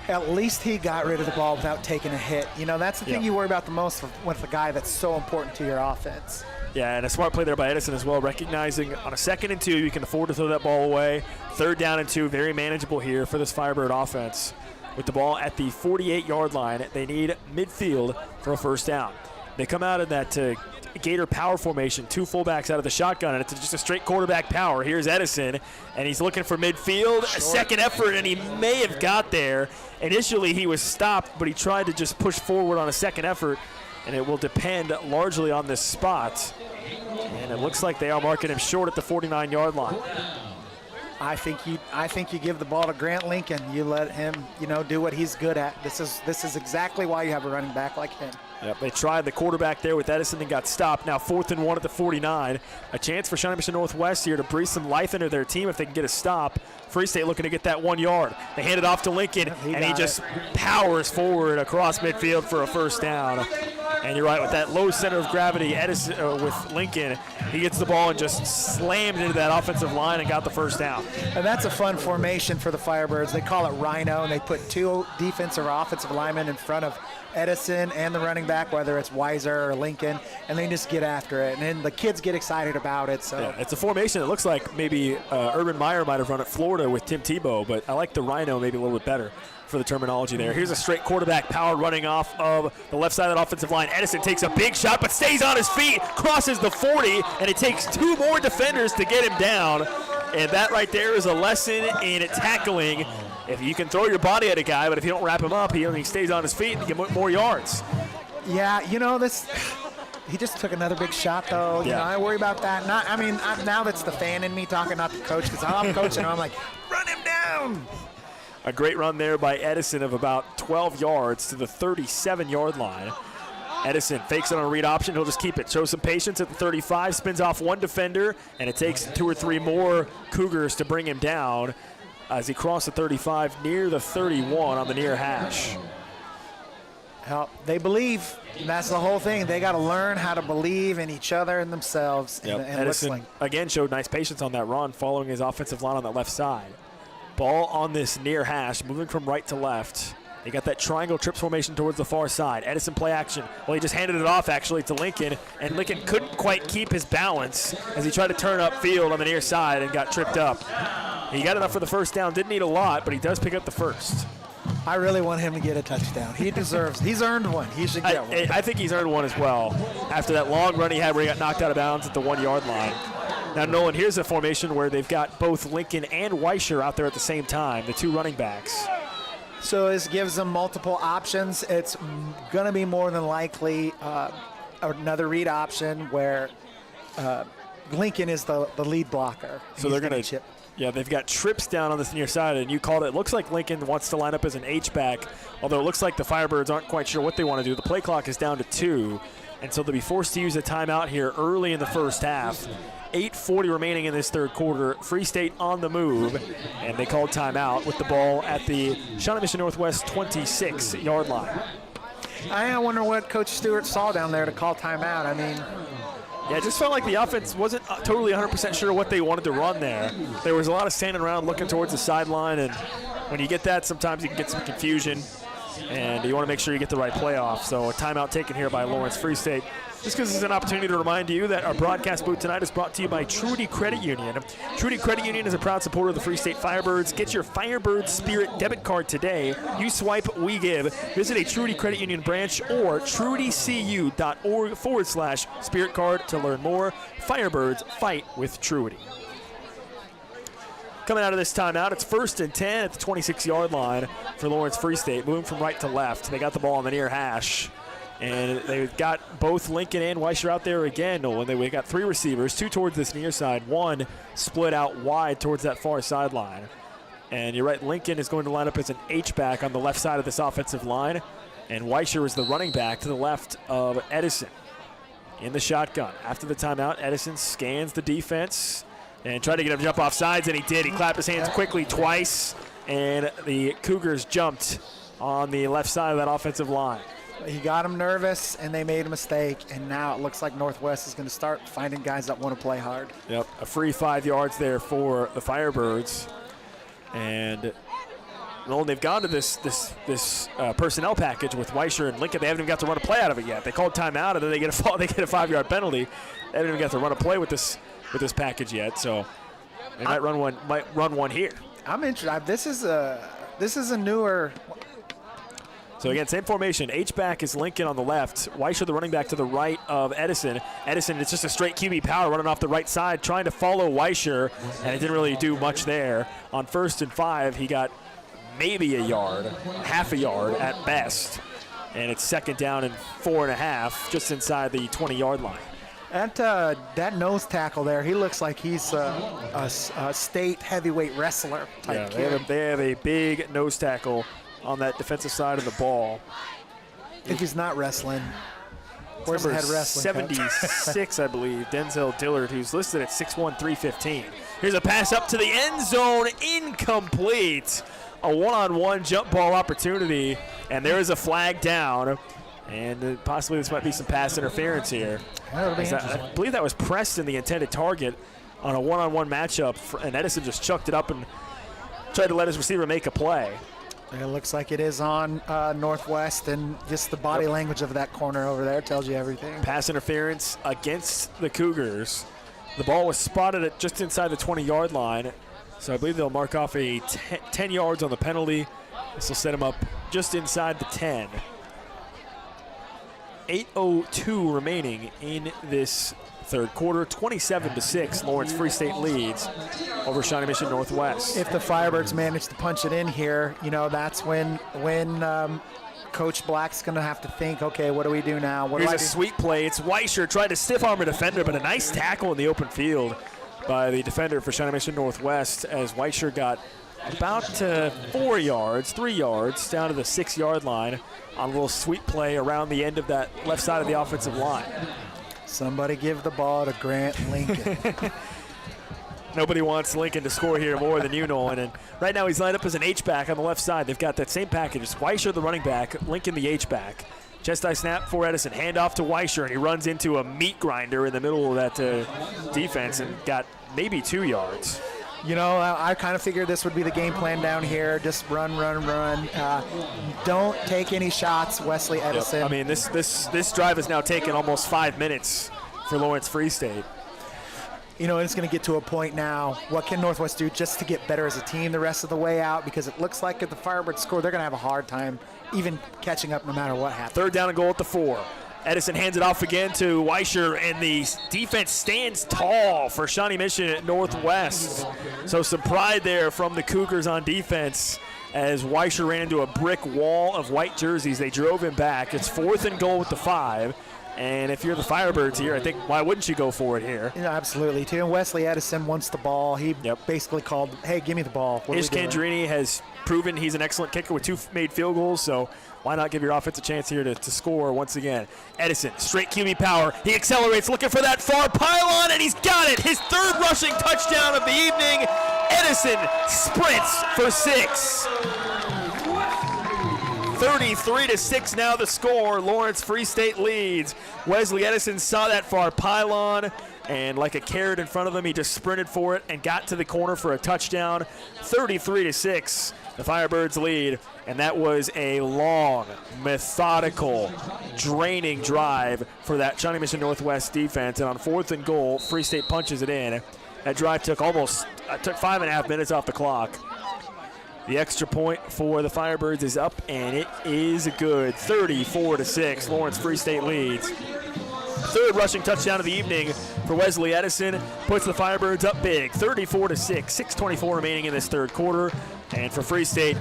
At least he got rid of the ball without taking a hit. You know, that's the thing you worry about the most with a guy that's so important to your offense. Yeah, and a smart play there by Edison as well, recognizing on a 2nd and 2, you can afford to throw that ball away. 3rd down and 2, very manageable here for this Firebird offense. With the ball at the 48-yard line, they need midfield for a first down. They come out in that Gator power formation, 2 fullbacks out of the shotgun, and it's just a straight quarterback power. Here's Edison, and he's looking for midfield. A second effort, and he may have got there. Initially, he was stopped, but he tried to just push forward on a second effort, and it will depend largely on this spot. And it looks like they are marking him short at the 49-yard line. I think you give the ball to Grant Lincoln. You let him, do what he's good at. This is exactly why you have a running back like him. Yep, they tried the quarterback there with Edison and got stopped. Now 4th and 1 at the 49. A chance for Shawnee Mission Northwest here to breathe some life into their team if they can get a stop. Free State looking to get that 1 yard. They hand it off to Lincoln, and he just powers forward across midfield for a first down. And you're right, with that low center of gravity, Edison with Lincoln, he gets the ball and just slammed into that offensive line and got the first down. And that's a fun formation for the Firebirds. They call it Rhino, and they put 2 defensive or offensive linemen in front of Edison and the running back, whether it's Weiser or Lincoln, and they just get after it. And then the kids get excited about it. So yeah, it's a formation that looks like maybe Urban Meyer might have run at Florida with Tim Tebow, but I like the Rhino maybe a little bit better for the terminology there. Here's a straight quarterback power running off of the left side of that offensive line. Edison takes a big shot, but stays on his feet, crosses the 40, and it takes 2 more defenders to get him down. And that right there is a lesson in tackling. If you can throw your body at a guy, but if you don't wrap him up, he only stays on his feet and get more yards. Yeah, he just took another big shot, though. You know, I worry about that. Now that's the fan in me talking, not the coach, because I'm coaching. I'm like, run him down. A great run there by Edison of about 12 yards to the 37-yard line. Edison fakes it on a read option. He'll just keep it. Shows some patience at the 35, spins off 1 defender, and it takes 2 or 3 more Cougars to bring him down as he crossed the 35 near the 31 on the near hash. They believe. That's the whole thing. They got to learn how to believe in each other and themselves. Yep. And Edison, again, showed nice patience on that run, following his offensive line on the left side. Ball on this near hash, moving from right to left. They got that triangle trips formation towards the far side. Edison play action. Well, he just handed it off, actually, to Lincoln, and Lincoln couldn't quite keep his balance as he tried to turn upfield on the near side and got tripped up. He got enough for the first down. Didn't need a lot, but he does pick up the first. I really want him to get a touchdown. He deserves. He's earned one. He should get one. I think he's earned one as well after that long run he had where he got knocked out of bounds at the 1-yard line. Now, Nolan, here's a formation where they've got both Lincoln and Weischer out there at the same time, the 2 running backs. So this gives them multiple options. It's going to be more than likely another read option where Lincoln is the lead blocker. So they're going to chip. Yeah, they've got trips down on this near side, and you called it. It looks like Lincoln wants to line up as an H-back, although it looks like the Firebirds aren't quite sure what they want to do. The play clock is down to 2, and so they'll be forced to use a timeout here early in the first half. 8:40 remaining in this third quarter. Free State on the move, and they called timeout with the ball at the Shawnee Mission Northwest 26-yard line. I wonder what Coach Stewart saw down there to call timeout. Yeah, it just felt like the offense wasn't totally 100% sure what they wanted to run there. There was a lot of standing around looking towards the sideline, and when you get that, sometimes you can get some confusion, and you want to make sure you get the right play off. So a timeout taken here by Lawrence. Free State This gives us an opportunity to remind you that our broadcast booth tonight is brought to you by Trudy Credit Union. Trudy Credit Union is a proud supporter of the Free State Firebirds. Get your Firebird Spirit debit card today. You swipe, we give. Visit a Trudy Credit Union branch or trudycu.org/Spirit card to learn more. Firebirds, fight with Trudy. Coming out of this timeout, it's 1st and 10 at the 26-yard line for Lawrence Free State. Moving from right to left. They got the ball on the near hash. And they've got both Lincoln and Weischer out there again. We got 3 receivers, 2 towards this near side, 1 split out wide towards that far sideline. And you're right, Lincoln is going to line up as an H-back on the left side of this offensive line. And Weischer is the running back to the left of Edison in the shotgun. After the timeout, Edison scans the defense and tried to get him to jump off sides, and he did. He clapped his hands quickly twice, and the Cougars jumped on the left side of that offensive line. He got them nervous, and they made a mistake, and now it looks like Northwest is going to start finding guys that want to play hard. Yep, a free 5 yards there for the Firebirds. And they've gone to this personnel package with Weischer and Lincoln. They haven't even got to run a play out of it yet. They called timeout, and then they get a 5-yard penalty. They haven't even got to run a play with this package yet, so they might run one here. I'm interested. This is a newer. So again, same formation. H-back is Lincoln on the left. Weischer, the running back, to the right of Edison. Edison, it's just a straight QB power running off the right side, trying to follow Weischer, and it didn't really do much there. On 1st and 5, he got maybe a yard, half a yard at best, and it's 2nd down and 4.5, just inside the 20-yard line. That nose tackle there, he looks like he's a state heavyweight wrestler type kid. They have a big nose tackle on that defensive side of the ball. If he's not wrestling, where's the head wrestling? 76, I believe, Denzel Dillard, who's listed at 6'1", 315. Here's a pass up to the end zone, incomplete. A one-on-one jump ball opportunity, and there is a flag down. And possibly this might be some pass interference here. I believe that was Preston, the intended target, on a one-on-one matchup, and Edison just chucked it up and tried to let his receiver make a play. It looks like it is on Northwest, and just the body language of that corner over there tells you everything. Pass interference against the Cougars. The ball was spotted at just inside the 20-yard line, so I believe they'll mark off a 10 yards on the penalty. This will set him up just inside the 10. 8:02 remaining in this third quarter. 27-6, Lawrence Free State leads over Shawnee Mission Northwest. If the Firebirds manage to punch it in here, that's when Coach Black's going to have to think, okay, what do we do now? Here's a sweet play. It's Weischer trying to stiff arm a defender, but a nice tackle in the open field by the defender for Shawnee Mission Northwest as Weischer got about 3 yards down to the 6-yard line on a little sweep play around the end of that left side of the offensive line. Somebody give the ball to Grant Lincoln. Nobody wants Lincoln to score here more than you, Nolan. And right now he's lined up as an H-back on the left side. They've got that same package. It's Weischer, the running back, Lincoln, the H-back. Chest eye snap for Edison. Handoff to Weischer, and he runs into a meat grinder in the middle of that defense and got maybe 2 yards. I kind of figured this would be the game plan down here. Just run. Don't take any shots, Wesley Edison. Yep. I mean, this drive has now taken almost 5 minutes for Lawrence Free State. It's going to get to a point now. What can Northwest do just to get better as a team the rest of the way out? Because it looks like if the Firebirds score, they're going to have a hard time even catching up no matter what happens. 3rd down and goal at the 4. Edison hands it off again to Weischer, and the defense stands tall for Shawnee Mission Northwest. So some pride there from the Cougars on defense as Weischer ran into a brick wall of white jerseys. They drove him back. It's 4th and goal with the 5. And if you're the Firebirds here, I think why wouldn't you go for it here? Absolutely, too. And Wesley Edison wants the ball. He basically called, hey, give me the ball. Ish Candrini has proven he's an excellent kicker with 2 made field goals, so why not give your offense a chance here to score once again? Edison, straight QB power. He accelerates, looking for that far pylon, and he's got it. His 3rd rushing touchdown of the evening. Edison sprints for 6. 33-6 now the score. Lawrence Free State leads. Wesley Edison saw that far pylon, and like a carrot in front of him, he just sprinted for it and got to the corner for a touchdown. 33-6, the Firebirds lead, and that was a long, methodical, draining drive for that Shawnee Mission Northwest defense. And on 4th and goal, Free State punches it in. That drive took took 5.5 minutes off the clock. The extra point for the Firebirds is up, and it is good. 34-6, Lawrence Free State leads. Third rushing touchdown of the evening for Wesley Edison puts the Firebirds up big, 34-6, 6:24 remaining in this third quarter. And for Free State,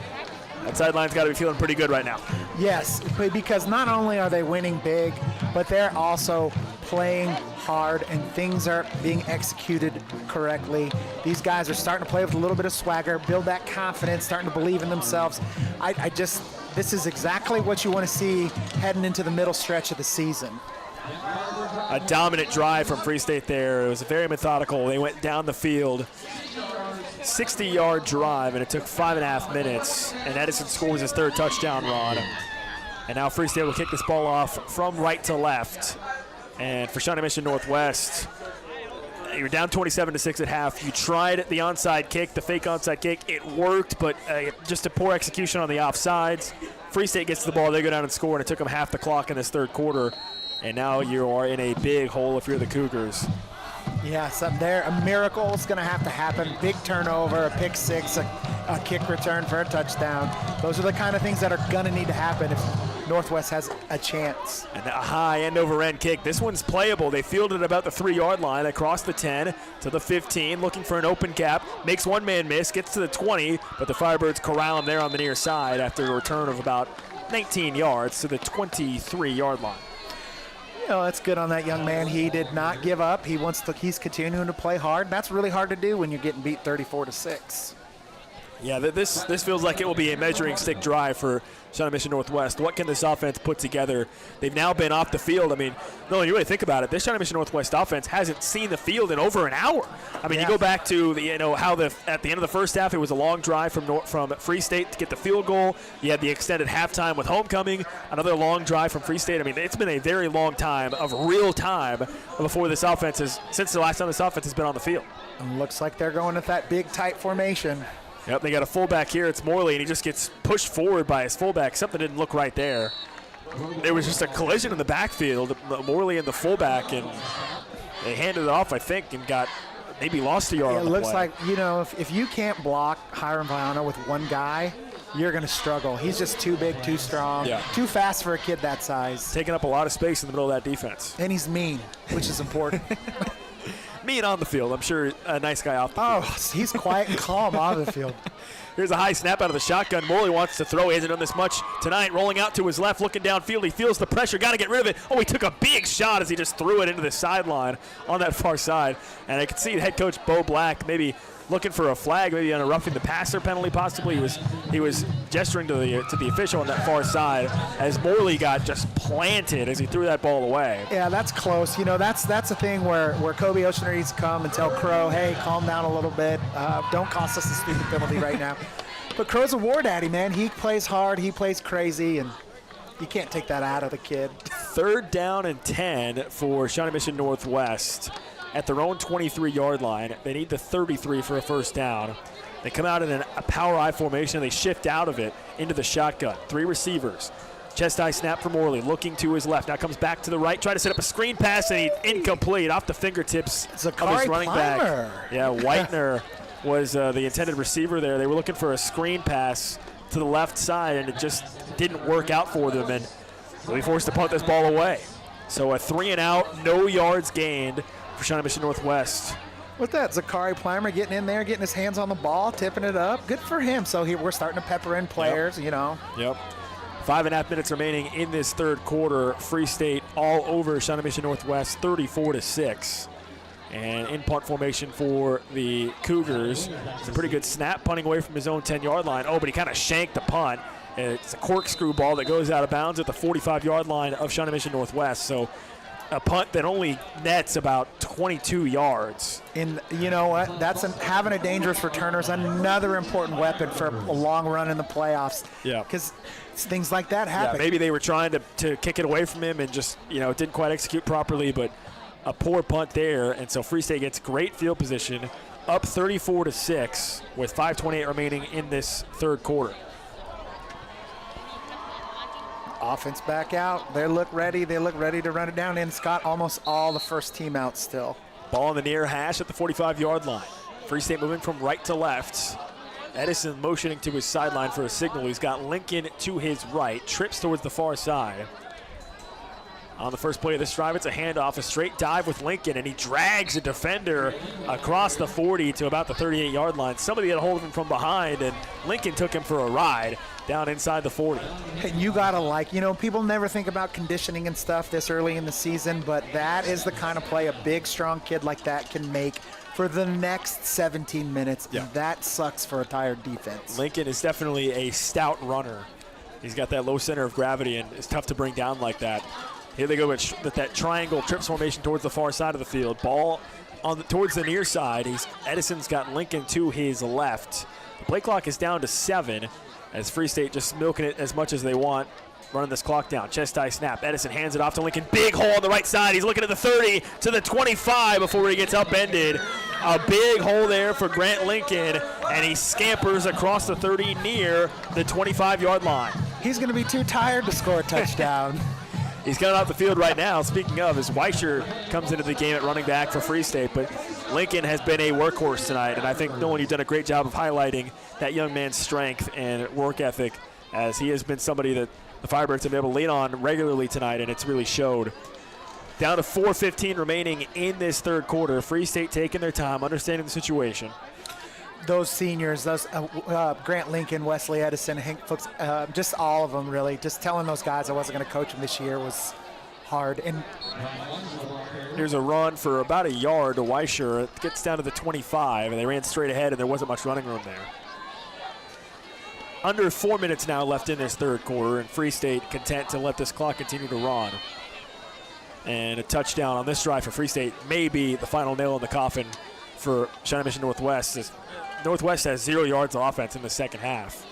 that sideline's got to be feeling pretty good right now. Yes, because not only are they winning big, but they're also playing hard and things are being executed correctly. These guys are starting to play with a little bit of swagger, build that confidence, starting to believe in themselves. This is exactly what you want to see heading into the middle stretch of the season. A dominant drive from Free State there. It was very methodical. They went down the field, 60-yard drive, and it took 5.5 minutes. And Edison scores his third touchdown run. And now Free State will kick this ball off from right to left. And for Shawnee Mission Northwest, you're down 27-6 at half. You tried the onside kick, the fake onside kick. It worked, but just a poor execution on the offsides. Free State gets the ball. They go down and score, and it took them half the clock in this third quarter. And now you are in a big hole if you're the Cougars. Yeah, something there. A miracle is going to have to happen. Big turnover, a pick six, a kick return for a touchdown. Those are the kind of things that are going to need to happen if Northwest has a chance. And a high end-over-end kick. This one's playable. They fielded about the 3-yard line, across the 10 to the 15, looking for an open gap. Makes one man miss, gets to the 20, but the Firebirds corral him there on the near side after a return of about 19 yards to the 23-yard line. You know, that's good on that young man. He did not give up. He's continuing to play hard. That's really hard to do when you're getting beat 34-6. Yeah, this feels like it will be a measuring stick drive for Shawnee Mission Northwest. What can this offense put together? They've now been off the field. I mean, no, you really think about it. This Shawnee Mission Northwest offense hasn't seen the field in over an hour. I mean, you go back to how at the end of the first half, it was a long drive from Free State to get the field goal. You had the extended halftime with homecoming, another long drive from Free State. I mean, it's been a very long time of real time before this offense since the last time this offense has been on the field. And looks like they're going with that big tight formation. Yep, they got a fullback here. It's Morley, and he just gets pushed forward by his fullback. Something didn't look right there. There was just a collision in the backfield, Morley and the fullback, and they handed it off, I think, and maybe lost a yard on the play. It looks like, if you can't block Hiram Viano with one guy, you're going to struggle. He's just too big, too strong, too fast for a kid that size. Taking up a lot of space in the middle of that defense. And he's mean, which is important. Mean on the field. I'm sure a nice guy off the field. Oh, he's quiet and calm on the field. Here's a high snap out of the shotgun. Morley wants to throw. He hasn't done this much tonight. Rolling out to his left, looking downfield. He feels the pressure. Got to get rid of it. Oh, he took a big shot as he just threw it into the sideline on that far side. And I could see head coach Bo Black maybe looking for a flag, maybe on a roughing the passer penalty possibly. He was gesturing to the official on that far side as Morley got just planted as he threw that ball away. Yeah, that's close. That's a thing where Kobe Oceaner needs to come and tell Crow, hey, calm down a little bit. Don't cost us a stupid penalty right now. But Crow's a war daddy, man. He plays hard. He plays crazy, and you can't take that out of the kid. 3rd down and 10 for Shawnee Mission Northwest. At their own 23-yard line. They need the 33 for a first down. They come out in a power I formation. They shift out of it into the shotgun. 3 receivers. Chest high snap for Morley, looking to his left. Now comes back to the right, try to set up a screen pass, and he's incomplete off the fingertips of his running back. Yeah, Whitener was the intended receiver there. They were looking for a screen pass to the left side, and it just didn't work out for them, and really forced to punt this ball away. So a 3-and-out, no yards gained for Shawnee Mission Northwest. With that, Zachary Plimer getting in there, getting his hands on the ball, tipping it up. Good for him. So we're starting to pepper in players, Yep. 5.5 minutes remaining in this third quarter. Free State all over Shawnee Mission Northwest, 34-6. And in punt formation for the Cougars. It's a pretty good snap, punting away from his own 10-yard line. Oh, but he kind of shanked the punt. It's a corkscrew ball that goes out of bounds at the 45-yard line of Shawnee Mission Northwest. So a punt that only nets about 22 yards. And you know what? Having a dangerous returner is another important weapon for a long run in the playoffs. Yeah. Because things like that happen. Yeah, maybe they were trying to kick it away from him and just, didn't quite execute properly, but a poor punt there. And so Free State gets great field position, up 34-6 with 5:28 remaining in this third quarter. Offense back out. They look ready. They look ready to run it down. And Scott, almost all the first team out still. Ball in the near hash at the 45-yard line. Free State moving from right to left. Edison motioning to his sideline for a signal. He's got Lincoln to his right. Trips towards the far side. On the first play of this drive, it's a handoff, a straight dive with Lincoln, and he drags a defender across the 40 to about the 38-yard line. Somebody had a hold of him from behind, and Lincoln took him for a ride down inside the 40. And you got to people never think about conditioning and stuff this early in the season, but that is the kind of play a big, strong kid like that can make for the next 17 minutes. Yeah. And that sucks for a tired defense. Lincoln is definitely a stout runner. He's got that low center of gravity, and it's tough to bring down like that. Here they go with that triangle trips formation towards the far side of the field. Ball towards the near side. Edison's got Lincoln to his left. The play clock is down to 7 as Free State just milking it as much as they want, running this clock down. Chest high snap. Edison hands it off to Lincoln. Big hole on the right side. He's looking at the 30 to the 25 before he gets upended. A big hole there for Grant Lincoln, and he scampers across the 30 near the 25-yard line. He's going to be too tired to score a touchdown. He's coming off the field right now. Speaking of, as Weischer comes into the game at running back for Free State, but Lincoln has been a workhorse tonight, and I think, Nolan, you've done a great job of highlighting that young man's strength and work ethic, as he has been somebody that the Firebirds have been able to lean on regularly tonight, and it's really showed. Down to 4:15 remaining in this third quarter. Free State taking their time, understanding the situation. Those seniors, Grant Lincoln, Wesley Edison, Hank Fuchs, just all of them really. Just telling those guys I wasn't going to coach them this year was hard. And here's a run for about a yard to Weischer. It gets down to the 25, and they ran straight ahead, and there wasn't much running room there. Under 4 minutes now left in this third quarter, and Free State content to let this clock continue to run. And a touchdown on this drive for Free State may be the final nail in the coffin for Shawnee Mission Northwest. Northwest has 0 yards of offense in the second half.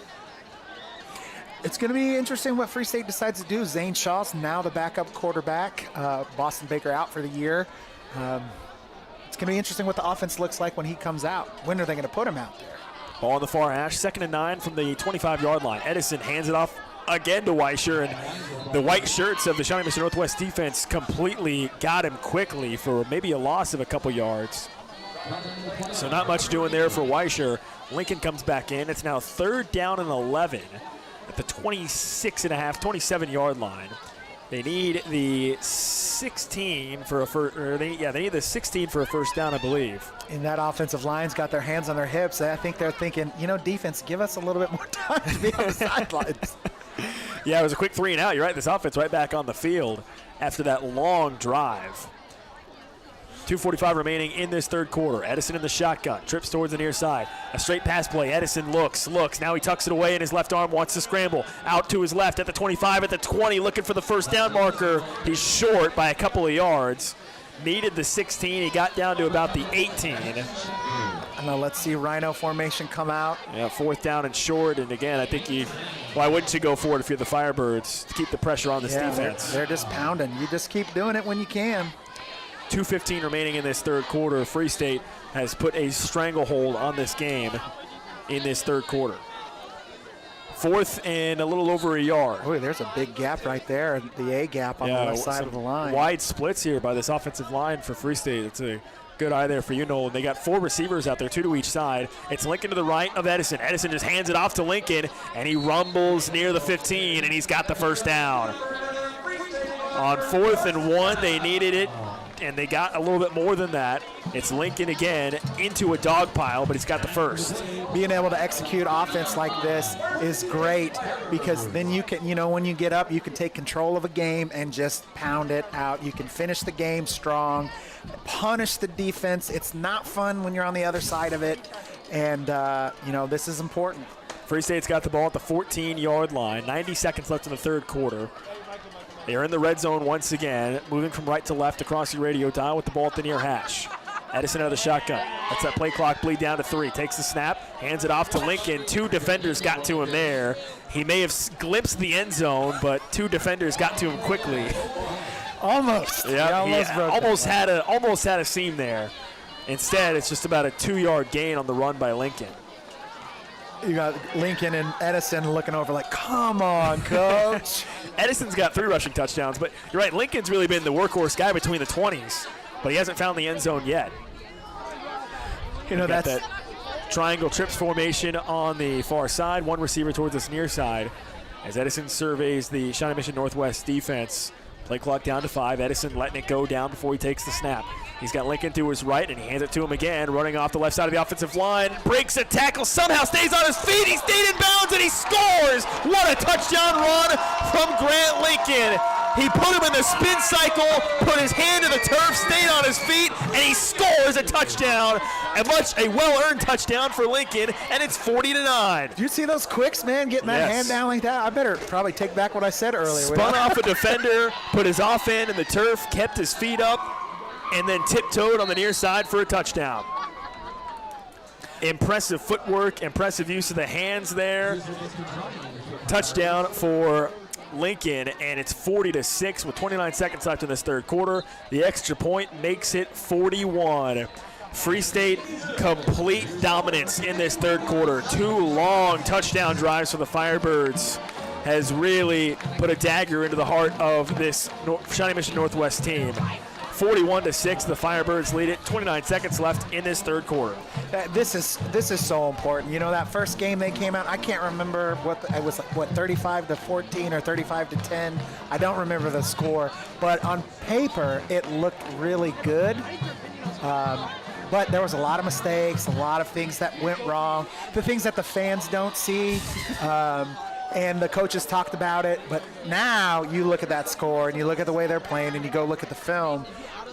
It's going to be interesting what Free State decides to do. Zane Shaw's now the backup quarterback. Boston Baker out for the year. It's going to be interesting what the offense looks like when he comes out. When are they going to put him out there? Ball on the far hash, 2nd and 9 from the 25-yard line. Edison hands it off again to Weischer, and the white shirts of the Shawnee Mission Northwest defense completely got him quickly for maybe a loss of a couple yards. So not much doing there for Weischer. Lincoln comes back in. It's now 3rd down and 11 at the 27-yard line. They need the 16 for a first. They need the 16 for a first down, I believe. And that offensive line's got their hands on their hips. I think they're thinking, defense, give us a little bit more time to be on the sidelines. Yeah, it was a quick 3 and out. You're right. This offense right back on the field after that long drive. 2:45 remaining in this third quarter. Edison in the shotgun, trips towards the near side. A straight pass play. Edison looks. Now he tucks it away in his left arm, wants to scramble. Out to his left at the 25, at the 20, looking for the first down marker. He's short by a couple of yards. Needed the 16. He got down to about the 18. Now let's see Rhino formation come out. Yeah, 4th down and short. And again, I think why wouldn't you go for it if you're the Firebirds to keep the pressure on this defense? They're just pounding. You just keep doing it when you can. 2:15 remaining in this third quarter. Free State has put a stranglehold on this game in this third quarter. 4th and a little over a yard. Oh, there's a big gap right there, the A gap on the left side of the line. Wide splits here by this offensive line for Free State. It's a good eye there for you, Nolan. They got 4 receivers out there, 2 to each side. It's Lincoln to the right of Edison. Edison just hands it off to Lincoln, and he rumbles near the 15, and he's got the first down. On 4th and 1, they needed it, and they got a little bit more than that. It's Lincoln again into a dog pile, but he's got the first. Being able to execute offense like this is great because then you can, when you get up, you can take control of a game and just pound it out. You can finish the game strong, punish the defense. It's not fun when you're on the other side of it, and, this is important. Free State's got the ball at the 14-yard line. 90 seconds left in the third quarter. They are in the red zone once again, moving from right to left across your radio dial with the ball at the near hash. Edison out of the shotgun. Lets that play clock bleed down to 3. Takes the snap, hands it off to Lincoln. 2 defenders got to him there. He may have glimpsed the end zone, but 2 defenders got to him quickly. Almost. Yeah, he almost had a seam there. Instead, it's just about a 2-yard gain on the run by Lincoln. You got Lincoln and Edison looking over like, come on, coach. Edison's got 3 rushing touchdowns, but you're right, Lincoln's really been the workhorse guy between the 20s, but he hasn't found the end zone yet. You know, that's that triangle trips formation on the far side, 1 receiver towards this near side as Edison surveys the Shawnee Mission Northwest defense. Play clock down to 5. Edison letting it go down before he takes the snap. He's got Lincoln to his right, and he hands it to him again, running off the left side of the offensive line. Breaks a tackle, somehow stays on his feet. He stayed in bounds, and he scores. What a touchdown run from Grant Lincoln. He put him in the spin cycle, put his hand to the turf, stayed on his feet, and he scores a touchdown. A well-earned touchdown for Lincoln, and it's 40-9. Did you see those quicks, man, getting that hand down like that? I better probably take back what I said earlier. Spun off a defender, put his off hand in the turf, kept his feet up, and then tiptoed on the near side for a touchdown. Impressive footwork, impressive use of the hands there. Touchdown for Lincoln, and it's 40-6 with 29 seconds left in this third quarter. The extra point makes it 41. Free State complete dominance in this third quarter. 2 long touchdown drives for the Firebirds has really put a dagger into the heart of this Shawnee Mission Northwest team. 41-6, the Firebirds lead it. 29 seconds left in this third quarter. This is so important. You know, that first game they came out, I can't remember it was 35-14 or 35-10. I don't remember the score, but on paper it looked really good. But there was a lot of mistakes, a lot of things that went wrong, the things that the fans don't see. And the coaches talked about it, but now you look at that score and you look at the way they're playing and you go look at the film,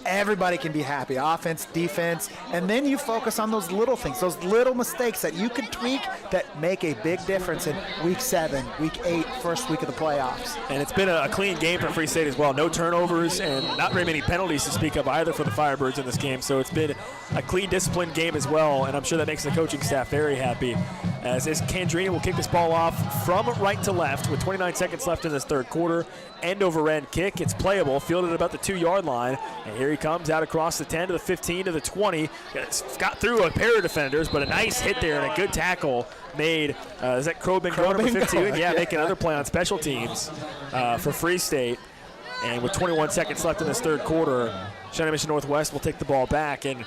everybody can be happy, offense, defense, and then you focus on those little things, those little mistakes that you can tweak that make a big difference in Week 7, Week 8, first week of the playoffs. And it's been a clean game for Free State as well. No turnovers and not very many penalties to speak of either for the Firebirds in this game, so it's been a clean, disciplined game as well, and I'm sure that makes the coaching staff very happy. As Candrini will kick this ball off from right to left with 29 seconds left in this third quarter. End over end kick. It's playable, fielded about the 2-yard line. And here he comes out across the 10 to the 15 to the 20. Got through a pair of defenders, but a nice hit there and a good tackle made. Is that Crowbin, number 15? Yeah, making another play on special teams for Free State. And with 21 seconds left in this third quarter, Shawnee Mission Northwest will take the ball back. And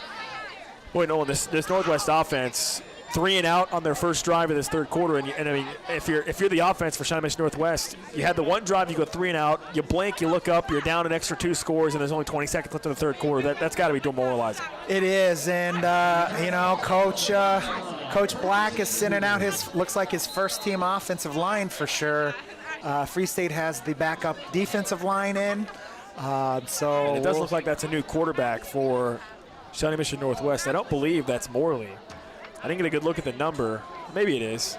boy, Nolan, this Northwest offense, 3 and out on their first drive of this third quarter, and I mean, if you're the offense for Shawnee Mission Northwest, you had the one drive, you go 3 and out, you blink, you look up, you're down an extra 2 scores, and there's only 20 seconds left in the third quarter. That's got to be demoralizing. It is, and you know, Coach Black is sending out looks like his first team offensive line for sure. Free State has the backup defensive line in, so and it does look like that's a new quarterback for Shawnee Mission Northwest. I don't believe that's Morley. I didn't get a good look at the number. Maybe it is.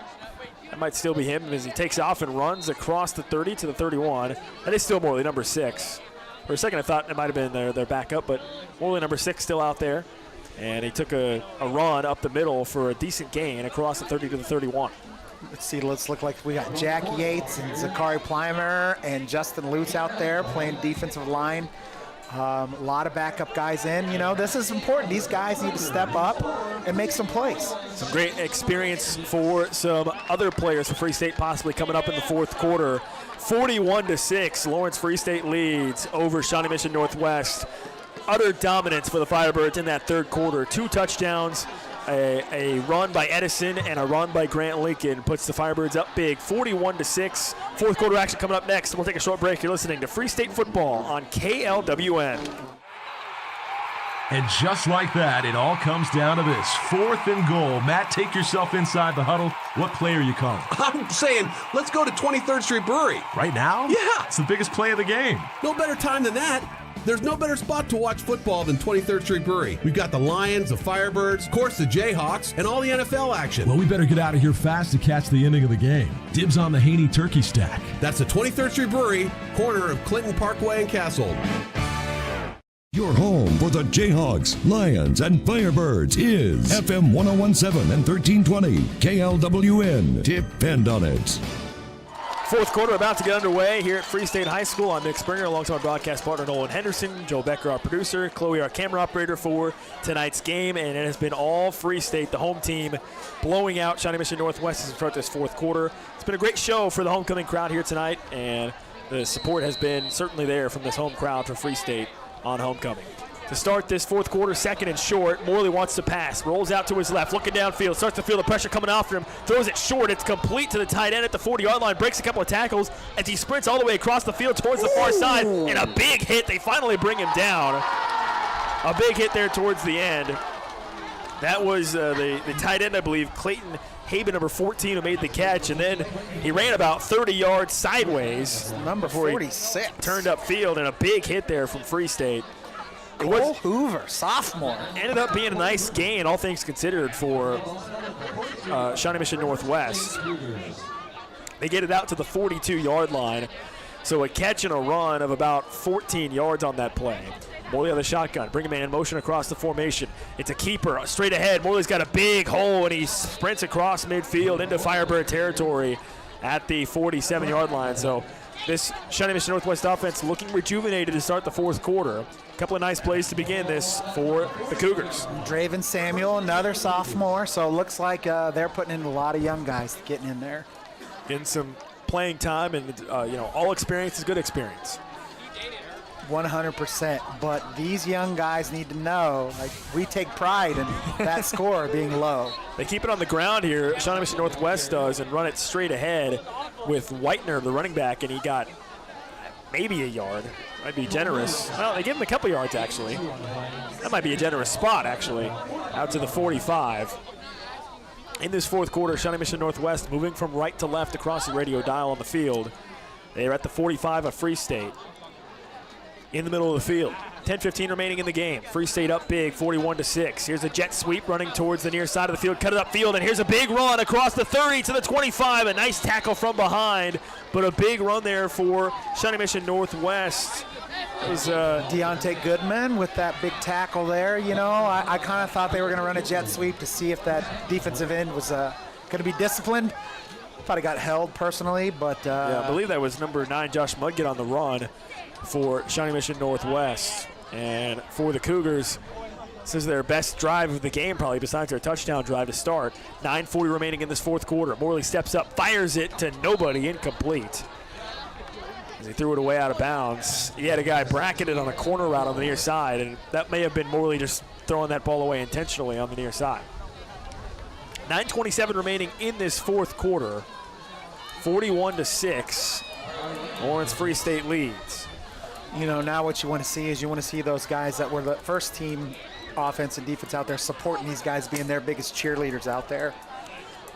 That might still be him as he takes off and runs across the 30 to the 31. That is still Morley, number 6. For a second, I thought it might have been their backup, but Morley, number 6, still out there. And he took a run up the middle for a decent gain across the 30 to the 31. Let's look like we got Jack Yates and Zachary Plymer and Justin Lutz out there playing defensive line. A lot of backup guys in. You know, this is important. These guys need to step up and make some plays. Some great experience for some other players for Free State possibly coming up in the fourth quarter. 41-6, Lawrence Free State leads over Shawnee Mission Northwest. Utter dominance for the Firebirds in that third quarter. 2 touchdowns, a run by Edison and a run by Grant Lincoln puts the Firebirds up big, 41-6. Fourth quarter action coming up next. We'll take a short break. You're listening to Free State Football on KLWN. And just like that, it all comes down to this. 4th and goal. Matt, take yourself inside the huddle. What play are you calling? I'm saying, let's go to 23rd Street Brewery. Right now? Yeah. It's the biggest play of the game. No better time than that. There's no better spot to watch football than 23rd Street Brewery. We've got the Lions, the Firebirds, of course the Jayhawks, and all the NFL action. Well, we better get out of here fast to catch the ending of the game. Dibs on the Haney turkey stack. That's the 23rd Street Brewery, corner of Clinton Parkway and Castle. Your home for the Jayhawks, Lions, and Firebirds is FM 1017 and 1320 KLWN. Depend on it. Fourth quarter about to get underway here at Free State High School. I'm Nick Springer alongside our broadcast partner Nolan Henderson, Joe Becker, our producer, Chloe, our camera operator for tonight's game. And it has been all Free State, the home team, blowing out Shawnee Mission Northwest as we start this fourth quarter. It's been a great show for the homecoming crowd here tonight, and the support has been certainly there from this home crowd for Free State on homecoming. To start this fourth quarter, second and short, Morley wants to pass, rolls out to his left, looking downfield, starts to feel the pressure coming after him, throws it short, it's complete to the tight end at the 40-yard line, breaks a couple of tackles as he sprints all the way across the field towards the far side, and a big hit, they finally bring him down. A big hit there towards the end. That was the tight end, I believe, Clayton Haben, number 14, who made the catch, and then he ran about 30 yards sideways. Number 46. Turned upfield, and a big hit there from Free State. Cole Hoover, sophomore. Ended up being a nice gain, all things considered, for Shawnee Mission Northwest. They get it out to the 42-yard line, so a catch and a run of about 14 yards on that play. Morley on the shotgun, bring a man in motion across the formation. It's a keeper straight ahead. Morley's got a big hole, and he sprints across midfield into Firebird territory at the 47-yard line. So this Shawnee Mission Northwest offense looking rejuvenated to start the fourth quarter. A couple of nice plays to begin this for the Cougars. Draven Samuel, another sophomore, so it looks like they're putting in a lot of young guys getting in there. Getting some playing time, and all experience is good experience. 100%, but these young guys need to know, like, we take pride in that score being low. They keep it on the ground here, Shawnee Mission Northwest does, and run it straight ahead with Whitener, the running back, and he got maybe a yard. Might be generous. Well, they give him a couple yards, actually. That might be a generous spot, actually, out to the 45. In this fourth quarter, Shawnee Mission Northwest moving from right to left across the radio dial on the field. They are at the 45 of Free State. In the middle of the field. 10-15 remaining in the game. Free State up big, 41-6. Here's a jet sweep running towards the near side of the field. Cut it upfield, and here's a big run across the 30 to the 25. A nice tackle from behind, but a big run there for Shawnee Mission Northwest. It was Deontay Goodman with that big tackle there. I kind of thought they were going to run a jet sweep to see if that defensive end was going to be disciplined. Thought he got held personally, but yeah, I believe that was number 9, Josh Mudgett, on the run for Shawnee Mission Northwest. And for the Cougars, this is their best drive of the game, probably, besides their touchdown drive to start. 9:40 remaining in this fourth quarter. Morley steps up, fires it to nobody, incomplete. As he threw it away out of bounds. He had a guy bracketed on a corner route on the near side, and that may have been Morley just throwing that ball away intentionally on the near side. 9:27 remaining in this fourth quarter. 41-6. Lawrence Free State leads. Now what you want to see is you want to see those guys that were the first team offense and defense out there supporting these guys, being their biggest cheerleaders out there.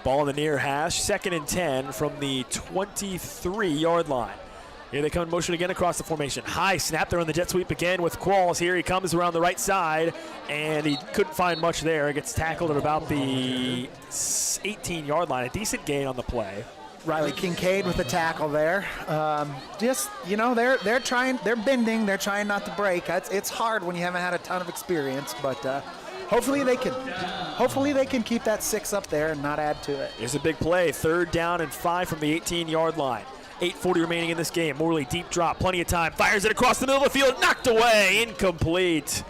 Ball in the near hash, 2nd and 10 from the 23-yard line. Here they come in motion again across the formation. High snap there on the jet sweep again with Qualls. Here he comes around the right side, and he couldn't find much there. Gets tackled at about the 18-yard line. A decent gain on the play. Riley Kincaid with the tackle there. They're trying, they're bending, they're trying not to break. It's hard when you haven't had a ton of experience, but hopefully they can keep that 6 up there and not add to it. Here's a big play, 3rd down and 5 from the 18-yard line. 8:40 remaining in this game. Morley deep drop, plenty of time, fires it across the middle of the field, knocked away, incomplete.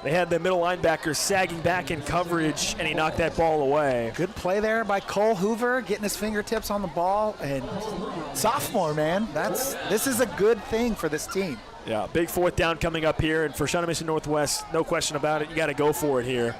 They had the middle linebacker sagging back in coverage, and he knocked that ball away. Good play there by Cole Hoover, getting his fingertips on the ball, and sophomore, man. This is a good thing for this team. Yeah, big 4th down coming up here, and for Shawnee Mission Northwest, no question about it, you got to go for it here.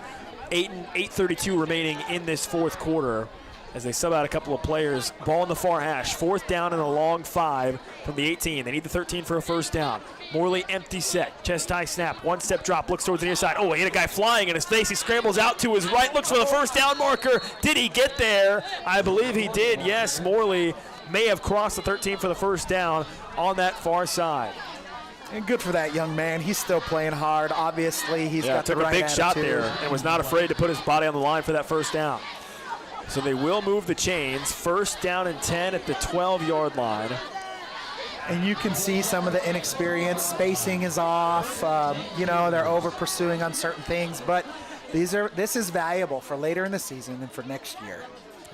8:32 remaining in this fourth quarter as they sub out a couple of players. Ball in the far hash, 4th down and a long 5 from the 18. They need the 13 for a 1st down. Morley empty set, chest high snap, 1-step drop, looks towards the near side. Oh, he hit a guy flying in his face. He scrambles out to his right, looks for the 1st down marker. Did he get there? I believe he did. Yes, Morley may have crossed the 13 for the 1st down on that far side. And good for that young man. He's still playing hard. Obviously, he's got the right took a big shot attitude. there and was not afraid to put his body on the line for that first down. So they will move the chains. First down and 10 at the 12-yard line. And you can see some of the inexperience. Spacing is off. They're over pursuing on certain things, but this is valuable for later in the season and for next year.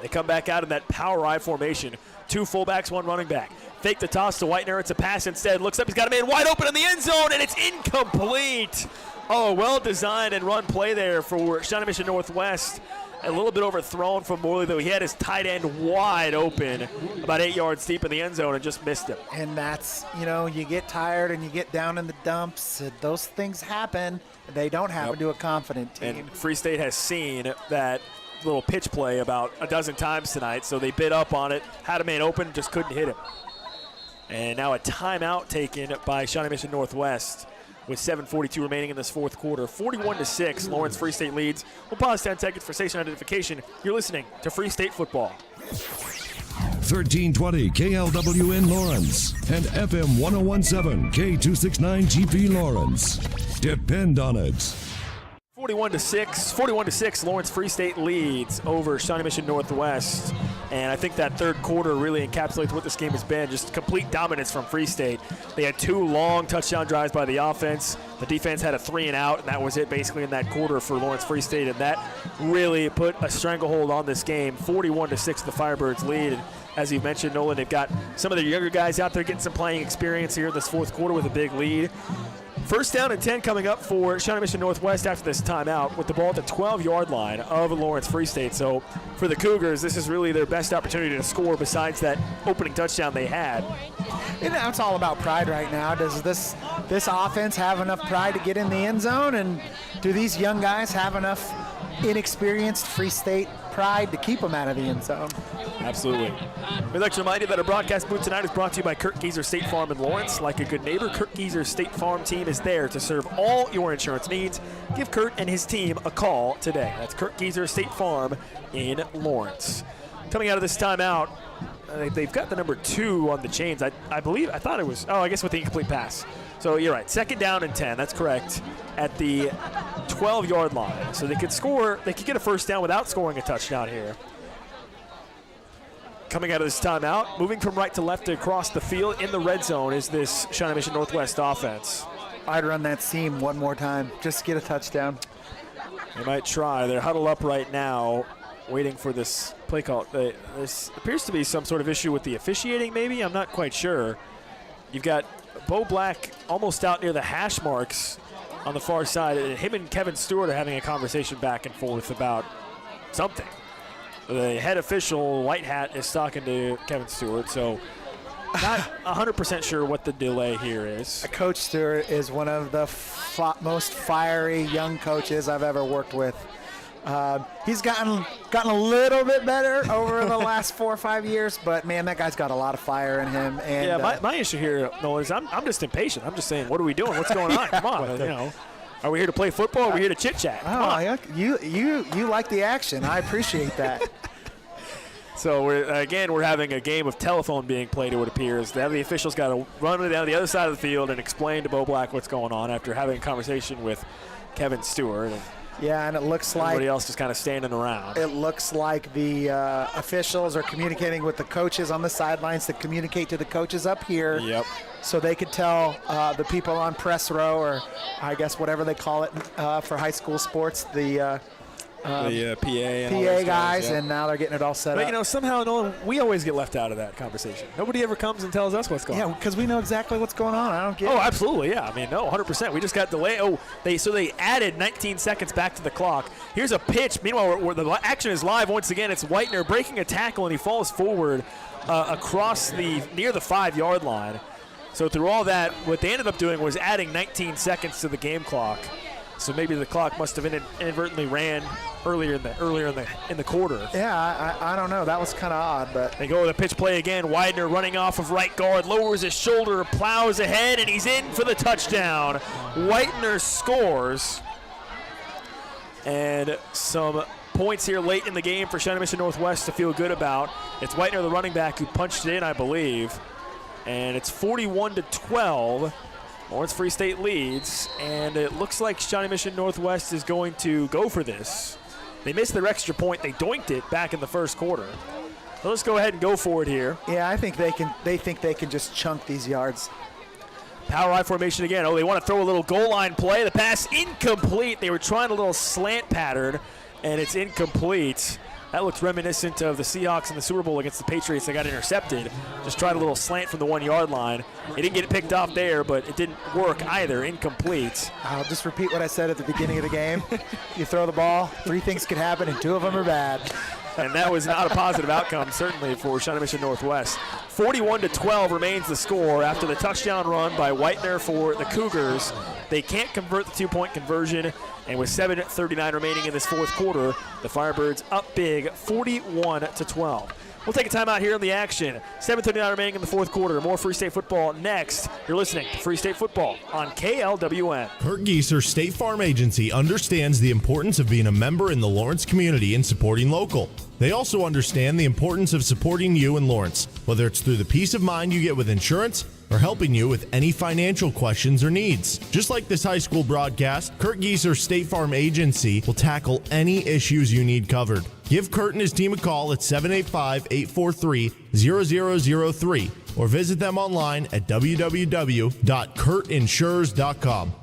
They come back out in that power I formation. 2 fullbacks, 1 running back. Fake the toss to Whitener. It's a pass instead. Looks up. He's got a man wide open in the end zone, and it's incomplete. Oh, well-designed and run play there for Shawnee Mission Northwest. A little bit overthrown from Morley, though. He had his tight end wide open, about 8 yards deep in the end zone, and just missed him. And that's, you get tired and you get down in the dumps. Those things happen. They don't happen to a confident team. And Free State has seen that little pitch play about a dozen times tonight, so they bid up on it, had a man open, just couldn't hit him. And now a timeout taken by Shawnee Mission Northwest with 7:42 remaining in this fourth quarter. 41-6, Lawrence Free State leads. We'll pause 10 seconds for station identification. You're listening to Free State Football. 1320 KLWN Lawrence and FM 1017 K269 GP Lawrence. Depend on it. 41-6, Lawrence Free State leads over Shawnee Mission Northwest. And I think that third quarter really encapsulates what this game has been, just complete dominance from Free State. They had 2 long touchdown drives by the offense. The defense had a 3 and out, and that was it basically in that quarter for Lawrence Free State. And that really put a stranglehold on this game. 41-6, the Firebirds lead. And as you mentioned, Nolan, they've got some of their younger guys out there getting some playing experience here in this fourth quarter with a big lead. First down and 10 coming up for Shawnee Mission Northwest after this timeout with the ball at the 12-yard line of Lawrence Free State. So for the Cougars, this is really their best opportunity to score besides that opening touchdown they had. And it's all about pride right now. Does this offense have enough pride to get in the end zone? And do these young guys have enough inexperienced Free State pride to keep them out of the end zone? Absolutely. We'd like to remind you that our broadcast booth tonight is brought to you by Kurt Gieser State Farm in Lawrence. Like a good neighbor, Kurt Gieser State Farm team is there to serve all your insurance needs. Give Kurt and his team a call today. That's Kurt Gieser State Farm in Lawrence. Coming out of this timeout, they've got the number 2 on the chains. I thought it was, I guess with the incomplete pass. So you're right, second down and 10, that's correct, at the 12-yard line. So they could get a first down without scoring a touchdown here. Coming out of this timeout, moving from right to left across the field in the red zone is this Shawnee Mission Northwest offense. I'd run that seam one more time just to get a touchdown. They might try. They're huddled up right now, waiting for this play call. There appears to be some sort of issue with the officiating, maybe. I'm not quite sure. You've got Bo Black almost out near the hash marks on the far side. Him and Kevin Stewart are having a conversation back and forth about something. The head official, White Hat, is talking to Kevin Stewart, so not 100% sure what the delay here is. Coach Stewart is one of the most fiery young coaches I've ever worked with. He's gotten a little bit better over the last 4 or 5 years, but man, that guy's got a lot of fire in him. And yeah, my issue here, Nolan, is I'm just impatient. I'm just saying, what are we doing? What's going on? Come on, Are we here to play football? Or are we here to chit chat? Oh, you like the action. I appreciate that. So we're having a game of telephone being played. It would appears that the officials got to run down the other side of the field and explain to Bo Black what's going on after having a conversation with Kevin Stewart. Yeah, and it looks like everybody else is kind of standing around. It looks like the officials are communicating with the coaches on the sidelines to communicate to the coaches up here. Yep. So they could tell the people on press row, or I guess whatever they call it for high school sports, the PA guys, and now they're getting it all set up. But, somehow, Nolan, we always get left out of that conversation. Nobody ever comes and tells us what's going on. Yeah, because we know exactly what's going on. I don't get it. Oh, absolutely, yeah. I mean, no, 100%. We just got delay. They added 19 seconds back to the clock. Here's a pitch. Meanwhile, where the action is live once again. It's Whitener breaking a tackle, and he falls forward across near the 5-yard line. So through all that, what they ended up doing was adding 19 seconds to the game clock. So maybe the clock must have inadvertently ran earlier in the quarter. Yeah, I don't know. That was kind of odd, but they go with a pitch play again. Widener running off of right guard, lowers his shoulder, plows ahead, and he's in for the touchdown. Widener scores, and some points here late in the game for Shawnee Mission Northwest to feel good about. It's Widener, the running back, who punched it in, I believe, and it's 41-12. Lawrence Free State leads, and it looks like Shawnee Mission Northwest is going to go for this. They missed their extra point. They doinked it back in the first quarter. So let's go ahead and go for it here. Yeah, I think they can. They think they can just chunk these yards. Power I formation again. Oh, they want to throw a little goal line play. The pass incomplete. They were trying a little slant pattern, and it's incomplete. That looks reminiscent of the Seahawks in the Super Bowl against the Patriots. They got intercepted. Just tried a little slant from the 1 yard line. He didn't get it picked off there, but it didn't work either. Incomplete. I'll just repeat what I said at the beginning of the game. You throw the ball, 3 things could happen, and 2 of them are bad. And that was not a positive outcome, certainly, for Shawnee Mission Northwest. 41-12 remains the score after the touchdown run by Whitener for the Cougars. They can't convert the 2-point conversion, and with 7:39 remaining in this fourth quarter, the Firebirds up big, 41-12. We'll take a timeout here in the action. 7:39 remaining in the fourth quarter. More Free State football next. You're listening to Free State Football on KLWN. Kurt Gieser State Farm Agency understands the importance of being a member in the Lawrence community and supporting local. They also understand the importance of supporting you in Lawrence, whether it's through the peace of mind you get with insurance or helping you with any financial questions or needs. Just like this high school broadcast, Kurt Gieser State Farm Agency will tackle any issues you need covered. Give Kurt and his team a call at 785-843-0003 or visit them online at www.kurtinsures.com.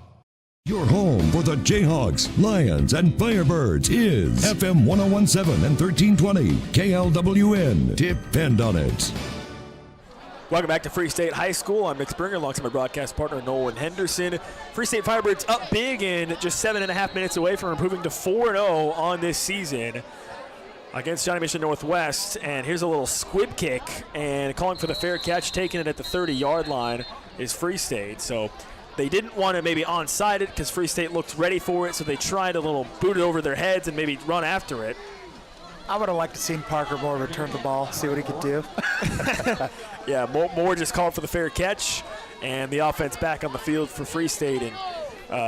Your home for the Jayhawks, Lions, and Firebirds is FM 1017 and 1320 KLWN. Depend on it. Welcome back to Free State High School. I'm Nick Springer alongside my broadcast partner Nolan Henderson. Free State Firebirds up big and just 7.5 minutes away from improving to 4-0 on this season against Shawnee Mission Northwest. And here's a little squib kick, and calling for the fair catch, taking it at the 30-yard line is Free State. So they didn't want to maybe onside it because Free State looked ready for it, so they tried a little boot it over their heads and maybe run after it. I would have liked to seen Parker Moore return the ball, see what he could do. Yeah, Moore just called for the fair catch, and the offense back on the field for Free State. And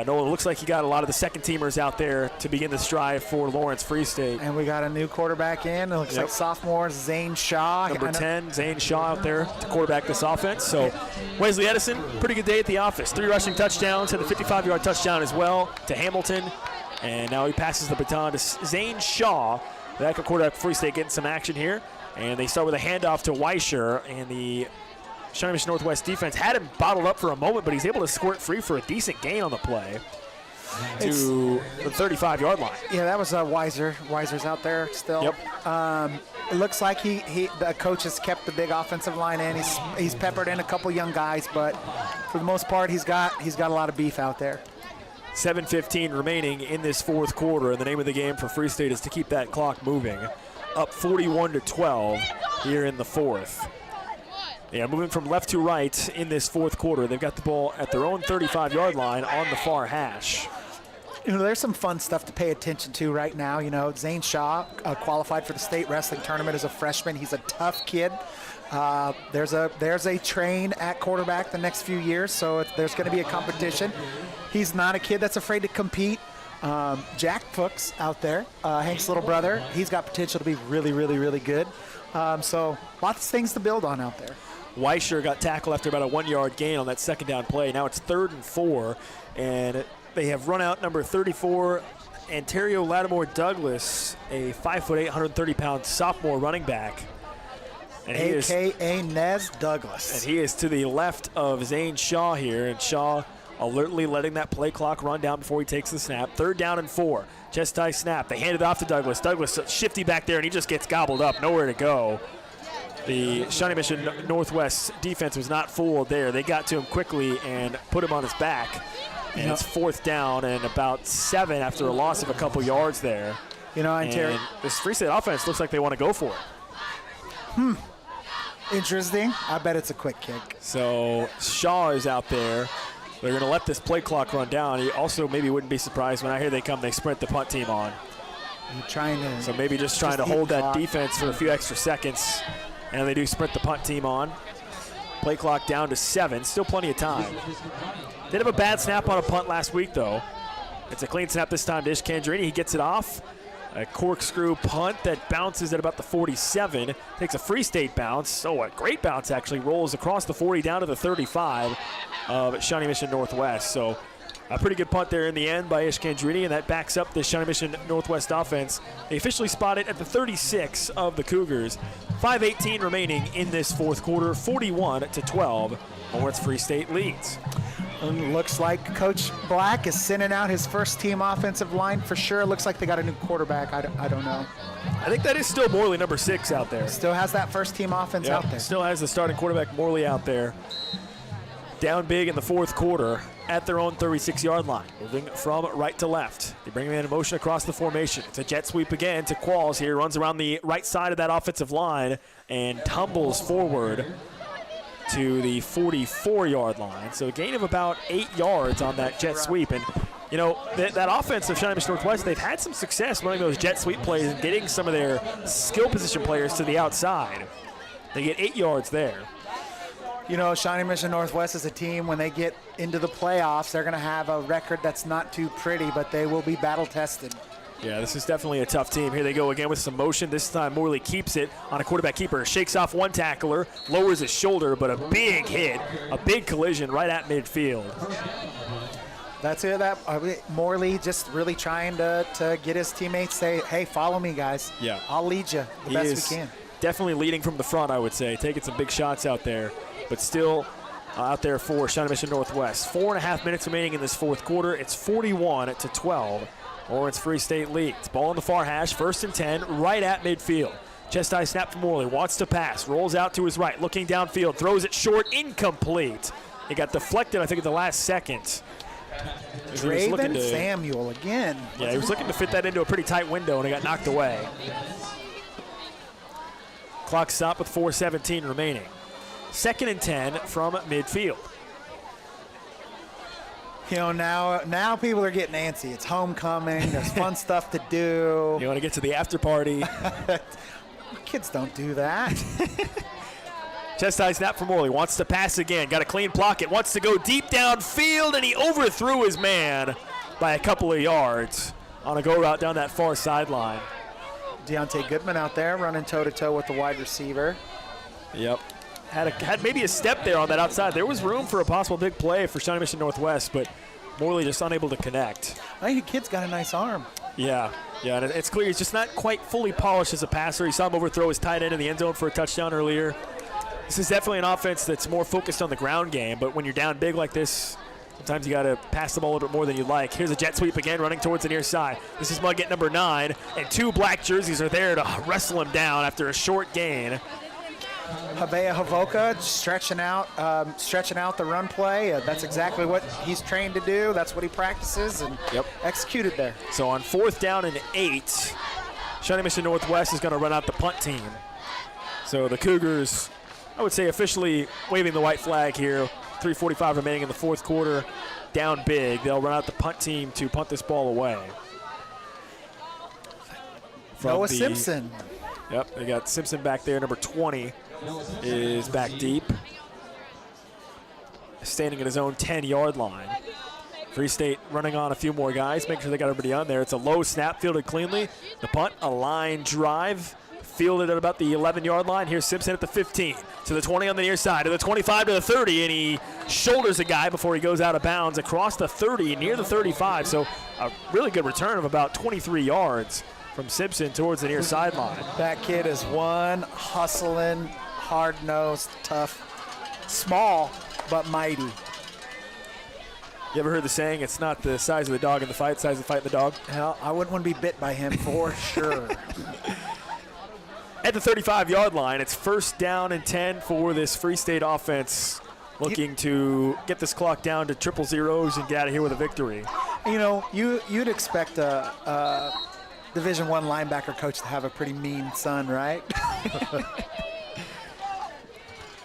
Nolan, it looks like you got a lot of the second-teamers out there to begin this drive for Lawrence Free State. And we got a new quarterback in. It looks like sophomore Zane Shaw. Number 10, Zane Shaw out there to quarterback this offense. So Wesley Edison, pretty good day at the office. 3 rushing touchdowns, had a 55-yard touchdown as well to Hamilton. And now he passes the baton to Zane Shaw. The backup quarterback for Free State getting some action here. And they start with a handoff to Weischer, and the Shawnee Mission Northwest defense had him bottled up for a moment, but he's able to squirt free for a decent gain on the play to the 35-yard line. Yeah, that was Weiser. Weiser's out there still. Yep. It looks like the coach has kept the big offensive line in. He's peppered in a couple young guys, but for the most part, he's got a lot of beef out there. 7:15 remaining in this fourth quarter, and the name of the game for Free State is to keep that clock moving. Up 41-12 here in the fourth. Yeah, moving from left to right in this fourth quarter. They've got the ball at their own 35-yard line on the far hash. You know, there's some fun stuff to pay attention to right now. You know, Zane Shaw qualified for the state wrestling tournament as a freshman. He's a tough kid. There's a train at quarterback the next few years, so there's going to be a competition. He's not a kid that's afraid to compete. Jack Fuchs out there, Hank's little brother, he's got potential to be really, really, really good. So lots of things to build on out there. Weischer got tackled after about a 1-yard gain on that second down play. Now it's 3rd and 4, and they have run out number 34, Ontario Lattimore Douglas, a 5'8", 130-pound sophomore running back. And A.K.A. Nez Douglas. And he is to the left of Zane Shaw here, and Shaw alertly letting that play clock run down before he takes the snap. 3rd down and 4. Chest high snap. They hand it off to Douglas. Douglas shifty back there, and he just gets gobbled up. Nowhere to go. The Shawnee Mission Northwest defense was not fooled there. They got to him quickly and put him on his back. And it's 4th down and about 7 after a loss of a couple yards there. You know, and this Free State offense looks like they want to go for it. Interesting. I bet it's a quick kick. So Shaw is out there. They're going to let this play clock run down. He also maybe wouldn't be surprised when I hear they come, they sprint the punt team on. So maybe just trying to hold that defense for a few extra seconds. And they do sprint the punt team on. Play clock down to 7. Still plenty of time. Did have a bad snap on a punt last week, though. It's a clean snap this time to Ish Candrini. He gets it off. A corkscrew punt that bounces at about the 47. Takes a Free State bounce. Oh, a great bounce, actually. Rolls across the 40 down to the 35 of Shawnee Mission Northwest. So a pretty good punt there in the end by Ishkandrini, and that backs up the Shawnee Mission Northwest offense. They officially spot it at the 36 of the Cougars. 5:18 remaining in this fourth quarter, 41-12. Lawrence Free State leads. And looks like Coach Black is sending out his first team offensive line for sure. Looks like they got a new quarterback. I don't know. I think that is still Morley, number 6, out there. Still has that first team offense out there. Still has the starting quarterback Morley out there. Down big in the fourth quarter at their own 36-yard line. Moving from right to left. They bring man in motion across the formation. It's a jet sweep again to Qualls here. Runs around the right side of that offensive line and tumbles forward to the 44-yard line. So a gain of about 8 yards on that jet sweep. And, you know, that offense of Shawnee Mission Northwest, they've had some success running those jet sweep plays and getting some of their skill position players to the outside. They get 8 yards there. You know, Shawnee Mission Northwest is a team, when they get into the playoffs, they're going to have a record that's not too pretty, but they will be battle-tested. Yeah, this is definitely a tough team. Here they go again with some motion. This time Morley keeps it on a quarterback keeper. Shakes off one tackler, lowers his shoulder, but a big hit, a big collision right at midfield. That's it. Morley just really trying to get his teammates say, hey, follow me, guys. Yeah. I'll lead you the best we can. Definitely leading from the front, I would say. Taking some big shots out there, but still out there for Shawnee Mission Northwest. 4.5 minutes remaining in this fourth quarter. It's 41-12. Lawrence Free State leads. Ball on the far hash, 1st and 10, right at midfield. Chest high snap from Morley, wants to pass, rolls out to his right, looking downfield, throws it short, incomplete. It got deflected, I think, at the last second. Draven Samuel again. Yeah, he was looking to fit that into a pretty tight window, and it got knocked away. Clock stopped with 4:17 remaining. 2nd and 10 from midfield. You know, now people are getting antsy. It's homecoming. There's fun stuff to do. You want to get to the after party. Kids don't do that. Chest high snap from Morley. Wants to pass again. Got a clean pocket. Wants to go deep downfield, and he overthrew his man by a couple of yards on a go route down that far sideline. Deontay Goodman out there running toe-to-toe with the wide receiver. Yep. Had maybe a step there on that outside. There was room for a possible big play for Shawnee Mission Northwest, but Morley just unable to connect. I think the kid's got a nice arm. Yeah, and it's clear he's just not quite fully polished as a passer. You saw him overthrow his tight end in the end zone for a touchdown earlier. This is definitely an offense that's more focused on the ground game, but when you're down big like this, sometimes you got to pass the ball a little bit more than you'd like. Here's a jet sweep again, running towards the near side. This is Mugget number 9, and 2 black jerseys are there to wrestle him down after a short gain. Havea Havoka stretching out the run play. That's exactly what he's trained to do. That's what he practices and executed there. So on 4th down and 8, Shawnee Mission Northwest is going to run out the punt team. So the Cougars, I would say, officially waving the white flag here. 3:45 remaining in the fourth quarter. Down big. They'll run out the punt team to punt this ball away. Noah Simpson. Yep, they got Simpson back there. Number 20 is back deep. Standing at his own 10-yard line. Free State running on a few more guys. Make sure they got everybody on there. It's a low snap, fielded cleanly. The punt, a line drive. Fielded at about the 11-yard line. Here's Simpson at the 15. To the 20 on the near side. To the 25 to the 30. And he shoulders a guy before he goes out of bounds across the 30 near the 35. So a really good return of about 23 yards from Simpson towards the near sideline. That kid is one hustling, hard-nosed, tough, small, but mighty. You ever heard the saying, it's not the size of the dog in the fight, size of the fight in the dog? Hell, I wouldn't want to be bit by him for sure. At the 35-yard line, it's 1st down and 10 for this Free State offense, looking to get this clock down to 000s and get out of here with a victory. You know, you'd expect a Division I linebacker coach to have a pretty mean son, right?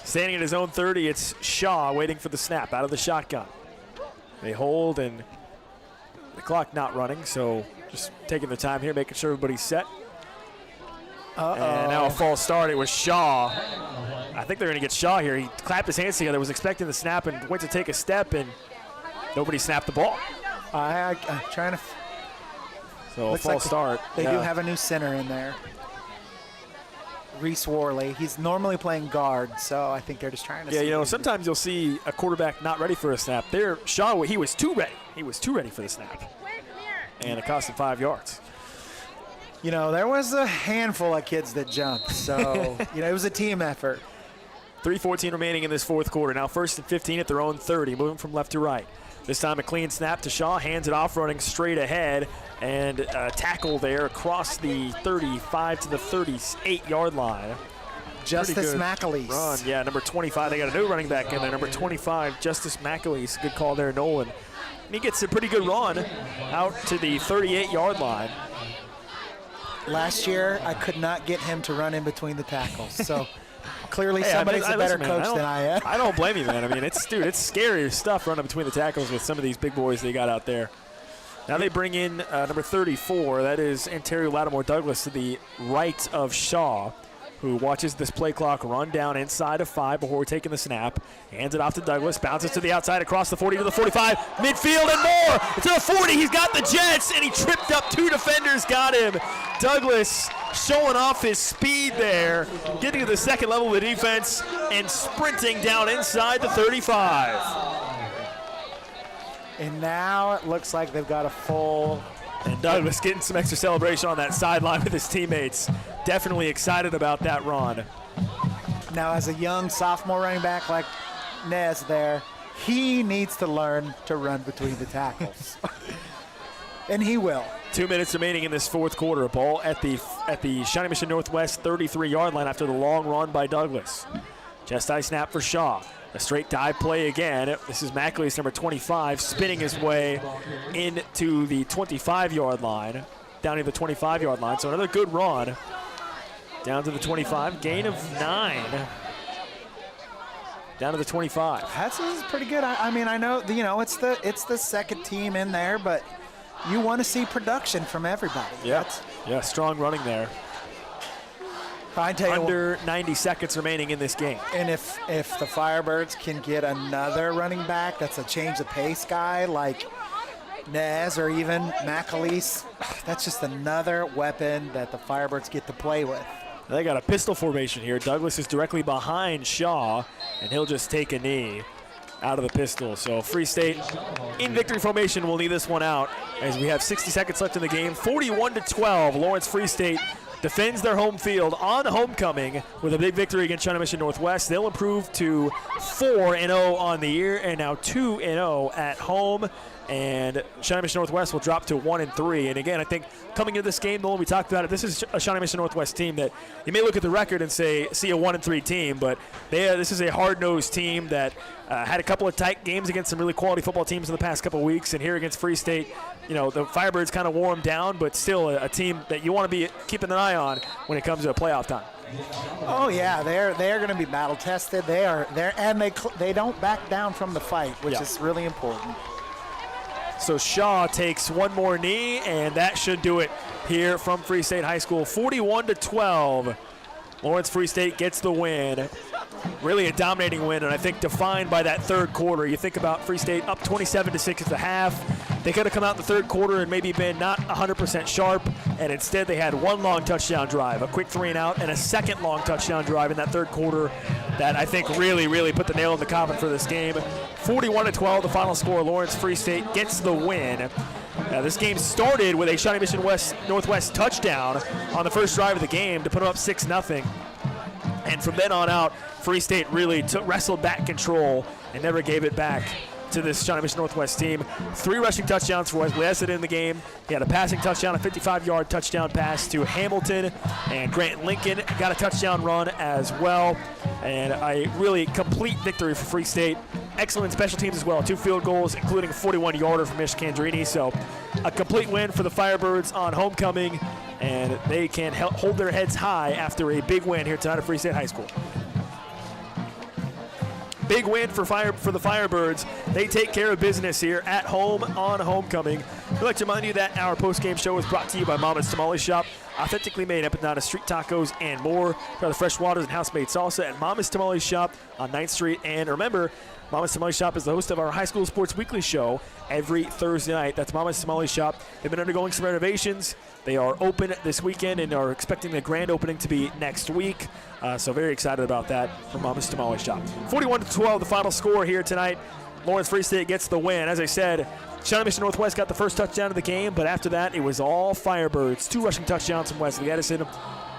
Standing at his own 30, it's Shaw waiting for the snap out of the shotgun. They hold, and the clock not running, so just taking the time here, making sure everybody's set. And now a false start. It was Shaw. I think they're going to get Shaw here. He clapped his hands together, was expecting the snap, and went to take a step, and nobody snapped the ball. I'm trying to So Looks a false like start. They do have a new center in there. Reese Worley. He's normally playing guard, so I think they're just trying to see. Yeah, sometimes you'll see a quarterback not ready for a snap. There, Shaw, he was too ready. He was too ready for the snap. And it cost him 5 yards. There was a handful of kids that jumped, so, it was a team effort. 3:14 remaining in this fourth quarter. Now 1st and 15 at their own 30, moving from left to right. This time a clean snap to Shaw, hands it off, running straight ahead, and a tackle there across the 35 to the 38-yard line. Justice McAleese. Run, yeah, number 25. They got a new running back in there, number 25, Justice McAleese. Good call there, Nolan. And he gets a pretty good run out to the 38-yard line. Last year, I could not get him to run in between the tackles, so... Clearly, somebody's a better coach than I am. I don't blame you, man. I mean, it's scary stuff running between the tackles with some of these big boys they got out there. Now they bring in number 34. That is Ontario Lattimore Douglas to the right of Shaw, who watches this play clock run down inside of 5 before taking the snap. Hands it off to Douglas, bounces to the outside across the 40 to the 45, midfield and more. To the 40, he's got the Jets, and he tripped up 2 defenders, got him. Douglas showing off his speed there, getting to the second level of the defense and sprinting down inside the 35. And now it looks like they've got a full... And Douglas getting some extra celebration on that sideline with his teammates. Definitely excited about that run. Now, as a young sophomore running back like Nez there, he needs to learn to run between the tackles. And he will. 2 minutes remaining in this fourth quarter. A ball at the Shawnee Mission Northwest 33-yard line after the long run by Douglas. Chest high snap for Shaw. A straight dive play again. This is McAleese, number 25, spinning his way into the 25-yard line, down to the 25-yard line. So another good run down to the 25. Gain of 9. Down to the 25. That's pretty good. I mean, I know it's the second team in there, but you want to see production from everybody. Yeah, strong running there. I tell you, under 90 seconds remaining in this game. And if the Firebirds can get another running back that's a change of pace guy like Nez or even McAleese, that's just another weapon that the Firebirds get to play with. They got a pistol formation here. Douglas is directly behind Shaw, and he'll just take a knee out of the pistol. So Free State in victory formation will need this one out as we have 60 seconds left in the game. 41-12, Lawrence Free State defends their home field on homecoming with a big victory against Shawnee Mission Northwest. They'll improve to 4-0 on the year and now 2-0 at home. And Shawnee Mission Northwest will drop to 1-3. And again, I think coming into this game, the one we talked about it, this is a Shawnee Mission Northwest team that you may look at the record and see a 1-3 team, but this is a hard-nosed team that had a couple of tight games against some really quality football teams in the past couple of weeks. And here against Free State, the Firebirds kind of wore them down, but still a team that you want to be keeping an eye on when it comes to playoff time. Oh yeah, they're going to be battle tested. They don't back down from the fight, which is really important. So Shaw takes one more knee, and that should do it here from Free State High School. 41-12. Lawrence Free State gets the win. Really a dominating win, and I think defined by that third quarter. You think about Free State up 27-6 at the half. They could have come out in the third quarter and maybe been not 100% sharp, and instead they had one long touchdown drive, a quick 3-and-out, and a second long touchdown drive in that third quarter that I think really, really put the nail in the coffin for this game. 41-12, the final score. Lawrence Free State gets the win. This game started with a Shawnee Mission Northwest touchdown on the first drive of the game to put them up 6-0. And from then on out, Free State really wrestled back control and never gave it back to this Shawnee Mission Northwest team. 3 rushing touchdowns for Wesley Essett in the game. He had a passing touchdown, a 55-yard touchdown pass to Hamilton, and Grant Lincoln got a touchdown run as well. And a really complete victory for Free State. Excellent special teams as well. 2 field goals, including a 41-yarder from Mish Candrini. So a complete win for the Firebirds on homecoming, and they can hold their heads high after a big win here tonight at Free State High School. Big win for the Firebirds. They take care of business here at home on homecoming. We'd like to remind you that our post-game show is brought to you by Mama's Tamale Shop, authentically made empanadas, street tacos, and more. Try the fresh waters and house-made salsa at Mama's Tamale Shop on 9th Street. And remember, Mama's Tamale Shop is the host of our high school sports weekly show every Thursday night. That's Mama's Tamale Shop. They've been undergoing some renovations. They are open this weekend and are expecting the grand opening to be next week. So very excited about that for Mama's Tamale Shop. 41-12, the final score here tonight. Lawrence Free State gets the win. As I said, Shawnee Mission Northwest got the first touchdown of the game, but after that, it was all Firebirds. 2 rushing touchdowns from Wesley Edison,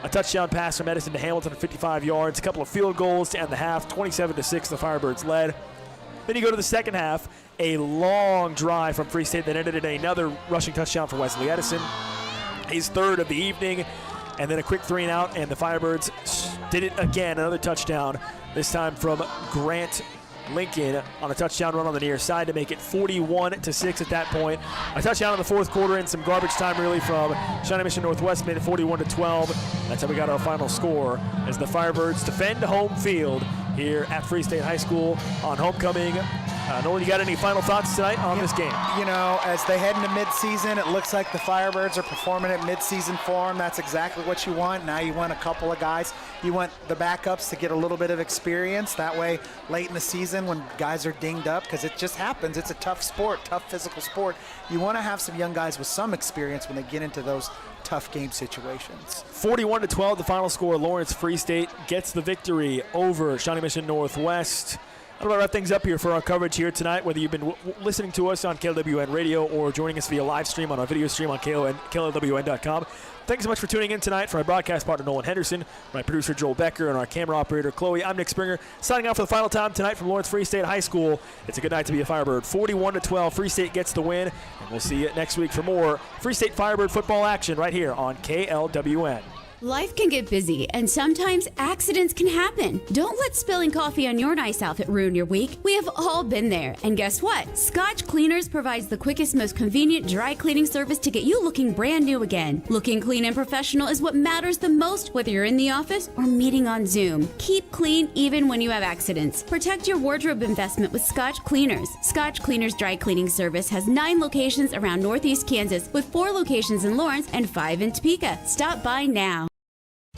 a touchdown pass from Edison to Hamilton for 55 yards, a couple of field goals to end the half. 27-6, the Firebirds led. Then you go to the second half, a long drive from Free State that ended in another rushing touchdown for Wesley Edison, his third of the evening, and then a quick 3-and-out, and the Firebirds did it again, another touchdown, this time from Grant Lincoln on a touchdown run on the near side to make it 41-6 at that point. A touchdown in the fourth quarter and some garbage time really from Shawnee Mission Northwest made it 41-12. That's how we got our final score as the Firebirds defend home field here at Free State High School on homecoming. Nolan, you got any final thoughts tonight on this game? You know, as they head into midseason, it looks like the Firebirds are performing at midseason form. That's exactly what you want. Now you want a couple of guys. You want the backups to get a little bit of experience. That way, late in the season when guys are dinged up, because it just happens. It's a tough sport, tough physical sport. You want to have some young guys with some experience when they get into those tough game situations. 41-12, the final score. Lawrence Free State gets the victory over Shawnee Mission Northwest. I'm going to wrap things up here for our coverage here tonight, whether you've been listening to us on KLWN Radio or joining us via live stream on our video stream on KLWN.com. Thanks so much for tuning in tonight. For my broadcast partner, Nolan Henderson, my producer, Joel Becker, and our camera operator, Chloe, I'm Nick Springer, signing out for the final time tonight from Lawrence Free State High School. It's a good night to be a Firebird. 41-12, Free State gets the win, and we'll see you next week for more Free State Firebird football action right here on KLWN. Life can get busy, and sometimes accidents can happen. Don't let spilling coffee on your nice outfit ruin your week. We have all been there. And guess what? Scotch Cleaners provides the quickest, most convenient dry cleaning service to get you looking brand new again. Looking clean and professional is what matters the most, whether you're in the office or meeting on Zoom. Keep clean even when you have accidents. Protect your wardrobe investment with Scotch Cleaners. Scotch Cleaners dry cleaning service has 9 locations around Northeast Kansas, with 4 locations in Lawrence and 5 in Topeka. Stop by now.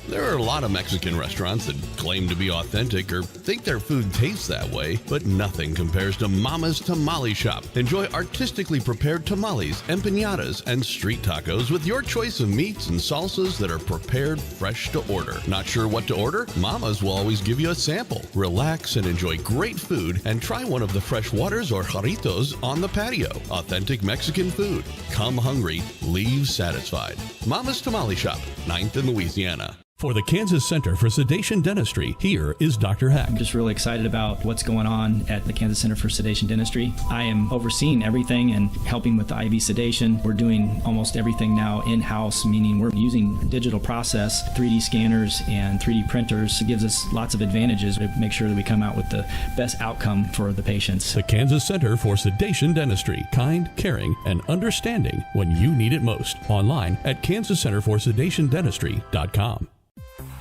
There are a lot of Mexican restaurants that claim to be authentic or think their food tastes that way, but nothing compares to Mama's Tamale Shop. Enjoy artistically prepared tamales, empanadas, and street tacos with your choice of meats and salsas that are prepared fresh to order. Not sure what to order? Mama's will always give you a sample. Relax and enjoy great food and try one of the fresh waters or jarritos on the patio. Authentic Mexican food. Come hungry, leave satisfied. Mama's Tamale Shop, 9th in Louisiana. For the Kansas Center for Sedation Dentistry, here is Dr. Heck. I'm just really excited about what's going on at the Kansas Center for Sedation Dentistry. I am overseeing everything and helping with the IV sedation. We're doing almost everything now in-house, meaning we're using digital process, 3D scanners, and 3D printers. It gives us lots of advantages to make sure that we come out with the best outcome for the patients. The Kansas Center for Sedation Dentistry. Kind, caring, and understanding when you need it most. Online at kansascenterforsedationdentistry.com.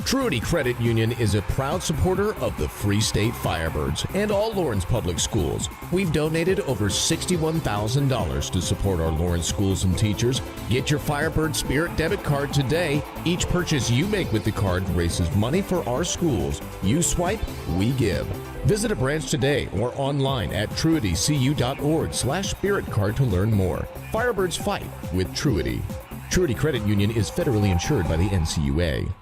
Truity Credit Union is a proud supporter of the Free State Firebirds and all Lawrence Public Schools. We've donated over $61,000 to support our Lawrence schools and teachers. Get your Firebird Spirit debit card today. Each purchase you make with the card raises money for our schools. You swipe, we give. Visit a branch today or online at truitycu.org/spirit card to learn more. Firebirds fight with Truity. Truity Credit Union is federally insured by the NCUA.